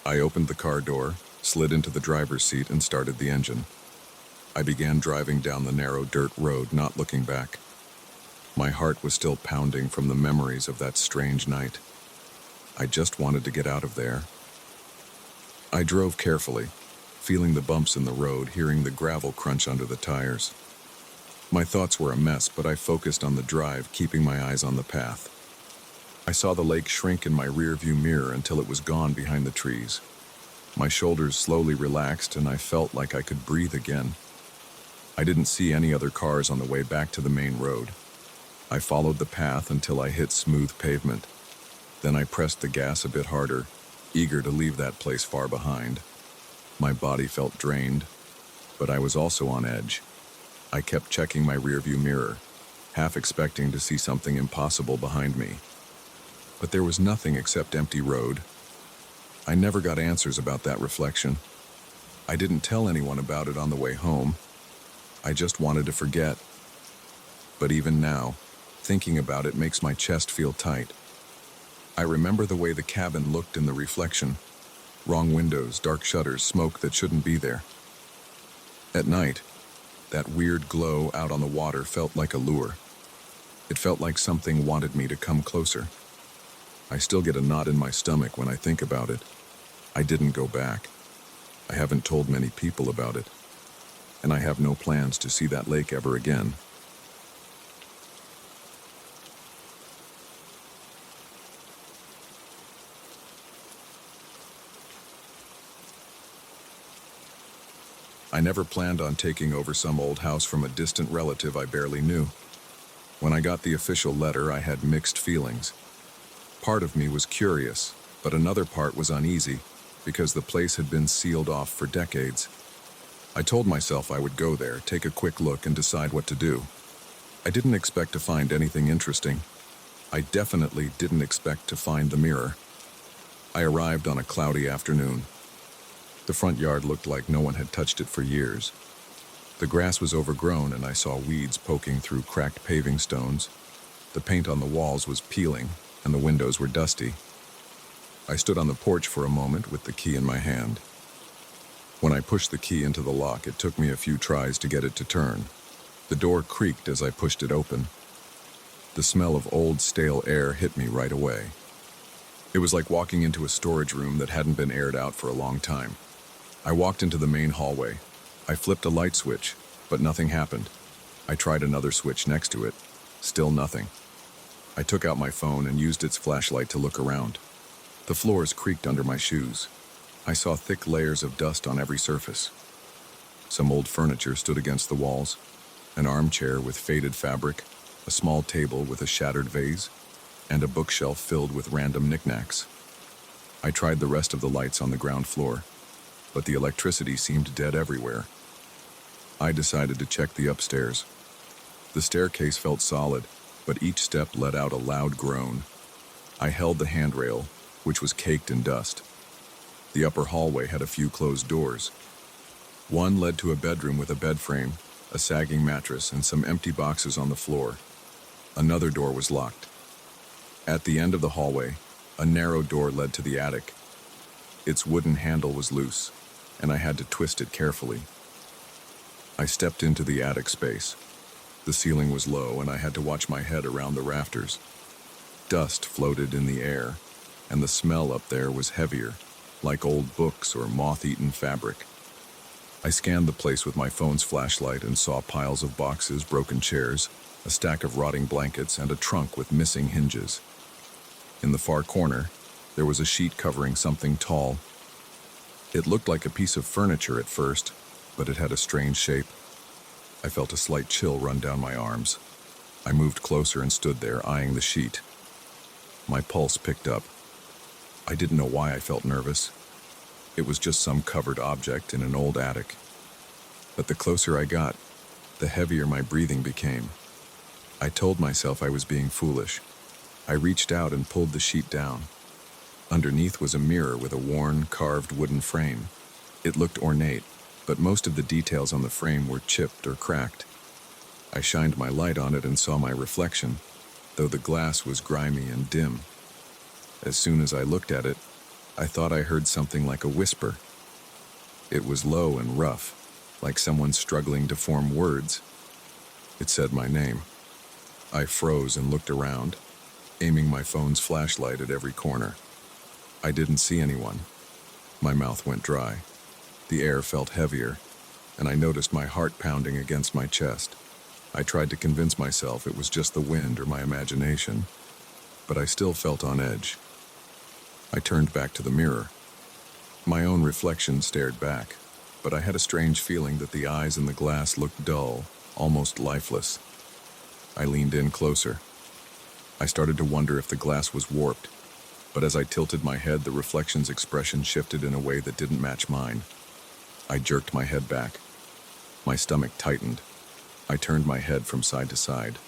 I opened the car door, slid into the driver's seat, and started the engine. I began driving down the narrow dirt road, not looking back. My heart was still pounding from the memories of that strange night. I just wanted to get out of there. I drove carefully, feeling the bumps in the road, hearing the gravel crunch under the tires. My thoughts were a mess, but I focused on the drive, keeping my eyes on the path. I saw the lake shrink in my rearview mirror until it was gone behind the trees. My shoulders slowly relaxed and I felt like I could breathe again. I didn't see any other cars on the way back to the main road. I followed the path until I hit smooth pavement. Then I pressed the gas a bit harder, eager to leave that place far behind. My body felt drained, but I was also on edge. I kept checking my rearview mirror, half expecting to see something impossible behind me. But there was nothing except empty road. I never got answers about that reflection. I didn't tell anyone about it on the way home. I just wanted to forget. But even now, thinking about it makes my chest feel tight. I remember the way the cabin looked in the reflection. Wrong windows, dark shutters, smoke that shouldn't be there. At night, that weird glow out on the water felt like a lure. It felt like something wanted me to come closer. I still get a knot in my stomach when I think about it. I didn't go back. I haven't told many people about it. And I have no plans to see that lake ever again. I never planned on taking over some old house from a distant relative I barely knew. When I got the official letter, I had mixed feelings. Part of me was curious, but another part was uneasy, because the place had been sealed off for decades. I told myself I would go there, take a quick look, and decide what to do. I didn't expect to find anything interesting. I definitely didn't expect to find the mirror. I arrived on a cloudy afternoon. The front yard looked like no one had touched it for years. The grass was overgrown and I saw weeds poking through cracked paving stones. The paint on the walls was peeling and the windows were dusty. I stood on the porch for a moment with the key in my hand. When I pushed the key into the lock, it took me a few tries to get it to turn. The door creaked as I pushed it open. The smell of old, stale air hit me right away. It was like walking into a storage room that hadn't been aired out for a long time. I walked into the main hallway. I flipped a light switch, but nothing happened. I tried another switch next to it. Still nothing. I took out my phone and used its flashlight to look around. The floors creaked under my shoes. I saw thick layers of dust on every surface. Some old furniture stood against the walls. An armchair with faded fabric, a small table with a shattered vase, and a bookshelf filled with random knickknacks. I tried the rest of the lights on the ground floor, but the electricity seemed dead everywhere. I decided to check the upstairs. The staircase felt solid, but each step let out a loud groan. I held the handrail, which was caked in dust. The upper hallway had a few closed doors. One led to a bedroom with a bed frame, a sagging mattress, and some empty boxes on the floor. Another door was locked. At the end of the hallway, a narrow door led to the attic. Its wooden handle was loose, and I had to twist it carefully. I stepped into the attic space. The ceiling was low, and I had to watch my head around the rafters. Dust floated in the air, and the smell up there was heavier, like old books or moth-eaten fabric. I scanned the place with my phone's flashlight and saw piles of boxes, broken chairs, a stack of rotting blankets, and a trunk with missing hinges. In the far corner, there was a sheet covering something tall. It looked like a piece of furniture at first, but it had a strange shape. I felt a slight chill run down my arms. I moved closer and stood there, eyeing the sheet. My pulse picked up. I didn't know why I felt nervous. It was just some covered object in an old attic. But the closer I got, the heavier my breathing became. I told myself I was being foolish. I reached out and pulled the sheet down. Underneath was a mirror with a worn, carved wooden frame. It looked ornate, but most of the details on the frame were chipped or cracked. I shined my light on it and saw my reflection, though the glass was grimy and dim. As soon as I looked at it, I thought I heard something like a whisper. It was low and rough, like someone struggling to form words. It said my name. I froze and looked around, aiming my phone's flashlight at every corner. I didn't see anyone. My mouth went dry. The air felt heavier, and I noticed my heart pounding against my chest. I tried to convince myself it was just the wind or my imagination. but I still felt on edge. I turned back to the mirror. My own reflection stared back, but I had a strange feeling that the eyes in the glass looked dull, almost lifeless. I leaned in closer. I started to wonder if the glass was warped, but as I tilted my head, the reflection's expression shifted in a way that didn't match mine. I jerked my head back. My stomach tightened. I turned my head from side to side.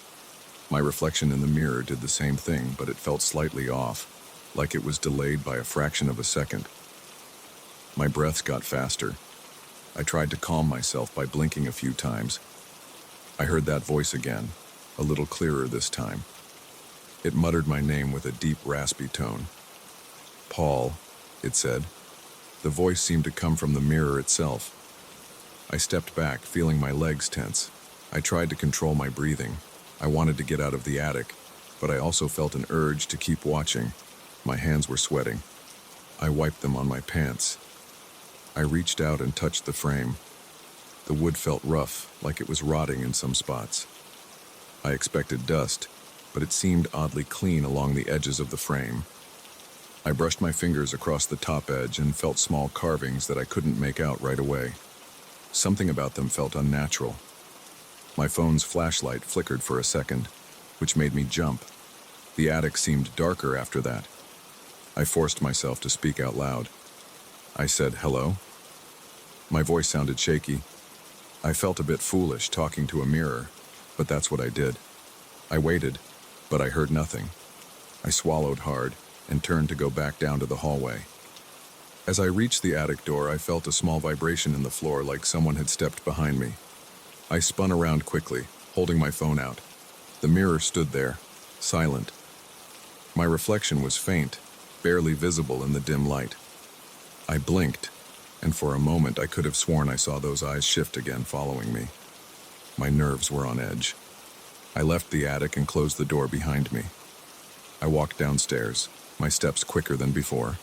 My reflection in the mirror did the same thing, but it felt slightly off, like it was delayed by a fraction of a second. My breaths got faster. I tried to calm myself by blinking a few times. I heard that voice again, a little clearer this time. It muttered my name with a deep, raspy tone. "Paul," it said. The voice seemed to come from the mirror itself. I stepped back, feeling my legs tense. I tried to control my breathing. I wanted to get out of the attic, but I also felt an urge to keep watching. My hands were sweating. I wiped them on my pants. I reached out and touched the frame. The wood felt rough, like it was rotting in some spots. I expected dust, but it seemed oddly clean along the edges of the frame. I brushed my fingers across the top edge and felt small carvings that I couldn't make out right away. Something about them felt unnatural. My phone's flashlight flickered for a second, which made me jump. The attic seemed darker after that. I forced myself to speak out loud. I said, "Hello?" My voice sounded shaky. I felt a bit foolish talking to a mirror, but that's what I did. I waited, but I heard nothing. I swallowed hard and turned to go back down to the hallway. As I reached the attic door, I felt a small vibration in the floor, like someone had stepped behind me. I spun around quickly, holding my phone out. The mirror stood there, silent. My reflection was faint, barely visible in the dim light. I blinked, and for a moment I could have sworn I saw those eyes shift again, following me. My nerves were on edge. I left the attic and closed the door behind me. I walked downstairs, my steps quicker than before.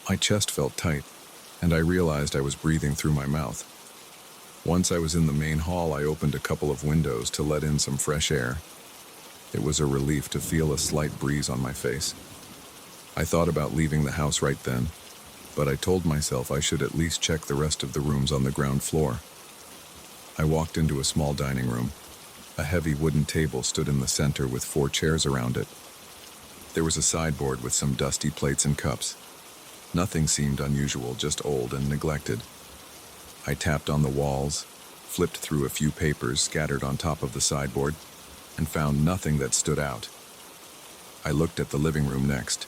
My chest felt tight, and I realized I was breathing through my mouth. Once I was in the main hall, I opened a couple of windows to let in some fresh air. It was a relief to feel a slight breeze on my face. I thought about leaving the house right then, but I told myself I should at least check the rest of the rooms on the ground floor. I walked into a small dining room. A heavy wooden table stood in the center with 4 chairs around it. There was a sideboard with some dusty plates and cups. Nothing seemed unusual, just old and neglected. I tapped on the walls, flipped through a few papers scattered on top of the sideboard, and found nothing that stood out. I looked at the living room next.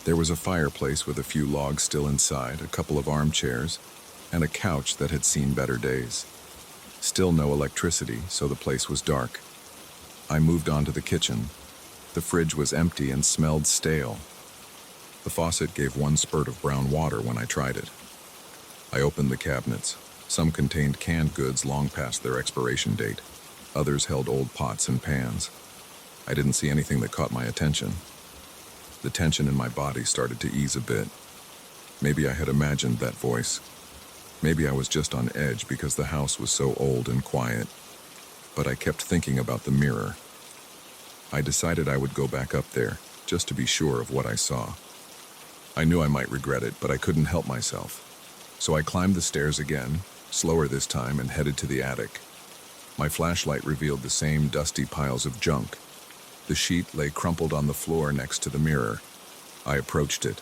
There was a fireplace with a few logs still inside, a couple of armchairs, and a couch that had seen better days. Still no electricity, so the place was dark. I moved on to the kitchen. The fridge was empty and smelled stale. The faucet gave one spurt of brown water when I tried it. I opened the cabinets. Some contained canned goods long past their expiration date. Others held old pots and pans. I didn't see anything that caught my attention. The tension in my body started to ease a bit. Maybe I had imagined that voice. Maybe I was just on edge because the house was so old and quiet. But I kept thinking about the mirror. I decided I would go back up there, just to be sure of what I saw. I knew I might regret it, but I couldn't help myself. So I climbed the stairs again, slower this time, and headed to the attic. My flashlight revealed the same dusty piles of junk. The sheet lay crumpled on the floor next to the mirror. I approached it.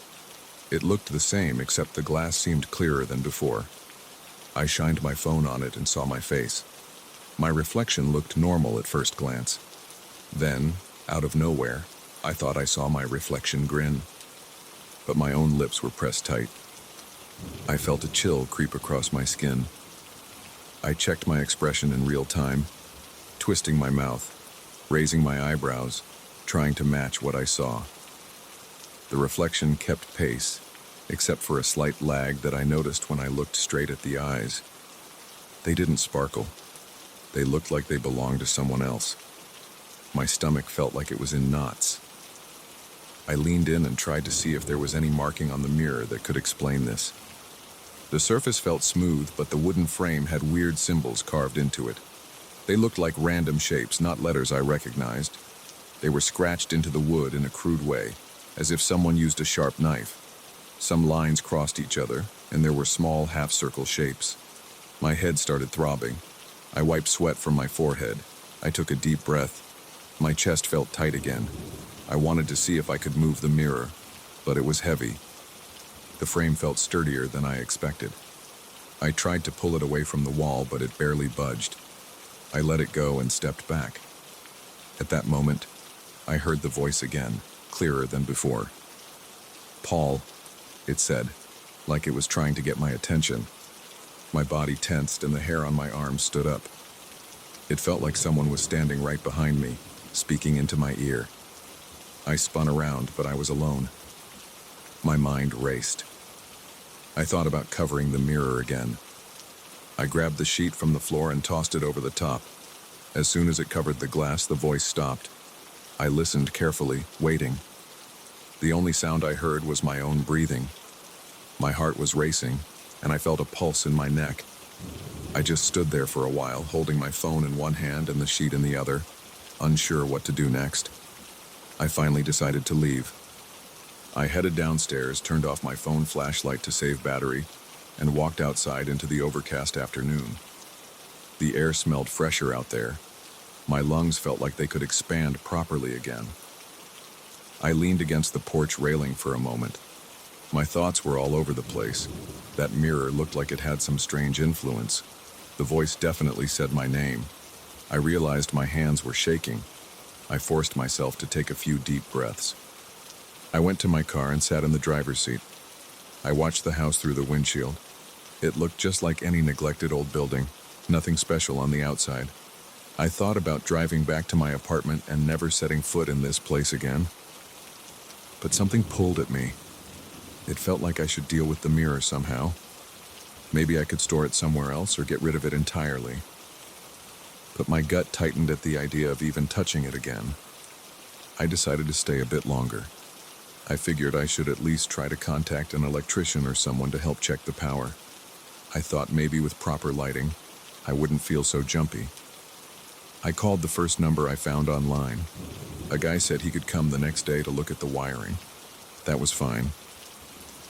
It looked the same, except the glass seemed clearer than before. I shined my phone on it and saw my face. My reflection looked normal at first glance. Then, out of nowhere, I thought I saw my reflection grin. But my own lips were pressed tight. I felt a chill creep across my skin. I checked my expression in real time, twisting my mouth, raising my eyebrows, trying to match what I saw. The reflection kept pace, except for a slight lag that I noticed when I looked straight at the eyes. They didn't sparkle. They looked like they belonged to someone else. My stomach felt like it was in knots. I leaned in and tried to see if there was any marking on the mirror that could explain this. The surface felt smooth, but the wooden frame had weird symbols carved into it. They looked like random shapes, not letters I recognized. They were scratched into the wood in a crude way, as if someone used a sharp knife. Some lines crossed each other, and there were small half-circle shapes. My head started throbbing. I wiped sweat from my forehead. I took a deep breath. My chest felt tight again. I wanted to see if I could move the mirror, but it was heavy. The frame felt sturdier than I expected. I tried to pull it away from the wall, but it barely budged. I let it go and stepped back. At that moment, I heard the voice again, clearer than before. "Paul," it said, like it was trying to get my attention. My body tensed and the hair on my arms stood up. It felt like someone was standing right behind me, speaking into my ear. I spun around, but I was alone. My mind raced. I thought about covering the mirror again. I grabbed the sheet from the floor and tossed it over the top. As soon as it covered the glass, the voice stopped. I listened carefully, waiting. The only sound I heard was my own breathing. My heart was racing, and I felt a pulse in my neck. I just stood there for a while, holding my phone in one hand and the sheet in the other, unsure what to do next. I finally decided to leave. I headed downstairs, turned off my phone flashlight to save battery, and walked outside into the overcast afternoon. The air smelled fresher out there. My lungs felt like they could expand properly again. I leaned against the porch railing for a moment. My thoughts were all over the place. That mirror looked like it had some strange influence. The voice definitely said my name. I realized my hands were shaking. I forced myself to take a few deep breaths. I went to my car and sat in the driver's seat. I watched the house through the windshield. It looked just like any neglected old building, nothing special on the outside. I thought about driving back to my apartment and never setting foot in this place again. But something pulled at me. It felt like I should deal with the mirror somehow. Maybe I could store it somewhere else or get rid of it entirely. But my gut tightened at the idea of even touching it again. I decided to stay a bit longer. I figured I should at least try to contact an electrician or someone to help check the power. I thought maybe with proper lighting, I wouldn't feel so jumpy. I called the first number I found online. A guy said he could come the next day to look at the wiring. That was fine.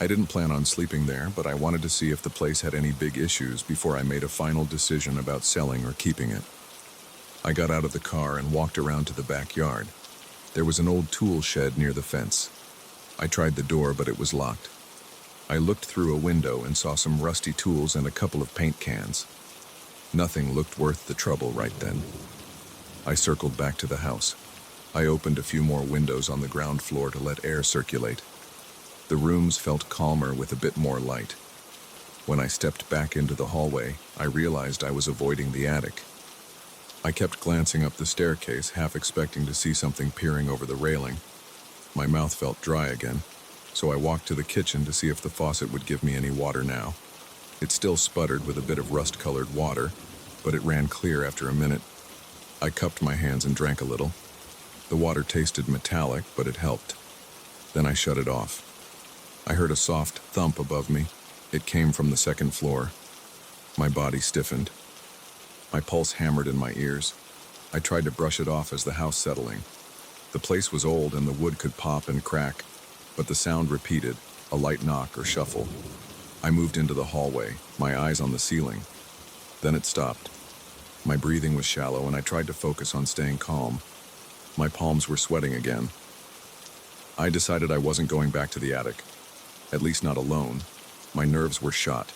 I didn't plan on sleeping there, but I wanted to see if the place had any big issues before I made a final decision about selling or keeping it. I got out of the car and walked around to the backyard. There was an old tool shed near the fence. I tried the door, but it was locked. I looked through a window and saw some rusty tools and a couple of paint cans. Nothing looked worth the trouble right then. I circled back to the house. I opened a few more windows on the ground floor to let air circulate. The rooms felt calmer with a bit more light. When I stepped back into the hallway, I realized I was avoiding the attic. I kept glancing up the staircase, half expecting to see something peering over the railing. My mouth felt dry again, so I walked to the kitchen to see if the faucet would give me any water now. It still sputtered with a bit of rust-colored water, but it ran clear after a minute. I cupped my hands and drank a little. The water tasted metallic, but it helped. Then I shut it off. I heard a soft thump above me. It came from the second floor. My body stiffened. My pulse hammered in my ears. I tried to brush it off as the house settling. The place was old and the wood could pop and crack, but the sound repeated, a light knock or shuffle. I moved into the hallway, my eyes on the ceiling. Then it stopped. My breathing was shallow and I tried to focus on staying calm. My palms were sweating again. I decided I wasn't going back to the attic. At least not alone. My nerves were shot.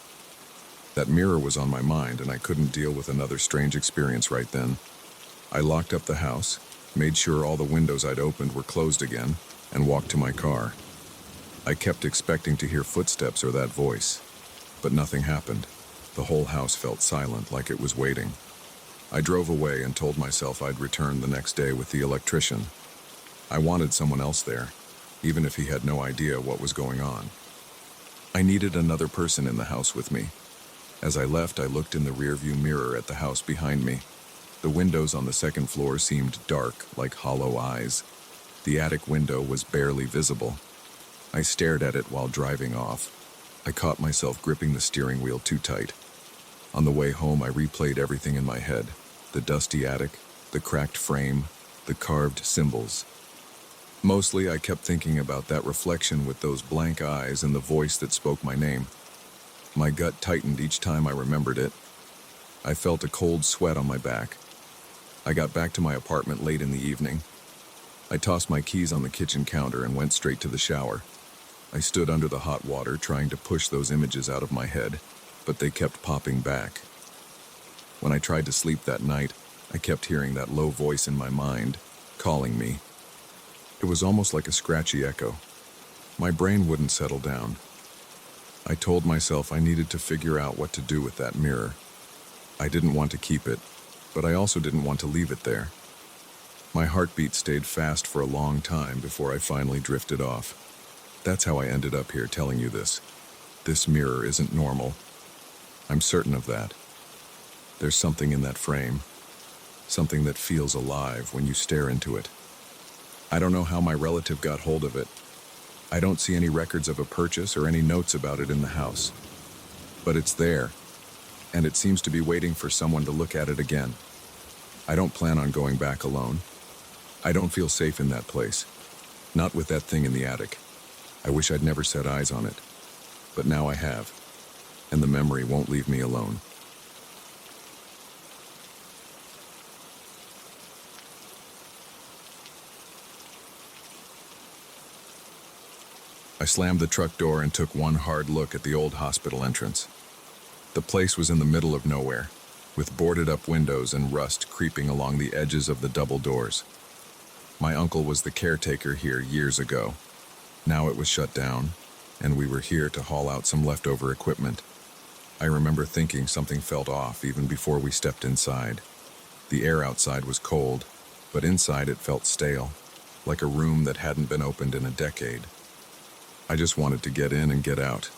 That mirror was on my mind and I couldn't deal with another strange experience right then. I locked up the house, made sure all the windows I'd opened were closed again, and walked to my car. I kept expecting to hear footsteps or that voice, but nothing happened. The whole house felt silent, like it was waiting. I drove away and told myself I'd return the next day with the electrician. I wanted someone else there, even if he had no idea what was going on. I needed another person in the house with me. As I left, I looked in the rearview mirror at the house behind me. The windows on the second floor seemed dark, like hollow eyes. The attic window was barely visible. I stared at it while driving off. I caught myself gripping the steering wheel too tight. On the way home, I replayed everything in my head. The dusty attic, the cracked frame, the carved symbols. Mostly, I kept thinking about that reflection with those blank eyes and the voice that spoke my name. My gut tightened each time I remembered it. I felt a cold sweat on my back. I got back to my apartment late in the evening. I tossed my keys on the kitchen counter and went straight to the shower. I stood under the hot water trying to push those images out of my head, but they kept popping back. When I tried to sleep that night, I kept hearing that low voice in my mind, calling me. It was almost like a scratchy echo. My brain wouldn't settle down. I told myself I needed to figure out what to do with that mirror. I didn't want to keep it, but I also didn't want to leave it there. My heartbeat stayed fast for a long time before I finally drifted off. That's how I ended up here telling you this. This mirror isn't normal. I'm certain of that. There's something in that frame, something that feels alive when you stare into it. I don't know how my relative got hold of it. I don't see any records of a purchase or any notes about it in the house. But it's there, and it seems to be waiting for someone to look at it again. I don't plan on going back alone. I don't feel safe in that place. Not with that thing in the attic. I wish I'd never set eyes on it. But now I have, and the memory won't leave me alone. I slammed the truck door and took one hard look at the old hospital entrance. The place was in the middle of nowhere, with boarded-up windows and rust creeping along the edges of the double doors. My uncle was the caretaker here years ago. Now it was shut down, and we were here to haul out some leftover equipment. I remember thinking something felt off even before we stepped inside. The air outside was cold, but inside it felt stale, like a room that hadn't been opened in a decade. I just wanted to get in and get out.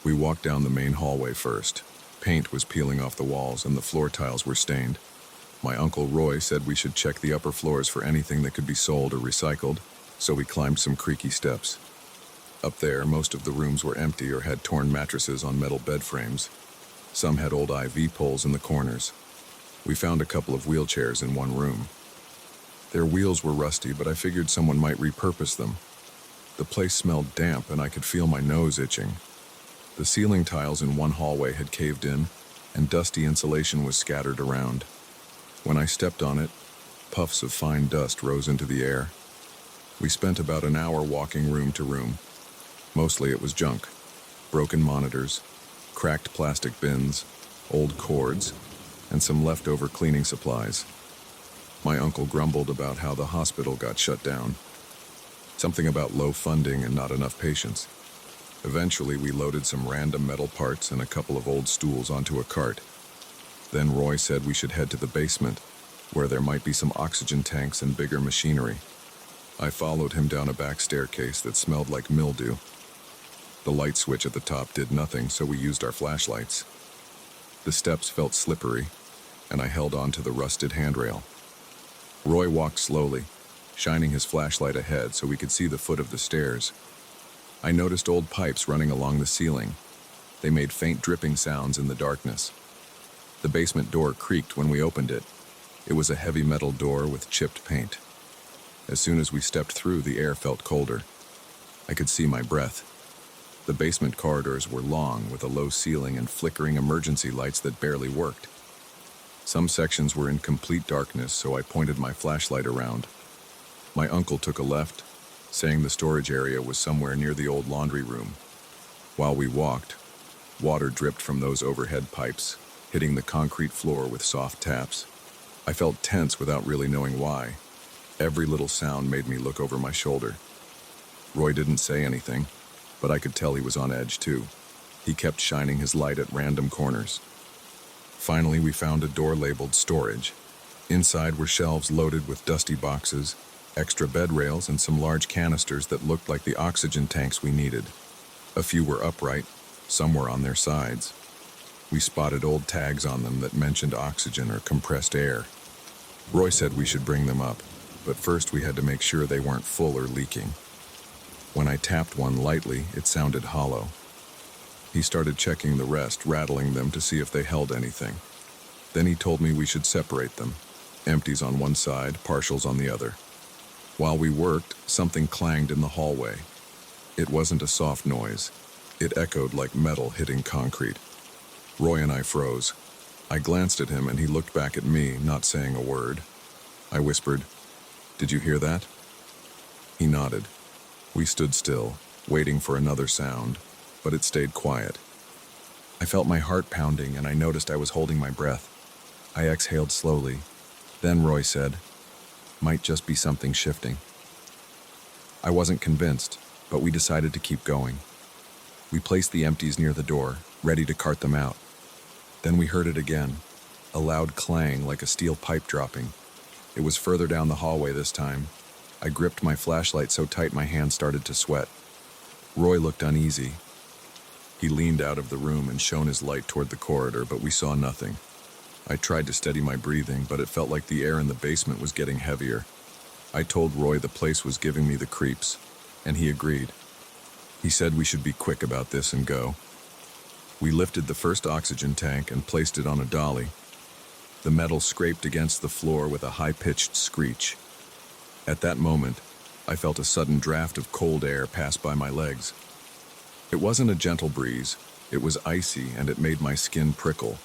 We walked down the main hallway first. Paint was peeling off the walls and the floor tiles were stained. My Uncle Roy said we should check the upper floors for anything that could be sold or recycled, so we climbed some creaky steps. Up there, most of the rooms were empty or had torn mattresses on metal bed frames. Some had old IV poles in the corners. We found a couple of wheelchairs in one room. Their wheels were rusty, but I figured someone might repurpose them. The place smelled damp and I could feel my nose itching. The ceiling tiles in one hallway had caved in, and dusty insulation was scattered around. When I stepped on it, puffs of fine dust rose into the air. We spent about an hour walking room to room. Mostly it was junk. Broken monitors, cracked plastic bins, old cords, and some leftover cleaning supplies. My uncle grumbled about how the hospital got shut down. Something about low funding and not enough patients. Eventually, we loaded some random metal parts and a couple of old stools onto a cart. Then Roy said we should head to the basement, where there might be some oxygen tanks and bigger machinery. I followed him down a back staircase that smelled like mildew. The light switch at the top did nothing, so we used our flashlights. The steps felt slippery, and I held on to the rusted handrail. Roy walked slowly, shining his flashlight ahead so we could see the foot of the stairs. I noticed old pipes running along the ceiling. They made faint dripping sounds in the darkness. The basement door creaked when we opened it. It was a heavy metal door with chipped paint. As soon as we stepped through, the air felt colder. I could see my breath. The basement corridors were long, with a low ceiling and flickering emergency lights that barely worked. Some sections were in complete darkness, so I pointed my flashlight around. My uncle took a left, saying the storage area was somewhere near the old laundry room. While we walked, water dripped from those overhead pipes, hitting the concrete floor with soft taps. I felt tense without really knowing why. Every little sound made me look over my shoulder. Roy didn't say anything, but I could tell he was on edge too. He kept shining his light at random corners. Finally, we found a door labeled storage. Inside were shelves loaded with dusty boxes, extra bed rails, and some large canisters that looked like the oxygen tanks we needed. A few were upright, some were on their sides. We spotted old tags on them that mentioned oxygen or compressed air. Roy said we should bring them up, but first we had to make sure they weren't full or leaking. When I tapped one lightly, it sounded hollow. He started checking the rest, rattling them to see if they held anything. Then he told me we should separate them. empties on one side, partials on the other. While we worked, something clanged in the hallway. It wasn't a soft noise. It echoed like metal hitting concrete. Roy and I froze. I glanced at him and he looked back at me, not saying a word. I whispered, "Did you hear that?" He nodded. We stood still, waiting for another sound, but it stayed quiet. I felt my heart pounding and I noticed I was holding my breath. I exhaled slowly. Then Roy said, "Might just be something shifting." I wasn't convinced, but we decided to keep going. We placed the empties near the door, ready to cart them out. Then we heard it again, a loud clang like a steel pipe dropping. It was further down the hallway this time. I gripped my flashlight so tight my hand started to sweat. Roy looked uneasy. He leaned out of the room and shone his light toward the corridor, but we saw nothing. I tried to steady my breathing, but it felt like the air in the basement was getting heavier. I told Roy the place was giving me the creeps, and he agreed. He said we should be quick about this and go. We lifted the first oxygen tank and placed it on a dolly. The metal scraped against the floor with a high-pitched screech. At that moment, I felt a sudden draft of cold air pass by my legs. It wasn't a gentle breeze, it was icy and it made my skin prickle.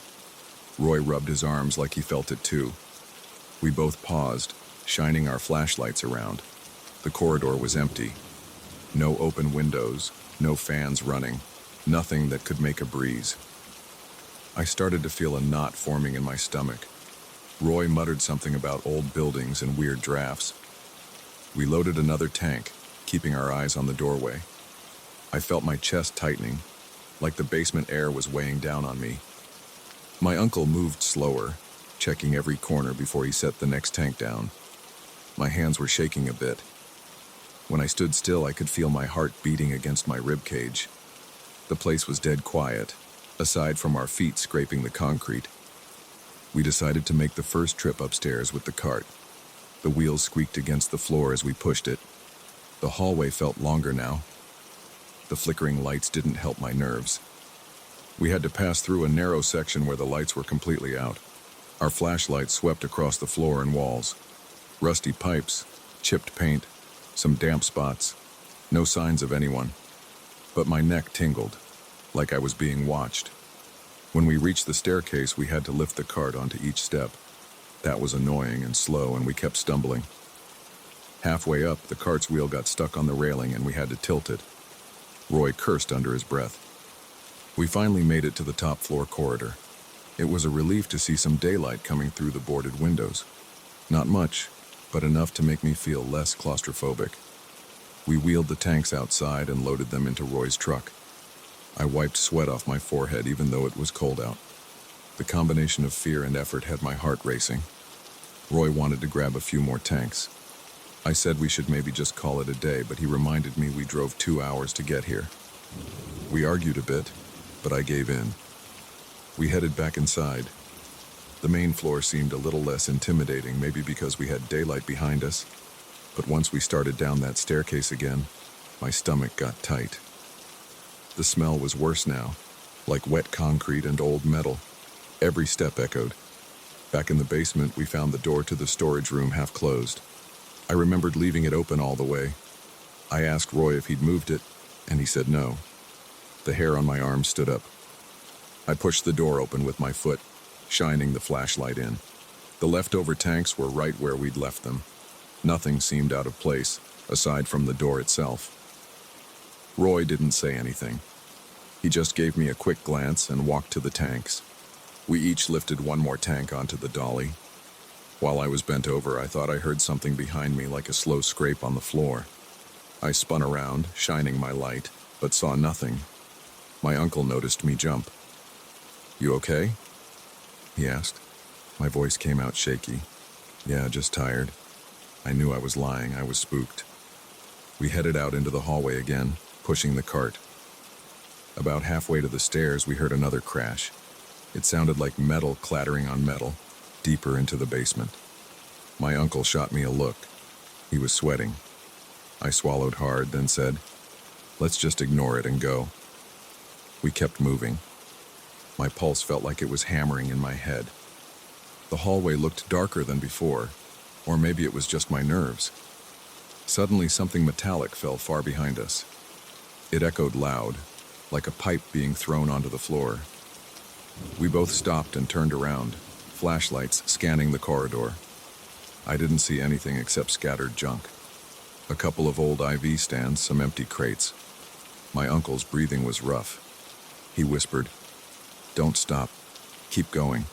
Roy rubbed his arms like he felt it too. We both paused, shining our flashlights around. The corridor was empty. No open windows, no fans running, nothing that could make a breeze. I started to feel a knot forming in my stomach. Roy muttered something about old buildings and weird drafts. We loaded another tank, keeping our eyes on the doorway. I felt my chest tightening, like the basement air was weighing down on me. My uncle moved slower, checking every corner before he set the next tank down. My hands were shaking a bit. When I stood still, I could feel my heart beating against my rib cage. The place was dead quiet, aside from our feet scraping the concrete. We decided to make the first trip upstairs with the cart. The wheels squeaked against the floor as we pushed it. The hallway felt longer now. The flickering lights didn't help my nerves. We had to pass through a narrow section where the lights were completely out. Our flashlights swept across the floor and walls. Rusty pipes, chipped paint, some damp spots. No signs of anyone. But my neck tingled, like I was being watched. When we reached the staircase, we had to lift the cart onto each step. That was annoying and slow, and we kept stumbling. Halfway up, the cart's wheel got stuck on the railing and we had to tilt it. Roy cursed under his breath. We finally made it to the top floor corridor. It was a relief to see some daylight coming through the boarded windows. Not much, but enough to make me feel less claustrophobic. We wheeled the tanks outside and loaded them into Roy's truck. I wiped sweat off my forehead even though it was cold out. The combination of fear and effort had my heart racing. Roy wanted to grab a few more tanks. I said we should maybe just call it a day, but he reminded me we drove 2 hours to get here. We argued a bit, but I gave in. We headed back inside. The main floor seemed a little less intimidating, maybe because we had daylight behind us. But once we started down that staircase again, my stomach got tight. The smell was worse now, like wet concrete and old metal. Every step echoed. Back in the basement, we found the door to the storage room half closed. I remembered leaving it open all the way. I asked Roy if he'd moved it, and he said no. The hair on my arm stood up. I pushed the door open with my foot, shining the flashlight in. The leftover tanks were right where we'd left them. Nothing seemed out of place, aside from the door itself. Roy didn't say anything. He just gave me a quick glance and walked to the tanks. We each lifted one more tank onto the dolly. While I was bent over, I thought I heard something behind me like a slow scrape on the floor. I spun around, shining my light, but saw nothing. My uncle noticed me jump. "You okay?" he asked. My voice came out shaky. "Yeah, just tired." I knew I was lying. I was spooked. We headed out into the hallway again, pushing the cart. About halfway to the stairs, we heard another crash. It sounded like metal clattering on metal, deeper into the basement. My uncle shot me a look. He was sweating. I swallowed hard, then said, "Let's just ignore it and go." We kept moving. My pulse felt like it was hammering in my head. The hallway looked darker than before, or maybe it was just my nerves. Suddenly, something metallic fell far behind us. It echoed loud, like a pipe being thrown onto the floor. We both stopped and turned around, flashlights scanning the corridor. I didn't see anything except scattered junk. A couple of old IV stands, some empty crates. My uncle's breathing was rough. He whispered, "Don't stop. Keep going."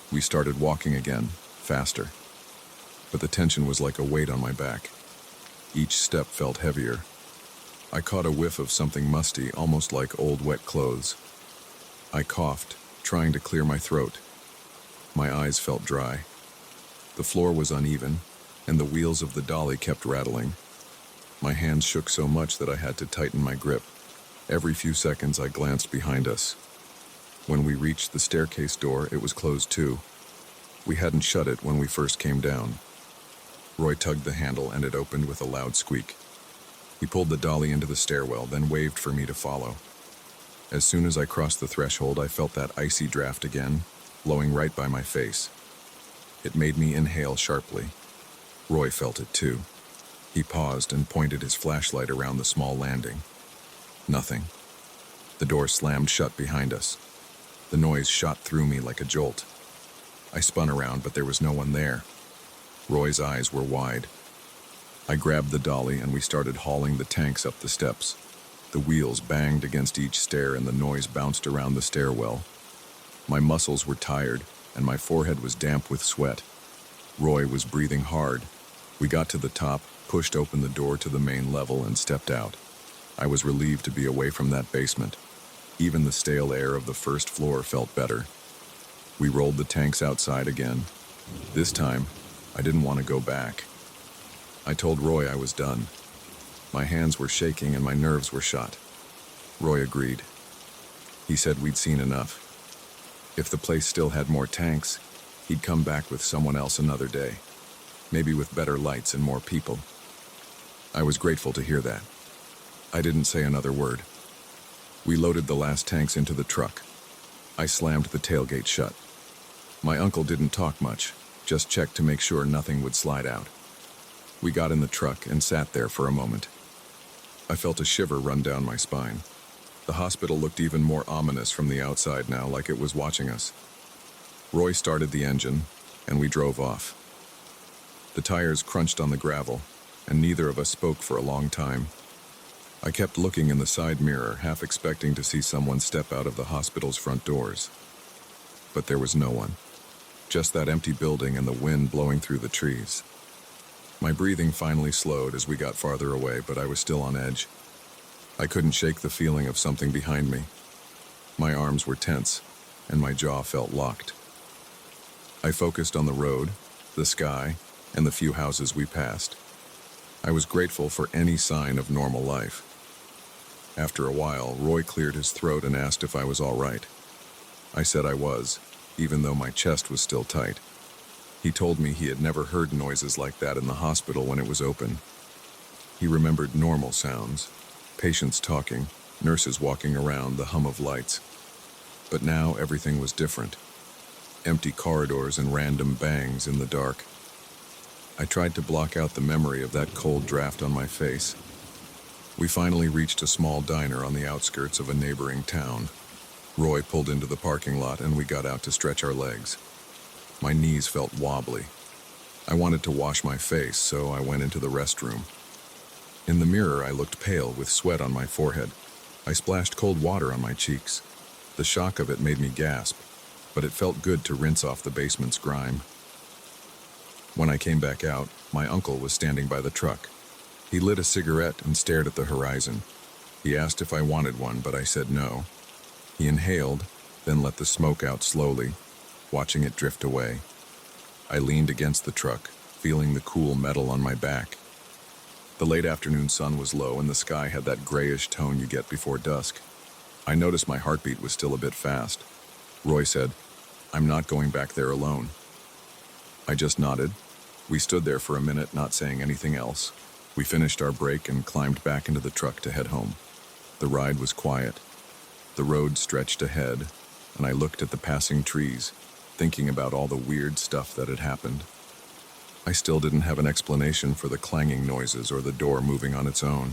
We started walking again, faster. But the tension was like a weight on my back. Each step felt heavier. I caught a whiff of something musty, almost like old wet clothes. I coughed, trying to clear my throat. My eyes felt dry. The floor was uneven, and the wheels of the dolly kept rattling. My hands shook so much that I had to tighten my grip. Every few seconds I glanced behind us. When we reached the staircase door, it was closed too. We hadn't shut it when we first came down. Roy tugged the handle and it opened with a loud squeak. He pulled the dolly into the stairwell, then waved for me to follow. As soon as I crossed the threshold, I felt that icy draft again, blowing right by my face. It made me inhale sharply. Roy felt it too. He paused and pointed his flashlight around the small landing. Nothing. The door slammed shut behind us. The noise shot through me like a jolt. I spun around, but there was no one there. Roy's eyes were wide. I grabbed the dolly and we started hauling the tanks up the steps. The wheels banged against each stair and the noise bounced around the stairwell. My muscles were tired and my forehead was damp with sweat. Roy was breathing hard. We got to the top, pushed open the door to the main level and stepped out. I was relieved to be away from that basement. Even the stale air of the first floor felt better. We rolled the tanks outside again. This time, I didn't want to go back. I told Roy I was done. My hands were shaking and my nerves were shot. Roy agreed. He said we'd seen enough. If the place still had more tanks, he'd come back with someone else another day. Maybe with better lights and more people. I was grateful to hear that. I didn't say another word. We loaded the last tanks into the truck. I slammed the tailgate shut. My uncle didn't talk much, just checked to make sure nothing would slide out. We got in the truck and sat there for a moment. I felt a shiver run down my spine. The hospital looked even more ominous from the outside now, like it was watching us. Roy started the engine, and we drove off. The tires crunched on the gravel, and neither of us spoke for a long time. I kept looking in the side mirror, half expecting to see someone step out of the hospital's front doors. But there was no one. Just that empty building and the wind blowing through the trees. My breathing finally slowed as we got farther away, but I was still on edge. I couldn't shake the feeling of something behind me. My arms were tense, and my jaw felt locked. I focused on the road, the sky, and the few houses we passed. I was grateful for any sign of normal life. After a while, Roy cleared his throat and asked if I was all right. I said I was, even though my chest was still tight. He told me he had never heard noises like that in the hospital when it was open. He remembered normal sounds, patients talking, nurses walking around, the hum of lights. But now everything was different. Empty corridors and random bangs in the dark. I tried to block out the memory of that cold draft on my face. We finally reached a small diner on the outskirts of a neighboring town. Roy pulled into the parking lot and we got out to stretch our legs. My knees felt wobbly. I wanted to wash my face, so I went into the restroom. In the mirror, I looked pale with sweat on my forehead. I splashed cold water on my cheeks. The shock of it made me gasp, but it felt good to rinse off the basement's grime. When I came back out, my uncle was standing by the truck. He lit a cigarette and stared at the horizon. He asked if I wanted one, but I said no. He inhaled, then let the smoke out slowly, watching it drift away. I leaned against the truck, feeling the cool metal on my back. The late afternoon sun was low and the sky had that grayish tone you get before dusk. I noticed my heartbeat was still a bit fast. Roy said, "I'm not going back there alone." I just nodded. We stood there for a minute, not saying anything else. We finished our break and climbed back into the truck to head home. The ride was quiet. The road stretched ahead, and I looked at the passing trees. thinking about all the weird stuff that had happened. I still didn't have an explanation for the clanging noises or the door moving on its own.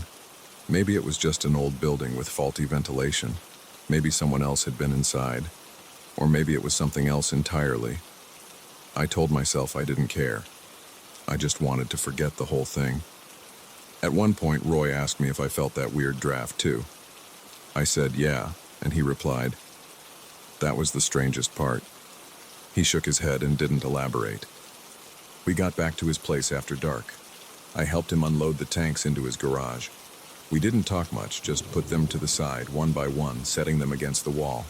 Maybe it was just an old building with faulty ventilation. Maybe someone else had been inside. Or maybe it was something else entirely. I told myself I didn't care. I just wanted to forget the whole thing. At one point, Roy asked me if I felt that weird draft too. I said yeah, and he replied, "That was the strangest part." He shook his head and didn't elaborate. We got back to his place after dark. I helped him unload the tanks into his garage. We didn't talk much, just put them to the side, one by one, setting them against the wall.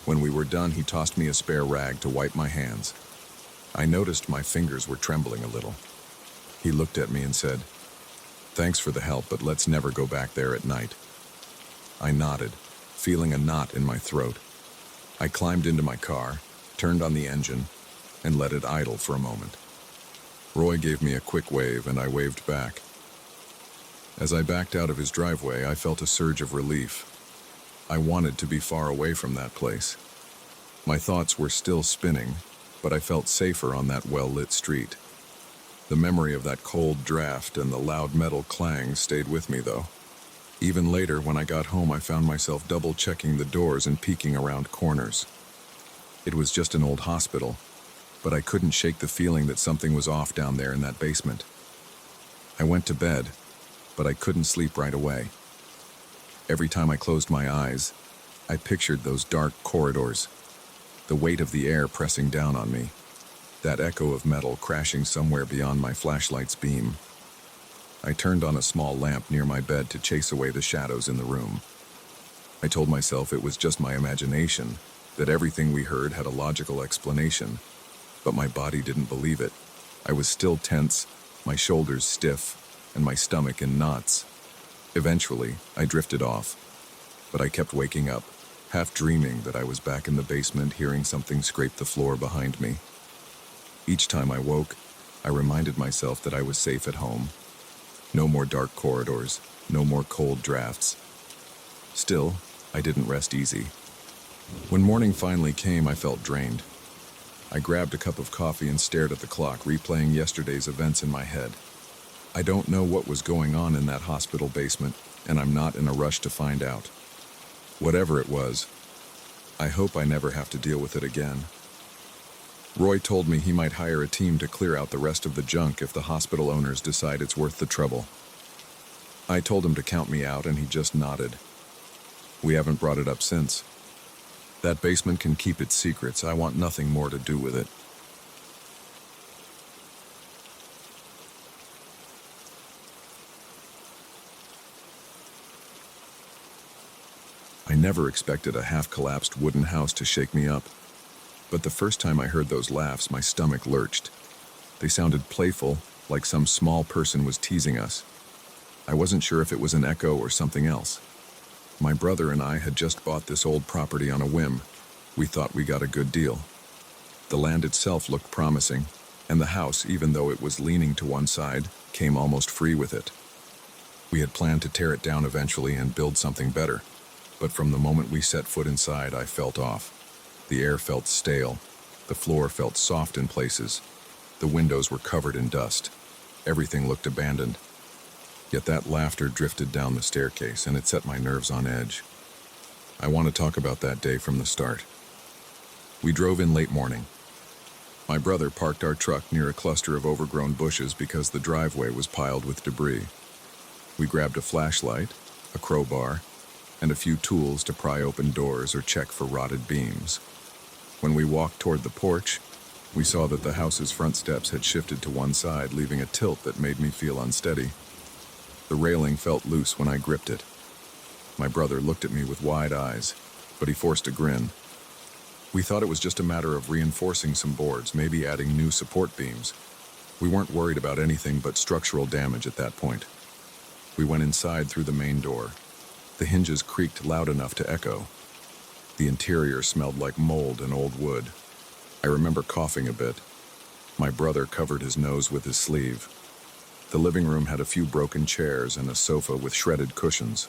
When we were done, he tossed me a spare rag to wipe my hands. I noticed my fingers were trembling a little. He looked at me and said, "Thanks for the help, but let's never go back there at night." I nodded, feeling a knot in my throat. I climbed into my car, turned on the engine, and let it idle for a moment. Roy gave me a quick wave, and I waved back. As I backed out of his driveway, I felt a surge of relief. I wanted to be far away from that place. My thoughts were still spinning, but I felt safer on that well-lit street. The memory of that cold draft and the loud metal clang stayed with me, though. Even later, when I got home, I found myself double-checking the doors and peeking around corners. It was just an old hospital, but I couldn't shake the feeling that something was off down there in that basement. I went to bed, but I couldn't sleep right away. Every time I closed my eyes, I pictured those dark corridors, the weight of the air pressing down on me, that echo of metal crashing somewhere beyond my flashlight's beam. I turned on a small lamp near my bed to chase away the shadows in the room. I told myself it was just my imagination, that everything we heard had a logical explanation, but my body didn't believe it. I was still tense, my shoulders stiff, and my stomach in knots. Eventually, I drifted off, but I kept waking up, half dreaming that I was back in the basement hearing something scrape the floor behind me. Each time I woke, I reminded myself that I was safe at home. No more dark corridors, no more cold drafts. Still, I didn't rest easy. When morning finally came, I felt drained. I grabbed a cup of coffee and stared at the clock, replaying yesterday's events in my head. I don't know what was going on in that hospital basement, and I'm not in a rush to find out. Whatever it was, I hope I never have to deal with it again. Roy told me he might hire a team to clear out the rest of the junk if the hospital owners decide it's worth the trouble. I told him to count me out, and he just nodded. We haven't brought it up since. That basement can keep its secrets. I want nothing more to do with it. I never expected a half-collapsed wooden house to shake me up. But the first time I heard those laughs, my stomach lurched. They sounded playful, like some small person was teasing us. I wasn't sure if it was an echo or something else. My brother and I had just bought this old property on a whim. We thought we got a good deal. The land itself looked promising, and the house, even though it was leaning to one side, came almost free with it. We had planned to tear it down eventually and build something better, but from the moment we set foot inside, I felt off. The air felt stale. The floor felt soft in places. The windows were covered in dust. Everything looked abandoned. Yet that laughter drifted down the staircase, and it set my nerves on edge. I want to talk about that day from the start. We drove in late morning. My brother parked our truck near a cluster of overgrown bushes because the driveway was piled with debris. We grabbed a flashlight, a crowbar, and a few tools to pry open doors or check for rotted beams. When we walked toward the porch, we saw that the house's front steps had shifted to one side, leaving a tilt that made me feel unsteady. The railing felt loose when I gripped it. My brother looked at me with wide eyes, but he forced a grin. We thought it was just a matter of reinforcing some boards, maybe adding new support beams. We weren't worried about anything but structural damage at that point. We went inside through the main door. The hinges creaked loud enough to echo. The interior smelled like mold and old wood. I remember coughing a bit. My brother covered his nose with his sleeve. The living room had a few broken chairs and a sofa with shredded cushions.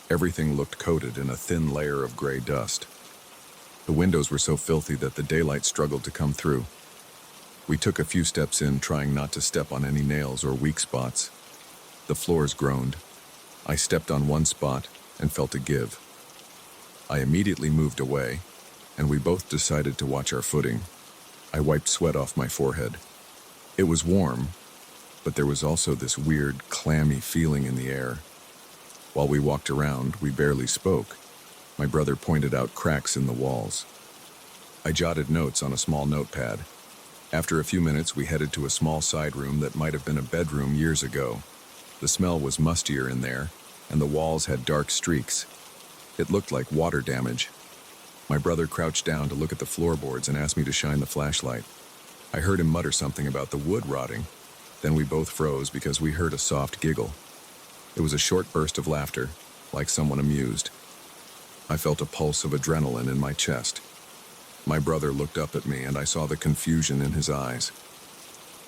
Everything looked coated in a thin layer of gray dust. The windows were so filthy that the daylight struggled to come through. We took a few steps in, trying not to step on any nails or weak spots. The floors groaned. I stepped on one spot and felt a give. I immediately moved away, and we both decided to watch our footing. I wiped sweat off my forehead. It was warm, but there was also this weird, clammy feeling in the air. While we walked around, we barely spoke. My brother pointed out cracks in the walls. I jotted notes on a small notepad. After a few minutes, we headed to a small side room that might have been a bedroom years ago. The smell was mustier in there, and the walls had dark streaks. It looked like water damage. My brother crouched down to look at the floorboards and asked me to shine the flashlight. I heard him mutter something about the wood rotting. Then we both froze because we heard a soft giggle. It was a short burst of laughter, like someone amused. I felt a pulse of adrenaline in my chest. My brother looked up at me, and I saw the confusion in his eyes.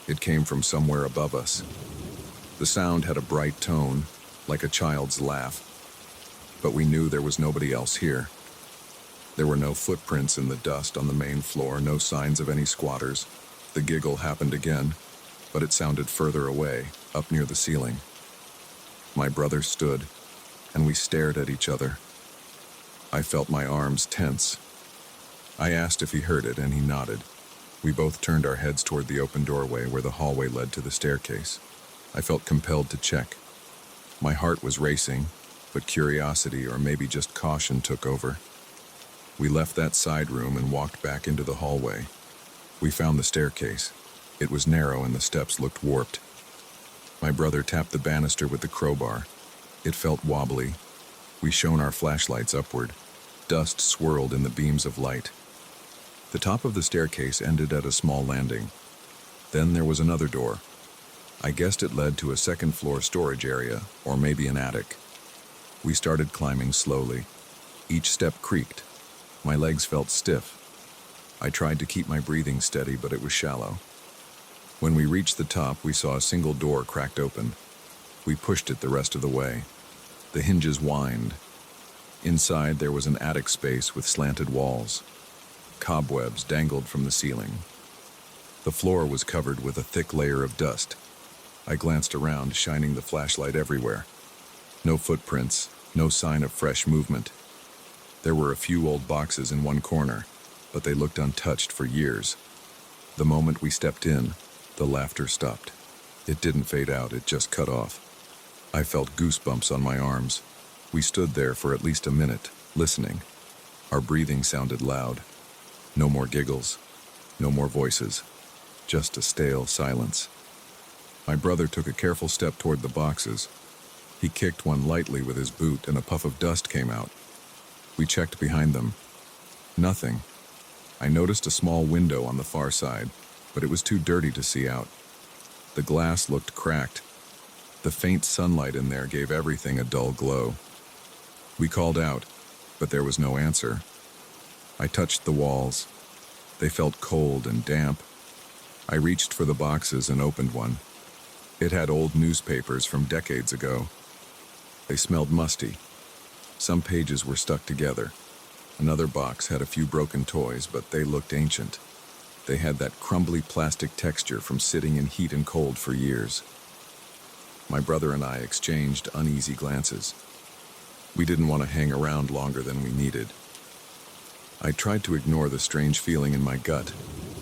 It came from somewhere above us. The sound had a bright tone, like a child's laugh, but we knew there was nobody else here. There were no footprints in the dust on the main floor, no signs of any squatters. The giggle happened again, but it sounded further away, up near the ceiling. My brother stood, and we stared at each other. I felt my arms tense. I asked if he heard it, and he nodded. We both turned our heads toward the open doorway where the hallway led to the staircase. I felt compelled to check. My heart was racing, but curiosity, or maybe just caution, took over. We left that side room and walked back into the hallway. We found the staircase. It was narrow and the steps looked warped. My brother tapped the banister with the crowbar. It felt wobbly. We shone our flashlights upward. Dust swirled in the beams of light. The top of the staircase ended at a small landing. Then there was another door. I guessed it led to a second-floor storage area, or maybe an attic. We started climbing slowly. Each step creaked. My legs felt stiff. I tried to keep my breathing steady, but it was shallow. When we reached the top, we saw a single door cracked open. We pushed it the rest of the way. The hinges whined. Inside, there was an attic space with slanted walls. Cobwebs dangled from the ceiling. The floor was covered with a thick layer of dust. I glanced around, shining the flashlight everywhere. No footprints, no sign of fresh movement. There were a few old boxes in one corner, but they looked untouched for years. The moment we stepped in, the laughter stopped. It didn't fade out, it just cut off. I felt goosebumps on my arms. We stood there for at least a minute, listening. Our breathing sounded loud. No more giggles, no more voices, just a stale silence. My brother took a careful step toward the boxes. He kicked one lightly with his boot, and a puff of dust came out. We checked behind them. Nothing. I noticed a small window on the far side, but it was too dirty to see out. The glass looked cracked. The faint sunlight in there gave everything a dull glow. We called out, but there was no answer. I touched the walls. They felt cold and damp. I reached for the boxes and opened one. It had old newspapers from decades ago. They smelled musty. Some pages were stuck together. Another box had a few broken toys, but they looked ancient. They had that crumbly plastic texture from sitting in heat and cold for years. My brother and I exchanged uneasy glances. We didn't want to hang around longer than we needed. I tried to ignore the strange feeling in my gut,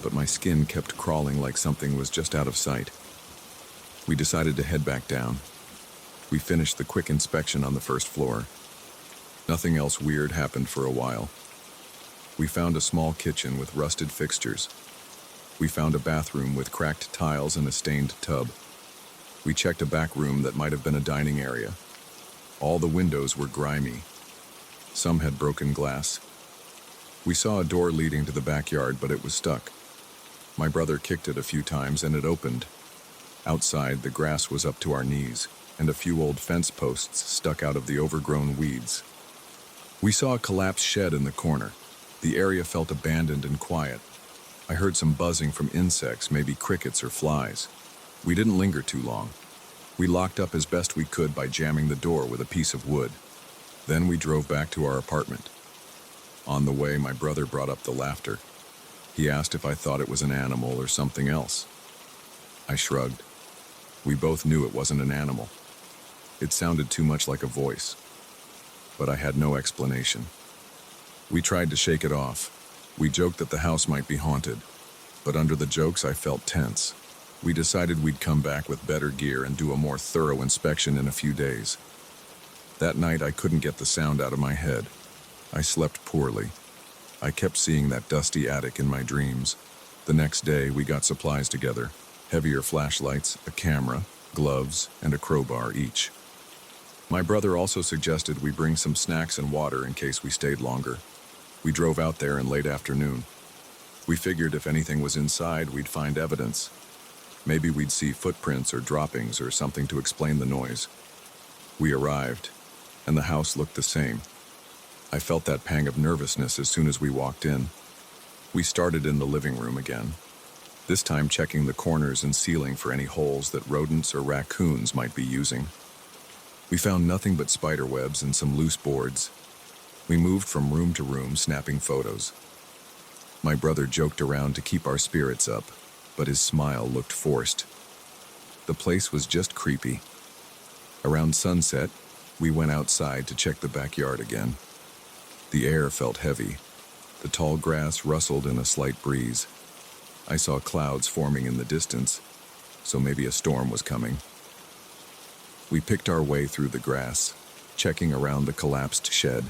but my skin kept crawling like something was just out of sight. We decided to head back down. We finished the quick inspection on the first floor. Nothing else weird happened for a while. We found a small kitchen with rusted fixtures. We found a bathroom with cracked tiles and a stained tub. We checked a back room that might have been a dining area. All the windows were grimy. Some had broken glass. We saw a door leading to the backyard, but it was stuck. My brother kicked it a few times and it opened. Outside, the grass was up to our knees, and a few old fence posts stuck out of the overgrown weeds. We saw a collapsed shed in the corner. The area felt abandoned and quiet. I heard some buzzing from insects, maybe crickets or flies. We didn't linger too long. We locked up as best we could by jamming the door with a piece of wood. Then we drove back to our apartment. On the way, my brother brought up the laughter. He asked if I thought it was an animal or something else. I shrugged. We both knew it wasn't an animal. It sounded too much like a voice. But I had no explanation. We tried to shake it off. We joked that the house might be haunted, but under the jokes I felt tense. We decided we'd come back with better gear and do a more thorough inspection in a few days. That night I couldn't get the sound out of my head. I slept poorly. I kept seeing that dusty attic in my dreams. The next day we got supplies together. Heavier flashlights, a camera, gloves, and a crowbar each. My brother also suggested we bring some snacks and water in case we stayed longer. We drove out there in late afternoon. We figured if anything was inside, we'd find evidence. Maybe we'd see footprints or droppings or something to explain the noise. We arrived, and the house looked the same. I felt that pang of nervousness as soon as we walked in. We started in the living room again, this time checking the corners and ceiling for any holes that rodents or raccoons might be using. We found nothing but spider webs and some loose boards. We moved from room to room, snapping photos. My brother joked around to keep our spirits up, but his smile looked forced. The place was just creepy. Around sunset, we went outside to check the backyard again. The air felt heavy. The tall grass rustled in a slight breeze. I saw clouds forming in the distance, so maybe a storm was coming. We picked our way through the grass, checking around the collapsed shed.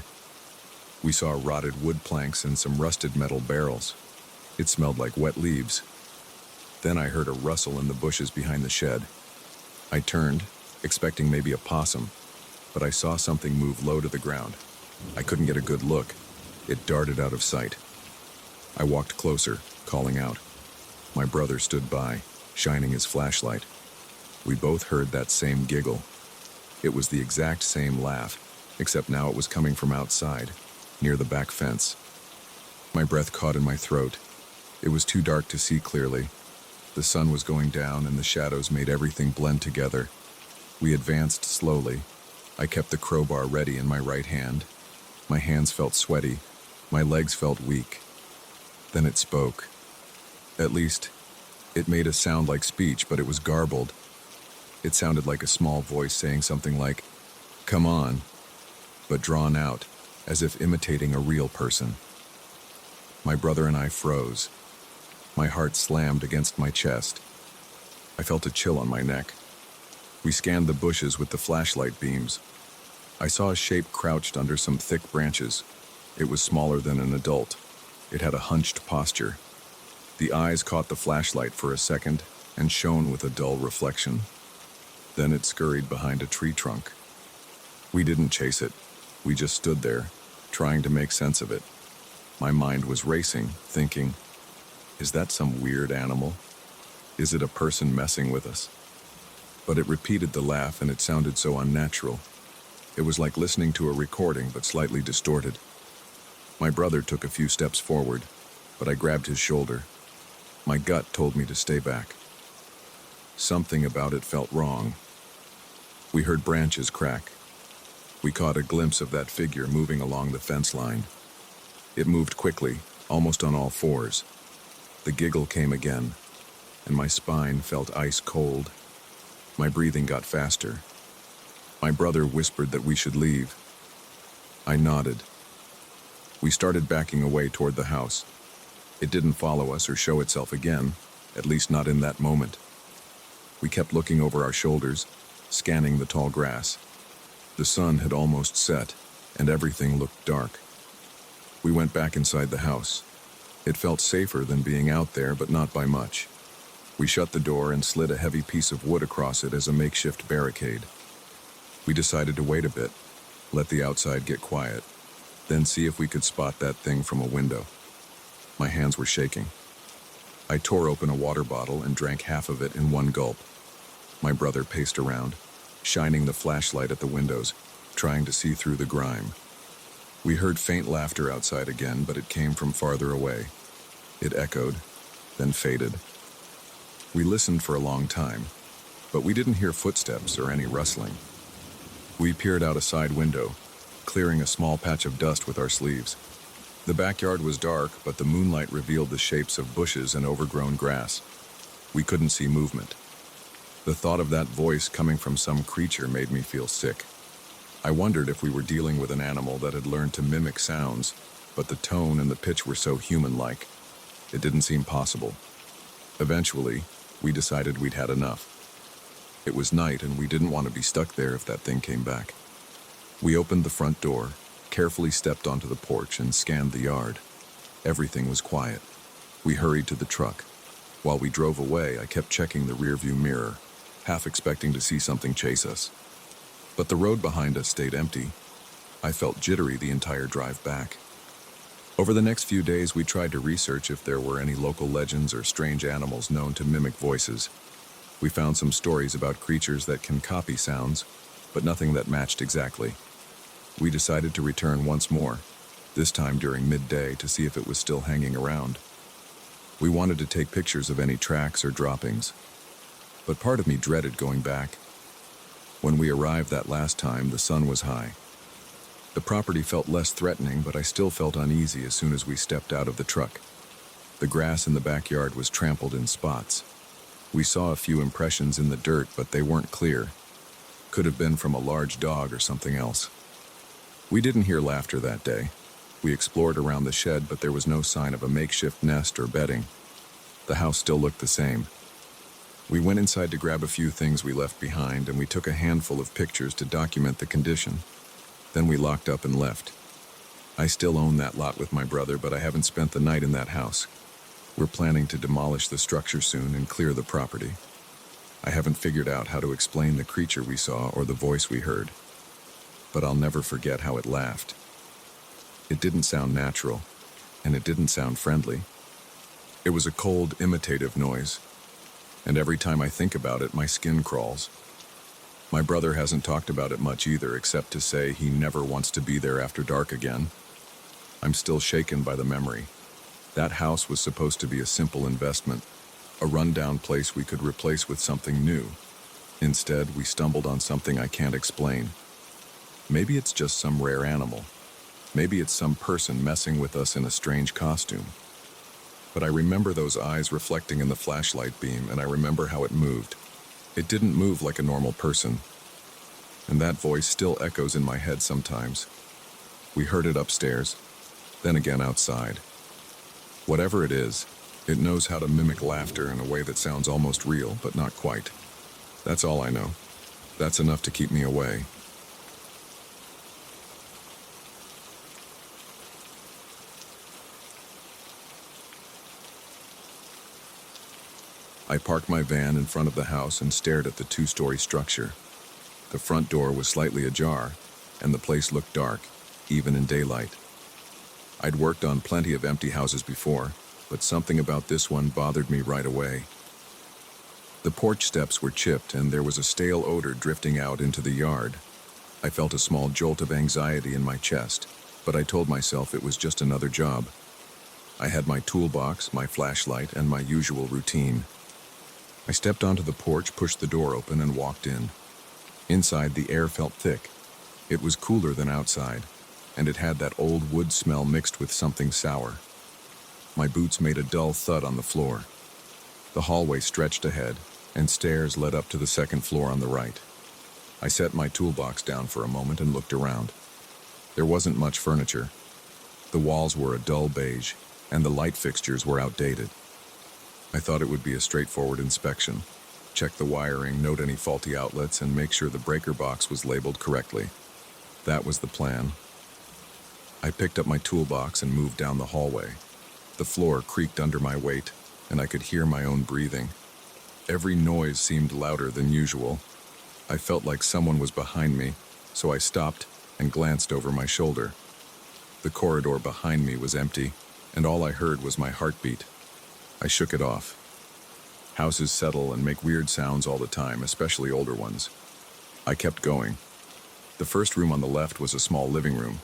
We saw rotted wood planks and some rusted metal barrels. It smelled like wet leaves. Then I heard a rustle in the bushes behind the shed. I turned, expecting maybe a possum, but I saw something move low to the ground. I couldn't get a good look. It darted out of sight. I walked closer, calling out. My brother stood by, shining his flashlight. We both heard that same giggle. It was the exact same laugh, except now it was coming from outside, near the back fence. My breath caught in my throat. It was too dark to see clearly. The sun was going down and the shadows made everything blend together. We advanced slowly. I kept the crowbar ready in my right hand. My hands felt sweaty. My legs felt weak. Then it spoke. At least, it made a sound like speech, but it was garbled. It sounded like a small voice saying something like, "Come on," but drawn out, as if imitating a real person. My brother and I froze. My heart slammed against my chest. I felt a chill on my neck. We scanned the bushes with the flashlight beams. I saw a shape crouched under some thick branches. It was smaller than an adult. It had a hunched posture. The eyes caught the flashlight for a second and shone with a dull reflection. Then it scurried behind a tree trunk. We didn't chase it. We just stood there, trying to make sense of it. My mind was racing, thinking, is that some weird animal? Is it a person messing with us? But it repeated the laugh and it sounded so unnatural. It was like listening to a recording, but slightly distorted. My brother took a few steps forward, but I grabbed his shoulder. My gut told me to stay back. Something about it felt wrong. We heard branches crack. We caught a glimpse of that figure moving along the fence line. It moved quickly, almost on all fours. The giggle came again, and my spine felt ice cold. My breathing got faster. My brother whispered that we should leave. I nodded. We started backing away toward the house. It didn't follow us or show itself again, at least not in that moment. We kept looking over our shoulders, scanning the tall grass. The sun had almost set, and everything looked dark. We went back inside the house. It felt safer than being out there, but not by much. We shut the door and slid a heavy piece of wood across it as a makeshift barricade. We decided to wait a bit, let the outside get quiet, then see if we could spot that thing from a window. My hands were shaking. I tore open a water bottle and drank half of it in one gulp. My brother paced around, shining the flashlight at the windows, trying to see through the grime. We heard faint laughter outside again, but it came from farther away. It echoed, then faded. We listened for a long time, but we didn't hear footsteps or any rustling. We peered out a side window, clearing a small patch of dust with our sleeves. The backyard was dark, but the moonlight revealed the shapes of bushes and overgrown grass. We couldn't see movement. The thought of that voice coming from some creature made me feel sick. I wondered if we were dealing with an animal that had learned to mimic sounds, but the tone and the pitch were so human-like. It didn't seem possible. Eventually, we decided we'd had enough. It was night and we didn't want to be stuck there if that thing came back. We opened the front door, carefully stepped onto the porch and scanned the yard. Everything was quiet. We hurried to the truck. While we drove away, I kept checking the rearview mirror, half expecting to see something chase us. But the road behind us stayed empty. I felt jittery the entire drive back. Over the next few days, we tried to research if there were any local legends or strange animals known to mimic voices. We found some stories about creatures that can copy sounds, but nothing that matched exactly. We decided to return once more, this time during midday, to see if it was still hanging around. We wanted to take pictures of any tracks or droppings, but part of me dreaded going back. When we arrived that last time, the sun was high. The property felt less threatening, but I still felt uneasy as soon as we stepped out of the truck. The grass in the backyard was trampled in spots. We saw a few impressions in the dirt, but they weren't clear. Could have been from a large dog or something else. We didn't hear laughter that day. We explored around the shed, but there was no sign of a makeshift nest or bedding. The house still looked the same. We went inside to grab a few things we left behind, and we took a handful of pictures to document the condition. Then we locked up and left. I still own that lot with my brother, but I haven't spent the night in that house. We're planning to demolish the structure soon and clear the property. I haven't figured out how to explain the creature we saw or the voice we heard, but I'll never forget how it laughed. It didn't sound natural, and it didn't sound friendly. It was a cold, imitative noise, and every time I think about it, my skin crawls. My brother hasn't talked about it much either, except to say he never wants to be there after dark again. I'm still shaken by the memory. That house was supposed to be a simple investment, a rundown place we could replace with something new. Instead, we stumbled on something I can't explain. Maybe it's just some rare animal. Maybe it's some person messing with us in a strange costume. But I remember those eyes reflecting in the flashlight beam, and I remember how it moved. It didn't move like a normal person. And that voice still echoes in my head sometimes. We heard it upstairs, then again outside. Whatever it is, it knows how to mimic laughter in a way that sounds almost real, but not quite. That's all I know. That's enough to keep me away. I parked my van in front of the house and stared at the two-story structure. The front door was slightly ajar, and the place looked dark, even in daylight. I'd worked on plenty of empty houses before, but something about this one bothered me right away. The porch steps were chipped, and there was a stale odor drifting out into the yard. I felt a small jolt of anxiety in my chest, but I told myself it was just another job. I had my toolbox, my flashlight, and my usual routine. I stepped onto the porch, pushed the door open, and walked in. Inside, the air felt thick. It was cooler than outside, and it had that old wood smell mixed with something sour. My boots made a dull thud on the floor. The hallway stretched ahead, and stairs led up to the second floor on the right. I set my toolbox down for a moment and looked around. There wasn't much furniture. The walls were a dull beige, and the light fixtures were outdated. I thought it would be a straightforward inspection. Check the wiring, note any faulty outlets, and make sure the breaker box was labeled correctly. That was the plan. I picked up my toolbox and moved down the hallway. The floor creaked under my weight, and I could hear my own breathing. Every noise seemed louder than usual. I felt like someone was behind me, so I stopped and glanced over my shoulder. The corridor behind me was empty, and all I heard was my heartbeat. I shook it off. Houses settle and make weird sounds all the time, especially older ones. I kept going. The first room on the left was a small living room.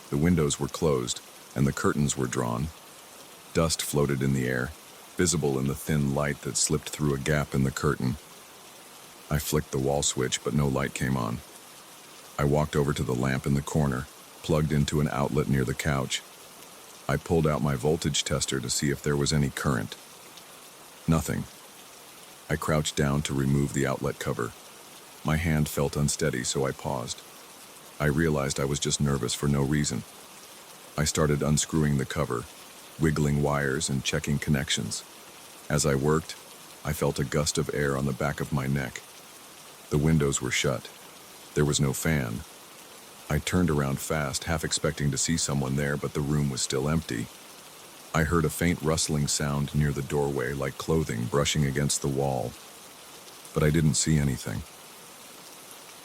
The windows were closed, and the curtains were drawn. Dust floated in the air, visible in the thin light that slipped through a gap in the curtain. I flicked the wall switch, but no light came on. I walked over to the lamp in the corner, plugged into an outlet near the couch. I pulled out my voltage tester to see if there was any current. Nothing. I crouched down to remove the outlet cover. My hand felt unsteady, so I paused. I realized I was just nervous for no reason. I started unscrewing the cover, wiggling wires and checking connections. As I worked, I felt a gust of air on the back of my neck. The windows were shut. There was no fan. I turned around fast, half expecting to see someone there, but the room was still empty. I heard a faint rustling sound near the doorway, like clothing brushing against the wall. But I didn't see anything.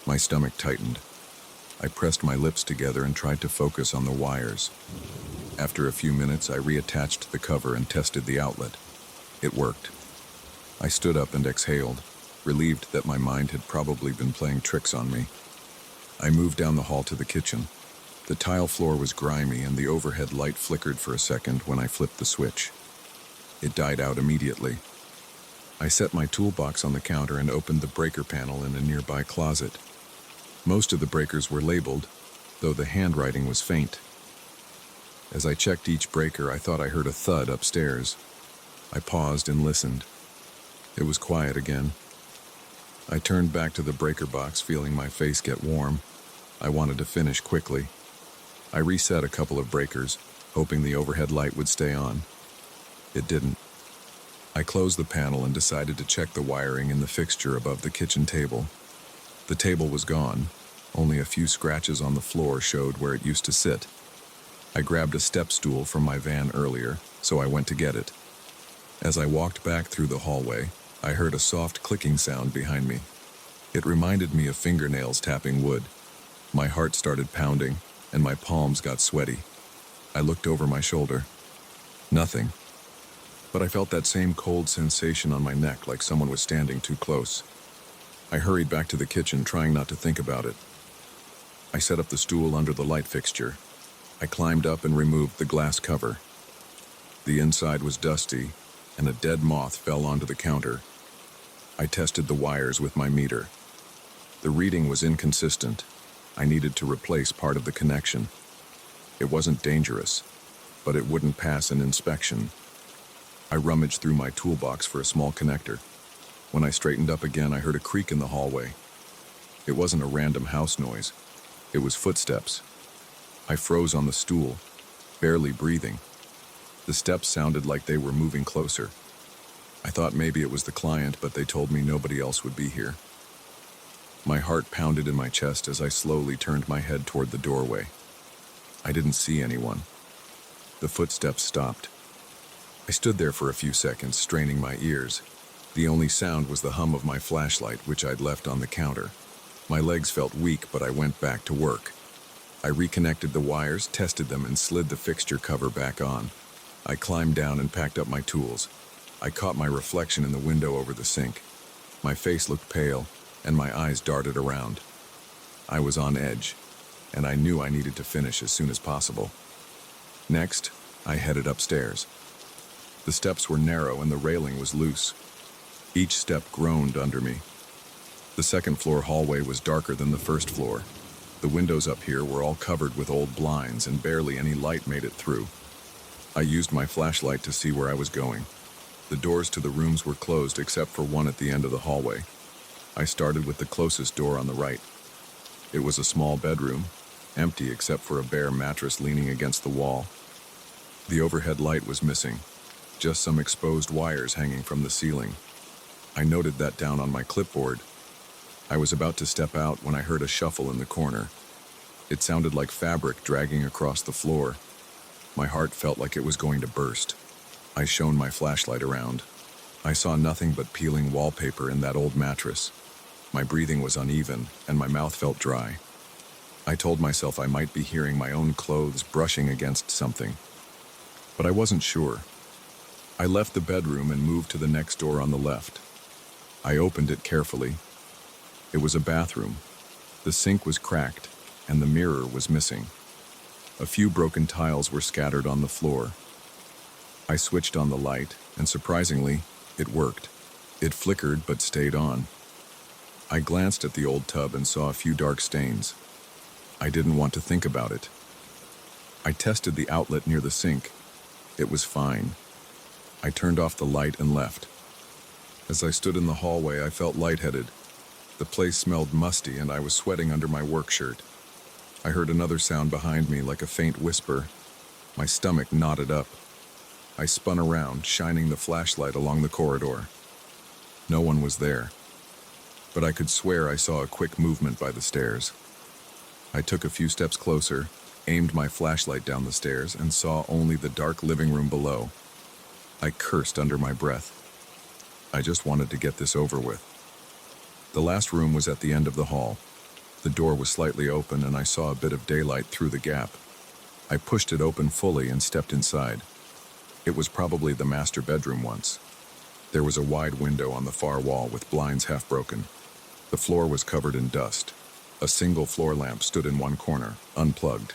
My stomach tightened. I pressed my lips together and tried to focus on the wires. After a few minutes, I reattached the cover and tested the outlet. It worked. I stood up and exhaled, relieved that my mind had probably been playing tricks on me. I moved down the hall to the kitchen. The tile floor was grimy and the overhead light flickered for a second when I flipped the switch. It died out immediately. I set my toolbox on the counter and opened the breaker panel in a nearby closet. Most of the breakers were labeled, though the handwriting was faint. As I checked each breaker, I thought I heard a thud upstairs. I paused and listened. It was quiet again. I turned back to the breaker box, feeling my face get warm. I wanted to finish quickly. I reset a couple of breakers, hoping the overhead light would stay on. It didn't. I closed the panel and decided to check the wiring in the fixture above the kitchen table. The table was gone. Only a few scratches on the floor showed where it used to sit. I grabbed a step stool from my van earlier, so I went to get it. As I walked back through the hallway, I heard a soft clicking sound behind me. It reminded me of fingernails tapping wood. My heart started pounding, and my palms got sweaty. I looked over my shoulder. Nothing. But I felt that same cold sensation on my neck, like someone was standing too close. I hurried back to the kitchen, trying not to think about it. I set up the stool under the light fixture. I climbed up and removed the glass cover. The inside was dusty, and a dead moth fell onto the counter. I tested the wires with my meter. The reading was inconsistent. I needed to replace part of the connection. It wasn't dangerous, but it wouldn't pass an inspection. I rummaged through my toolbox for a small connector. When I straightened up again, I heard a creak in the hallway. It wasn't a random house noise. It was footsteps. I froze on the stool, barely breathing. The steps sounded like they were moving closer. I thought maybe it was the client, but they told me nobody else would be here. My heart pounded in my chest as I slowly turned my head toward the doorway. I didn't see anyone. The footsteps stopped. I stood there for a few seconds, straining my ears. The only sound was the hum of my flashlight, which I'd left on the counter. My legs felt weak, but I went back to work. I reconnected the wires, tested them, and slid the fixture cover back on. I climbed down and packed up my tools. I caught my reflection in the window over the sink. My face looked pale, and my eyes darted around. I was on edge, and I knew I needed to finish as soon as possible. Next, I headed upstairs. The steps were narrow and the railing was loose. Each step groaned under me. The second-floor hallway was darker than the first floor. The windows up here were all covered with old blinds, and barely any light made it through. I used my flashlight to see where I was going. The doors to the rooms were closed except for one at the end of the hallway. I started with the closest door on the right. It was a small bedroom, empty except for a bare mattress leaning against the wall. The overhead light was missing, just some exposed wires hanging from the ceiling. I noted that down on my clipboard. I was about to step out when I heard a shuffle in the corner. It sounded like fabric dragging across the floor. My heart felt like it was going to burst. I shone my flashlight around. I saw nothing but peeling wallpaper in that old mattress. My breathing was uneven, and my mouth felt dry. I told myself I might be hearing my own clothes brushing against something. But I wasn't sure. I left the bedroom and moved to the next door on the left. I opened it carefully. It was a bathroom. The sink was cracked, and the mirror was missing. A few broken tiles were scattered on the floor. I switched on the light, and surprisingly, it worked. It flickered but stayed on. I glanced at the old tub and saw a few dark stains. I didn't want to think about it. I tested the outlet near the sink. It was fine. I turned off the light and left. As I stood in the hallway, I felt lightheaded. The place smelled musty and I was sweating under my work shirt. I heard another sound behind me, like a faint whisper. My stomach knotted up. I spun around, shining the flashlight along the corridor. No one was there, but I could swear I saw a quick movement by the stairs. I took a few steps closer, aimed my flashlight down the stairs, and saw only the dark living room below. I cursed under my breath. I just wanted to get this over with. The last room was at the end of the hall. The door was slightly open and I saw a bit of daylight through the gap. I pushed it open fully and stepped inside. It was probably the master bedroom once. There was a wide window on the far wall with blinds half broken. The floor was covered in dust. A single floor lamp stood in one corner, unplugged.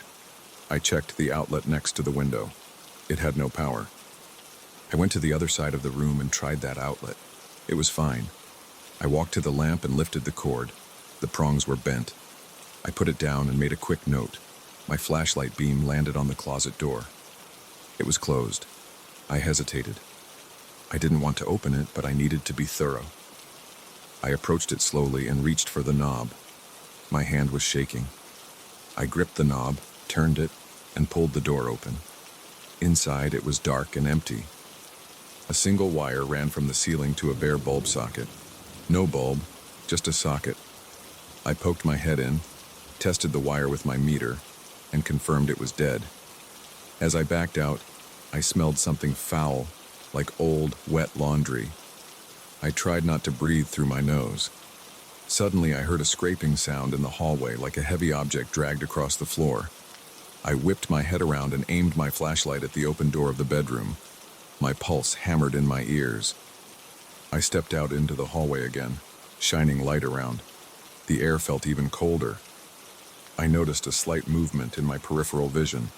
I checked the outlet next to the window. It had no power. I went to the other side of the room and tried that outlet. It was fine. I walked to the lamp and lifted the cord. The prongs were bent. I put it down and made a quick note. My flashlight beam landed on the closet door. It was closed. I hesitated. I didn't want to open it, but I needed to be thorough. I approached it slowly and reached for the knob. My hand was shaking. I gripped the knob, turned it, and pulled the door open. Inside, it was dark and empty. A single wire ran from the ceiling to a bare bulb socket. No bulb, just a socket. I poked my head in, tested the wire with my meter, and confirmed it was dead. As I backed out, I smelled something foul, like old, wet laundry. I tried not to breathe through my nose. Suddenly, I heard a scraping sound in the hallway, like a heavy object dragged across the floor. I whipped my head around and aimed my flashlight at the open door of the bedroom. My pulse hammered in my ears. I stepped out into the hallway again, shining light around. The air felt even colder. I noticed a slight movement in my peripheral vision.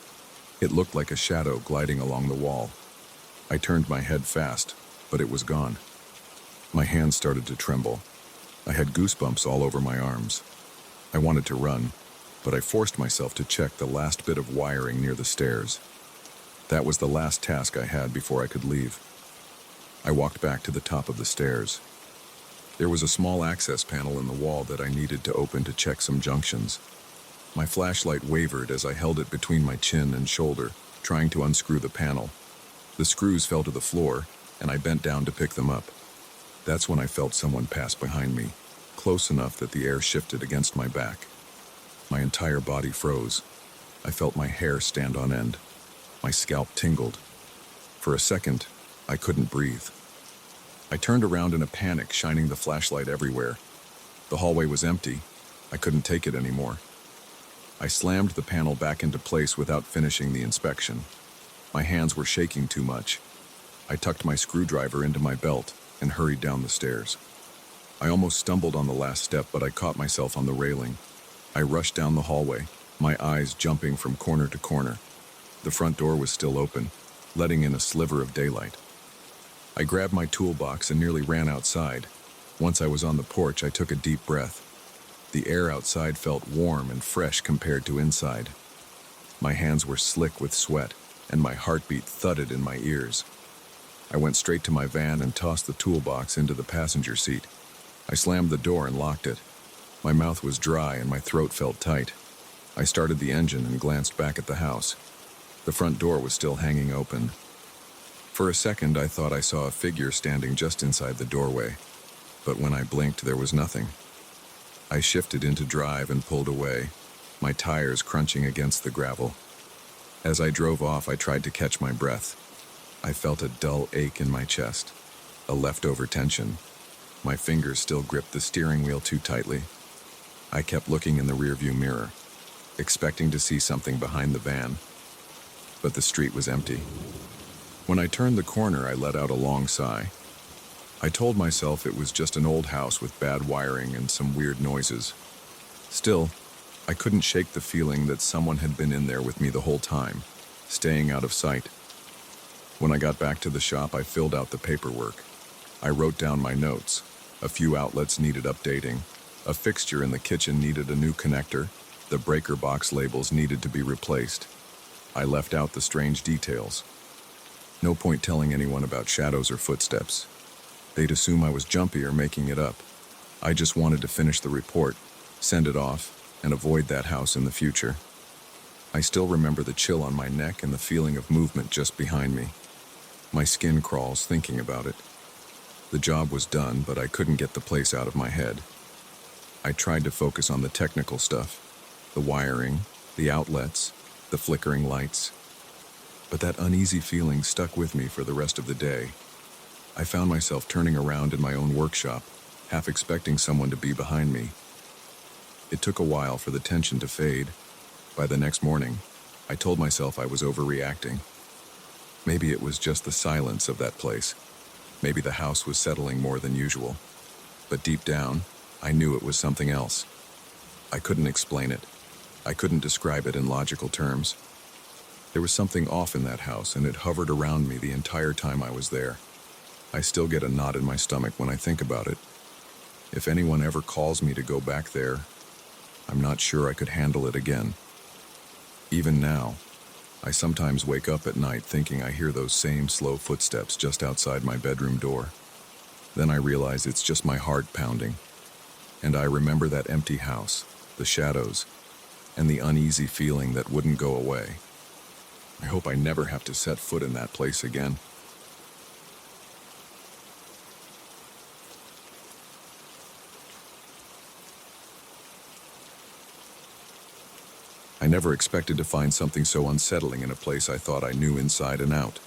It looked like a shadow gliding along the wall. I turned my head fast, but it was gone. My hands started to tremble. I had goosebumps all over my arms. I wanted to run, but I forced myself to check the last bit of wiring near the stairs. That was the last task I had before I could leave. I walked back to the top of the stairs. There was a small access panel in the wall that I needed to open to check some junctions. My flashlight wavered as I held it between my chin and shoulder, trying to unscrew the panel. The screws fell to the floor, and I bent down to pick them up. That's when I felt someone pass behind me, close enough that the air shifted against my back. My entire body froze. I felt my hair stand on end. My scalp tingled. For a second, I couldn't breathe. I turned around in a panic, shining the flashlight everywhere. The hallway was empty. I couldn't take it anymore. I slammed the panel back into place without finishing the inspection. My hands were shaking too much. I tucked my screwdriver into my belt and hurried down the stairs. I almost stumbled on the last step, but I caught myself on the railing. I rushed down the hallway, my eyes jumping from corner to corner. The front door was still open, letting in a sliver of daylight. I grabbed my toolbox and nearly ran outside. Once I was on the porch, I took a deep breath. The air outside felt warm and fresh compared to inside. My hands were slick with sweat, and my heartbeat thudded in my ears. I went straight to my van and tossed the toolbox into the passenger seat. I slammed the door and locked it. My mouth was dry and my throat felt tight. I started the engine and glanced back at the house. The front door was still hanging open. For a second, I thought I saw a figure standing just inside the doorway, but when I blinked, there was nothing. I shifted into drive and pulled away, my tires crunching against the gravel. As I drove off, I tried to catch my breath. I felt a dull ache in my chest, a leftover tension. My fingers still gripped the steering wheel too tightly. I kept looking in the rearview mirror, expecting to see something behind the van, but the street was empty. When I turned the corner, I let out a long sigh. I told myself it was just an old house with bad wiring and some weird noises. Still, I couldn't shake the feeling that someone had been in there with me the whole time, staying out of sight. When I got back to the shop, I filled out the paperwork. I wrote down my notes. A few outlets needed updating. A fixture in the kitchen needed a new connector. The breaker box labels needed to be replaced. I left out the strange details. No point telling anyone about shadows or footsteps. They'd assume I was jumpy or making it up. I just wanted to finish the report, send it off, and avoid that house in the future. I still remember the chill on my neck and the feeling of movement just behind me. My skin crawls thinking about it. The job was done, but I couldn't get the place out of my head. I tried to focus on the technical stuff, the wiring, the outlets, the flickering lights. But that uneasy feeling stuck with me for the rest of the day. I found myself turning around in my own workshop, half expecting someone to be behind me. It took a while for the tension to fade. By the next morning, I told myself I was overreacting. Maybe it was just the silence of that place. Maybe the house was settling more than usual. But deep down, I knew it was something else. I couldn't explain it. I couldn't describe it in logical terms. There was something off in that house, and it hovered around me the entire time I was there. I still get a knot in my stomach when I think about it. If anyone ever calls me to go back there, I'm not sure I could handle it again. Even now, I sometimes wake up at night thinking I hear those same slow footsteps just outside my bedroom door. Then I realize it's just my heart pounding. And I remember that empty house, the shadows, and the uneasy feeling that wouldn't go away. I hope I never have to set foot in that place again. I never expected to find something so unsettling in a place I thought I knew inside and out.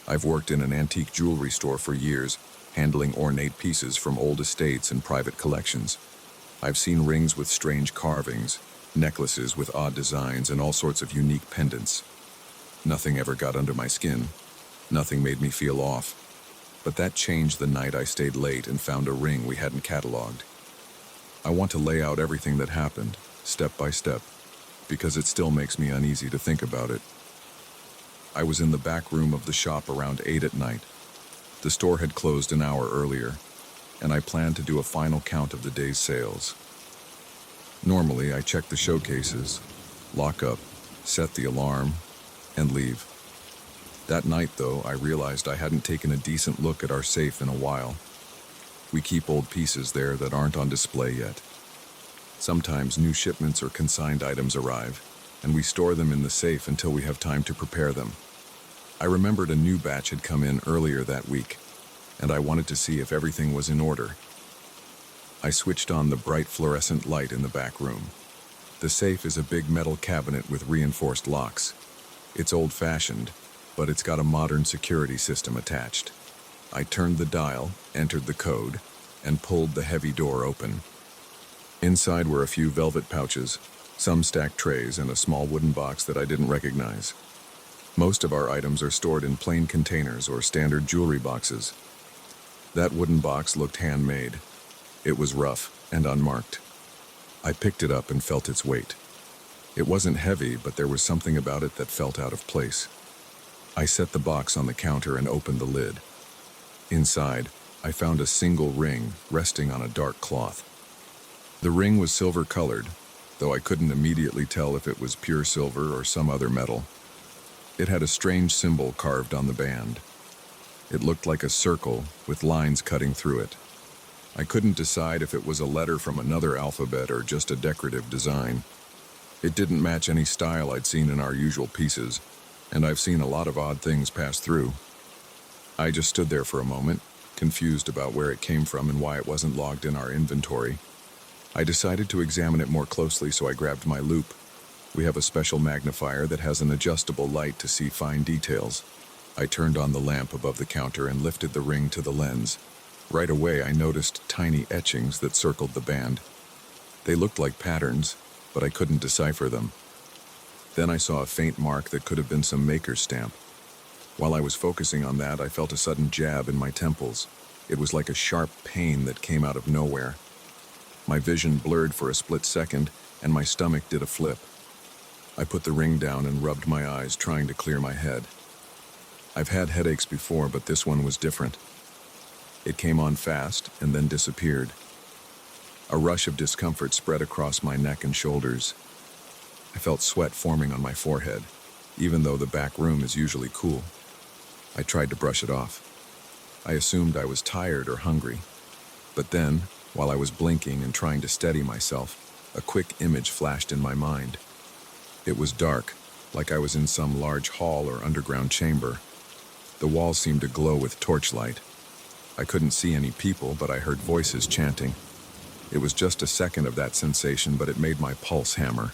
I've worked in an antique jewelry store for years, handling ornate pieces from old estates and private collections. I've seen rings with strange carvings, necklaces with odd designs, and all sorts of unique pendants. Nothing ever got under my skin. Nothing made me feel off. But that changed the night I stayed late and found a ring we hadn't cataloged. I want to lay out everything that happened, step by step, because it still makes me uneasy to think about it. I was in the back room of the shop around 8 at night. The store had closed an hour earlier, and I planned to do a final count of the day's sales. Normally, I check the showcases, lock up, set the alarm, and leave. That night, though, I realized I hadn't taken a decent look at our safe in a while. We keep old pieces there that aren't on display yet. Sometimes new shipments or consigned items arrive, and we store them in the safe until we have time to prepare them. I remembered a new batch had come in earlier that week, and I wanted to see if everything was in order. I switched on the bright fluorescent light in the back room. The safe is a big metal cabinet with reinforced locks. It's old-fashioned, but it's got a modern security system attached. I turned the dial, entered the code, and pulled the heavy door open. Inside were a few velvet pouches, some stacked trays, and a small wooden box that I didn't recognize. Most of our items are stored in plain containers or standard jewelry boxes. That wooden box looked handmade. It was rough and unmarked. I picked it up and felt its weight. It wasn't heavy, but there was something about it that felt out of place. I set the box on the counter and opened the lid. Inside, I found a single ring resting on a dark cloth. The ring was silver-colored, though I couldn't immediately tell if it was pure silver or some other metal. It had a strange symbol carved on the band. It looked like a circle with lines cutting through it. I couldn't decide if it was a letter from another alphabet or just a decorative design. It didn't match any style I'd seen in our usual pieces, and I've seen a lot of odd things pass through. I just stood there for a moment, confused about where it came from and why it wasn't logged in our inventory. I decided to examine it more closely, so I grabbed my loupe. We have a special magnifier that has an adjustable light to see fine details. I turned on the lamp above the counter and lifted the ring to the lens. Right away, I noticed tiny etchings that circled the band. They looked like patterns, but I couldn't decipher them. Then I saw a faint mark that could have been some maker's stamp. While I was focusing on that, I felt a sudden jab in my temples. It was like a sharp pain that came out of nowhere. My vision blurred for a split second, and my stomach did a flip. I put the ring down and rubbed my eyes, trying to clear my head. I've had headaches before, but this one was different. It came on fast and then disappeared. A rush of discomfort spread across my neck and shoulders. I felt sweat forming on my forehead. even though the back room is usually cool. I tried to brush it off. I assumed I was tired or hungry. But then, while I was blinking and trying to steady myself, a quick image flashed in my mind. It was dark, like I was in some large hall or underground chamber. The walls seemed to glow with torchlight. I couldn't see any people, but I heard voices chanting. It was just a second of that sensation, but it made my pulse hammer.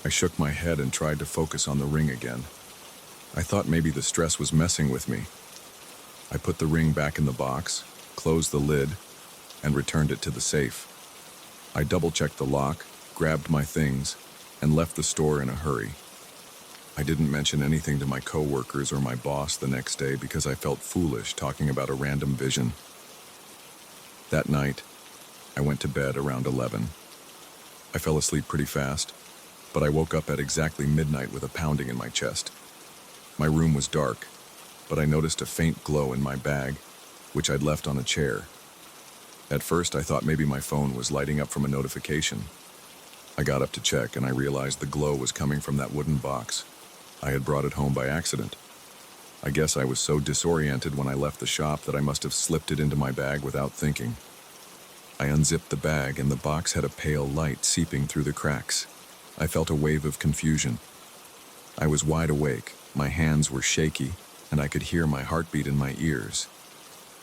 I shook my head and tried to focus on the ring again. I thought maybe the stress was messing with me. I put the ring back in the box, closed the lid, and returned it to the safe. I double-checked the lock, grabbed my things, and left the store in a hurry. I didn't mention anything to my coworkers or my boss the next day because I felt foolish talking about a random vision. That night, I went to bed around 11. I fell asleep pretty fast, but I woke up at exactly midnight with a pounding in my chest. My room was dark, but I noticed a faint glow in my bag, which I'd left on a chair. At first, I thought maybe my phone was lighting up from a notification. I got up to check, and I realized the glow was coming from that wooden box. I had brought it home by accident. I guess I was so disoriented when I left the shop that I must have slipped it into my bag without thinking. I unzipped the bag, and the box had a pale light seeping through the cracks. I felt a wave of confusion. I was wide awake, my hands were shaky, and I could hear my heartbeat in my ears.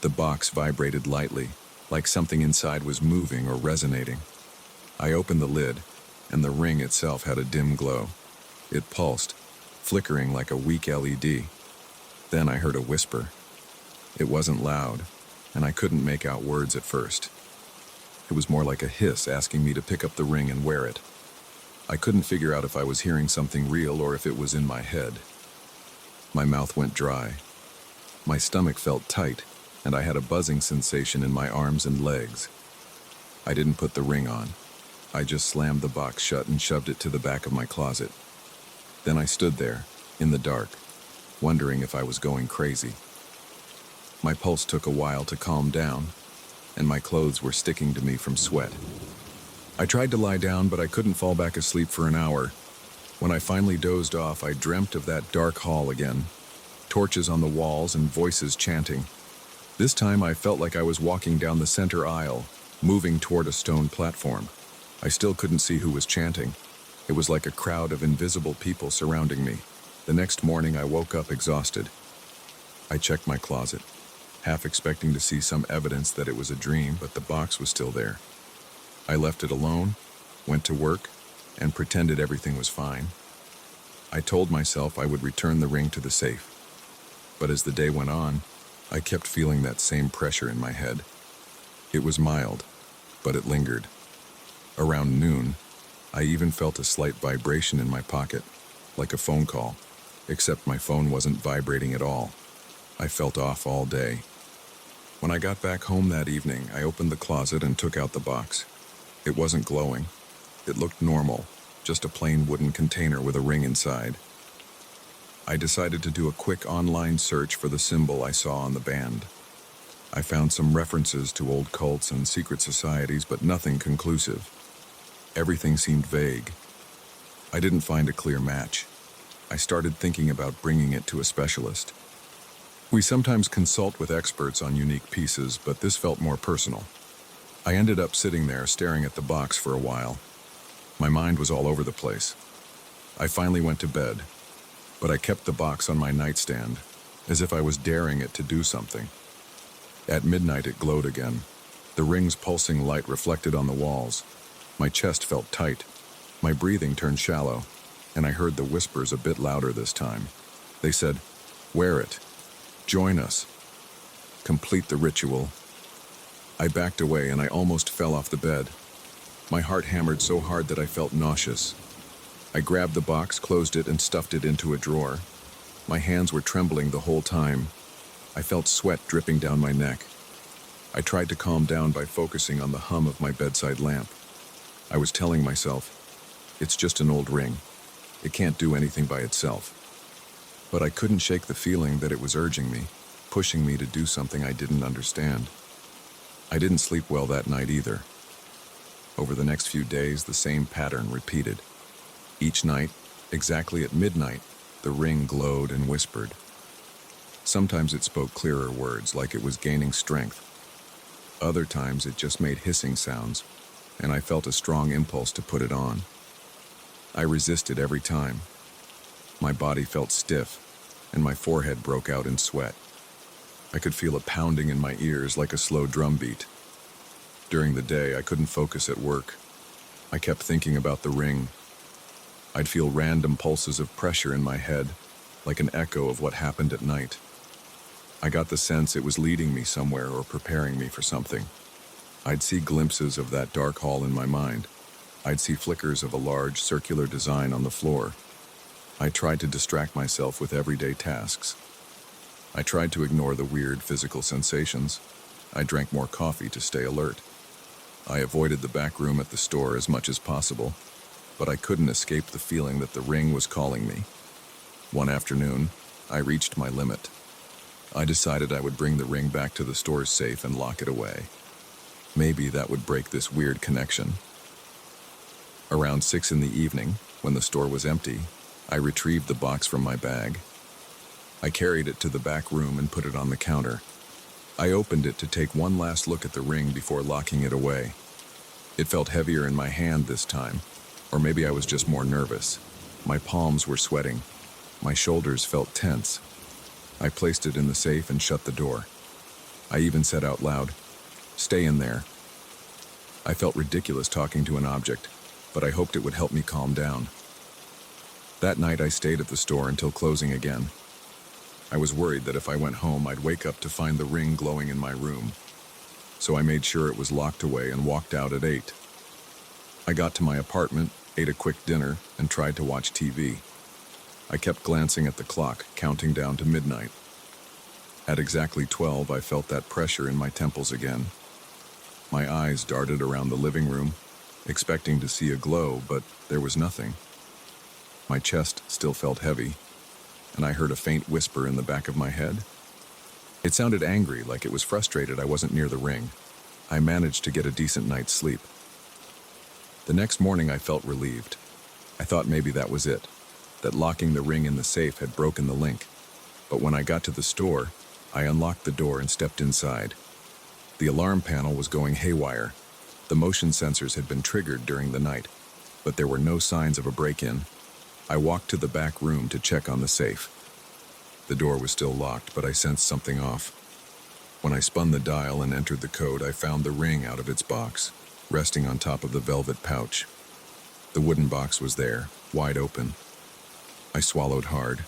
The box vibrated lightly, like something inside was moving or resonating. I opened the lid, and the ring itself had a dim glow. It pulsed, flickering like a weak LED. Then I heard a whisper. It wasn't loud, and I couldn't make out words at first. It was more like a hiss asking me to pick up the ring and wear it. I couldn't figure out if I was hearing something real or if it was in my head. My mouth went dry. My stomach felt tight, and I had a buzzing sensation in my arms and legs. I didn't put the ring on. I just slammed the box shut and shoved it to the back of my closet. Then I stood there, in the dark, wondering if I was going crazy. My pulse took a while to calm down, and my clothes were sticking to me from sweat. I tried to lie down, but I couldn't fall back asleep for an hour. When I finally dozed off, I dreamt of that dark hall again, torches on the walls and voices chanting. This time I felt like I was walking down the center aisle, moving toward a stone platform. I still couldn't see who was chanting. It was like a crowd of invisible people surrounding me. The next morning I woke up exhausted. I checked my closet, half expecting to see some evidence that it was a dream, but the box was still there. I left it alone, went to work, and pretended everything was fine. I told myself I would return the ring to the safe. But as the day went on, I kept feeling that same pressure in my head. It was mild, but it lingered. Around noon, I even felt a slight vibration in my pocket, like a phone call, except my phone wasn't vibrating at all. I felt off all day. When I got back home that evening, I opened the closet and took out the box. It wasn't glowing. It looked normal, just a plain wooden container with a ring inside. I decided to do a quick online search for the symbol I saw on the band. I found some references to old cults and secret societies, but nothing conclusive. Everything seemed vague. I didn't find a clear match. I started thinking about bringing it to a specialist. We sometimes consult with experts on unique pieces, but this felt more personal. I ended up sitting there staring at the box for a while. My mind was all over the place. I finally went to bed, but I kept the box on my nightstand, as if I was daring it to do something. At midnight it glowed again. The ring's pulsing light reflected on the walls. My chest felt tight. My breathing turned shallow, and I heard the whispers a bit louder this time. They said, "Wear it. Join us. Complete the ritual." I backed away and I almost fell off the bed. My heart hammered so hard that I felt nauseous. I grabbed the box, closed it, and stuffed it into a drawer. My hands were trembling the whole time. I felt sweat dripping down my neck. I tried to calm down by focusing on the hum of my bedside lamp. I was telling myself, it's just an old ring. It can't do anything by itself. But I couldn't shake the feeling that it was urging me, pushing me to do something I didn't understand. I didn't sleep well that night either. Over the next few days, the same pattern repeated. Each night, exactly at midnight, The ring glowed and whispered. Sometimes it spoke clearer words, like it was gaining strength. Other times it just made hissing sounds, and I felt a strong impulse to put it on. I resisted every time. My body felt stiff, and my forehead broke out in sweat. I could feel a pounding in my ears like a slow drum beat. During the day, I couldn't focus at work. I kept thinking about the ring. I'd feel random pulses of pressure in my head, like an echo of what happened at night. I got the sense it was leading me somewhere or preparing me for something. I'd see glimpses of that dark hall in my mind. I'd see flickers of a large circular design on the floor. I tried to distract myself with everyday tasks. I tried to ignore the weird physical sensations. I drank more coffee to stay alert. I avoided the back room at the store as much as possible, but I couldn't escape the feeling that the ring was calling me. One afternoon, I reached my limit. I decided I would bring the ring back to the store's safe and lock it away. Maybe that would break this weird connection. Around 6 in the evening, when the store was empty, I retrieved the box from my bag. I carried it to the back room and put it on the counter. I opened it to take one last look at the ring before locking it away. It felt heavier in my hand this time, or maybe I was just more nervous. My palms were sweating. My shoulders felt tense. I placed it in the safe and shut the door. I even said out loud, "Stay in there." I felt ridiculous talking to an object, but I hoped it would help me calm down. That night I stayed at the store until closing again. I was worried that if I went home, I'd wake up to find the ring glowing in my room. So I made sure it was locked away and walked out at 8. I got to my apartment, ate a quick dinner, and tried to watch TV. I kept glancing at the clock, counting down to midnight. At exactly 12, I felt that pressure in my temples again. My eyes darted around the living room, expecting to see a glow, but there was nothing. My chest still felt heavy, and I heard a faint whisper in the back of my head. It sounded angry, like it was frustrated I wasn't near the ring. I managed to get a decent night's sleep. The next morning I felt relieved. I thought maybe that was it, that locking the ring in the safe had broken the link. But when I got to the store, I unlocked the door and stepped inside. The alarm panel was going haywire. The motion sensors had been triggered during the night, but there were no signs of a break-in. I walked to the back room to check on the safe. The door was still locked, but I sensed something off. When I spun the dial and entered the code, I found the ring out of its box, resting on top of the velvet pouch. The wooden box was there, wide open. I swallowed hard,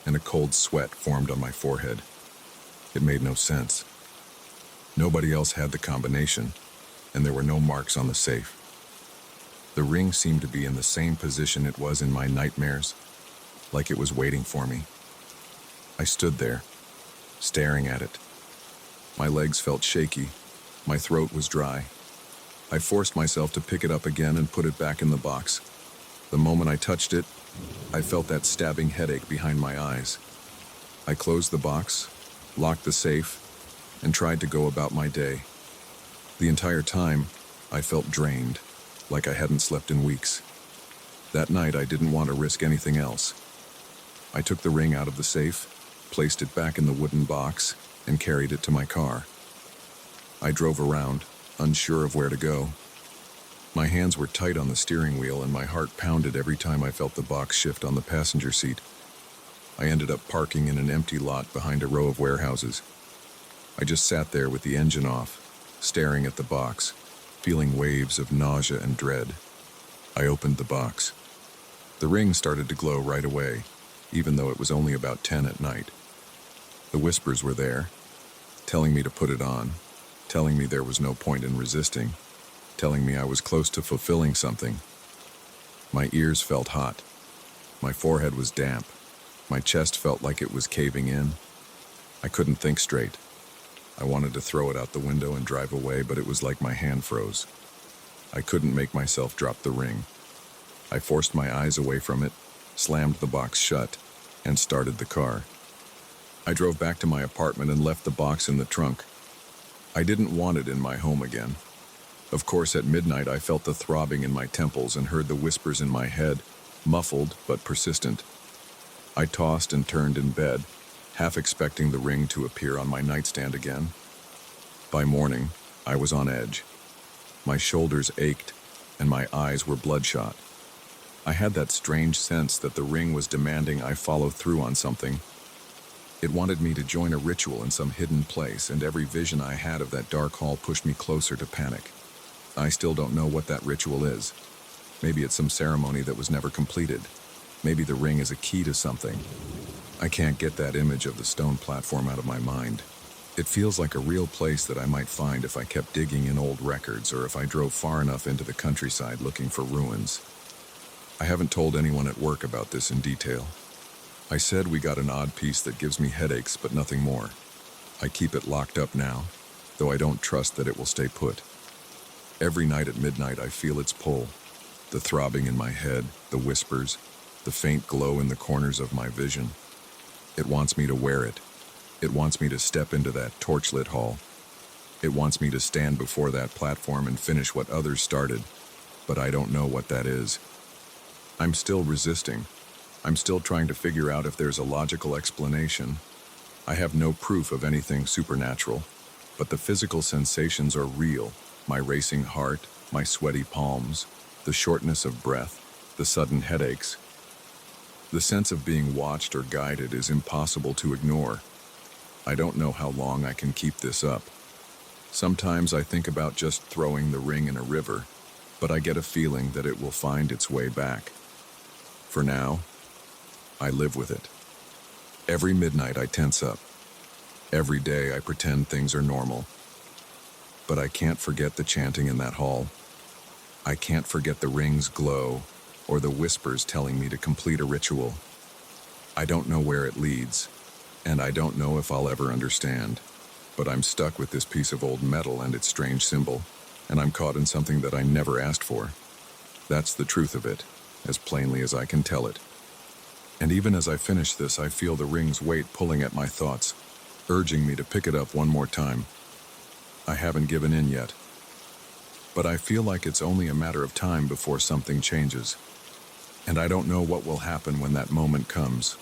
and a cold sweat formed on my forehead. It made no sense. Nobody else had the combination, and there were no marks on the safe. The ring seemed to be in the same position it was in my nightmares, like it was waiting for me. I stood there, staring at it. My legs felt shaky. My throat was dry. I forced myself to pick it up again and put it back in the box. The moment I touched it, I felt that stabbing headache behind my eyes. I closed the box, locked the safe, and tried to go about my day. The entire time, I felt drained, like I hadn't slept in weeks. That night, I didn't want to risk anything else. I took the ring out of the safe, placed it back in the wooden box, and carried it to my car. I drove around, unsure of where to go. My hands were tight on the steering wheel and my heart pounded every time I felt the box shift on the passenger seat. I ended up parking in an empty lot behind a row of warehouses. I just sat there with the engine off, staring at the box, feeling waves of nausea and dread. I opened the box. The ring started to glow right away, even though it was only about 10 at night. The whispers were there, telling me to put it on, telling me there was no point in resisting, telling me I was close to fulfilling something. My ears felt hot. My forehead was damp. My chest felt like it was caving in. I couldn't think straight. I wanted to throw it out the window and drive away, but it was like my hand froze. I couldn't make myself drop the ring. I forced my eyes away from it, slammed the box shut, and started the car. I drove back to my apartment and left the box in the trunk. I didn't want it in my home again. Of course, at midnight, I felt the throbbing in my temples and heard the whispers in my head, muffled but persistent. I tossed and turned in bed, half expecting the ring to appear on my nightstand again. By morning, I was on edge. My shoulders ached, and my eyes were bloodshot. I had that strange sense that the ring was demanding I follow through on something. It wanted me to join a ritual in some hidden place, and every vision I had of that dark hall pushed me closer to panic. I still don't know what that ritual is. Maybe it's some ceremony that was never completed. Maybe the ring is a key to something. I can't get that image of the stone platform out of my mind. It feels like a real place that I might find if I kept digging in old records or if I drove far enough into the countryside looking for ruins. I haven't told anyone at work about this in detail. I said we got an odd piece that gives me headaches, but nothing more. I keep it locked up now, though I don't trust that it will stay put. Every night at midnight I feel its pull. The throbbing in my head, the whispers, the faint glow in the corners of my vision. It wants me to wear it. It wants me to step into that torchlit hall. It wants me to stand before that platform and finish what others started, but I don't know what that is. I'm still resisting. I'm still trying to figure out if there's a logical explanation. I have no proof of anything supernatural, but the physical sensations are real. My racing heart, my sweaty palms, the shortness of breath, the sudden headaches. The sense of being watched or guided is impossible to ignore. I don't know how long I can keep this up. Sometimes I think about just throwing the ring in a river, but I get a feeling that it will find its way back. For now, I live with it. Every midnight I tense up. Every day I pretend things are normal. But I can't forget the chanting in that hall. I can't forget the ring's glow or the whispers telling me to complete a ritual. I don't know where it leads, and I don't know if I'll ever understand. But I'm stuck with this piece of old metal and its strange symbol, and I'm caught in something that I never asked for. That's the truth of it, as plainly as I can tell it. And even as I finish this, I feel the ring's weight pulling at my thoughts, urging me to pick it up one more time. I haven't given in yet, but I feel like it's only a matter of time before something changes, and I don't know what will happen when that moment comes.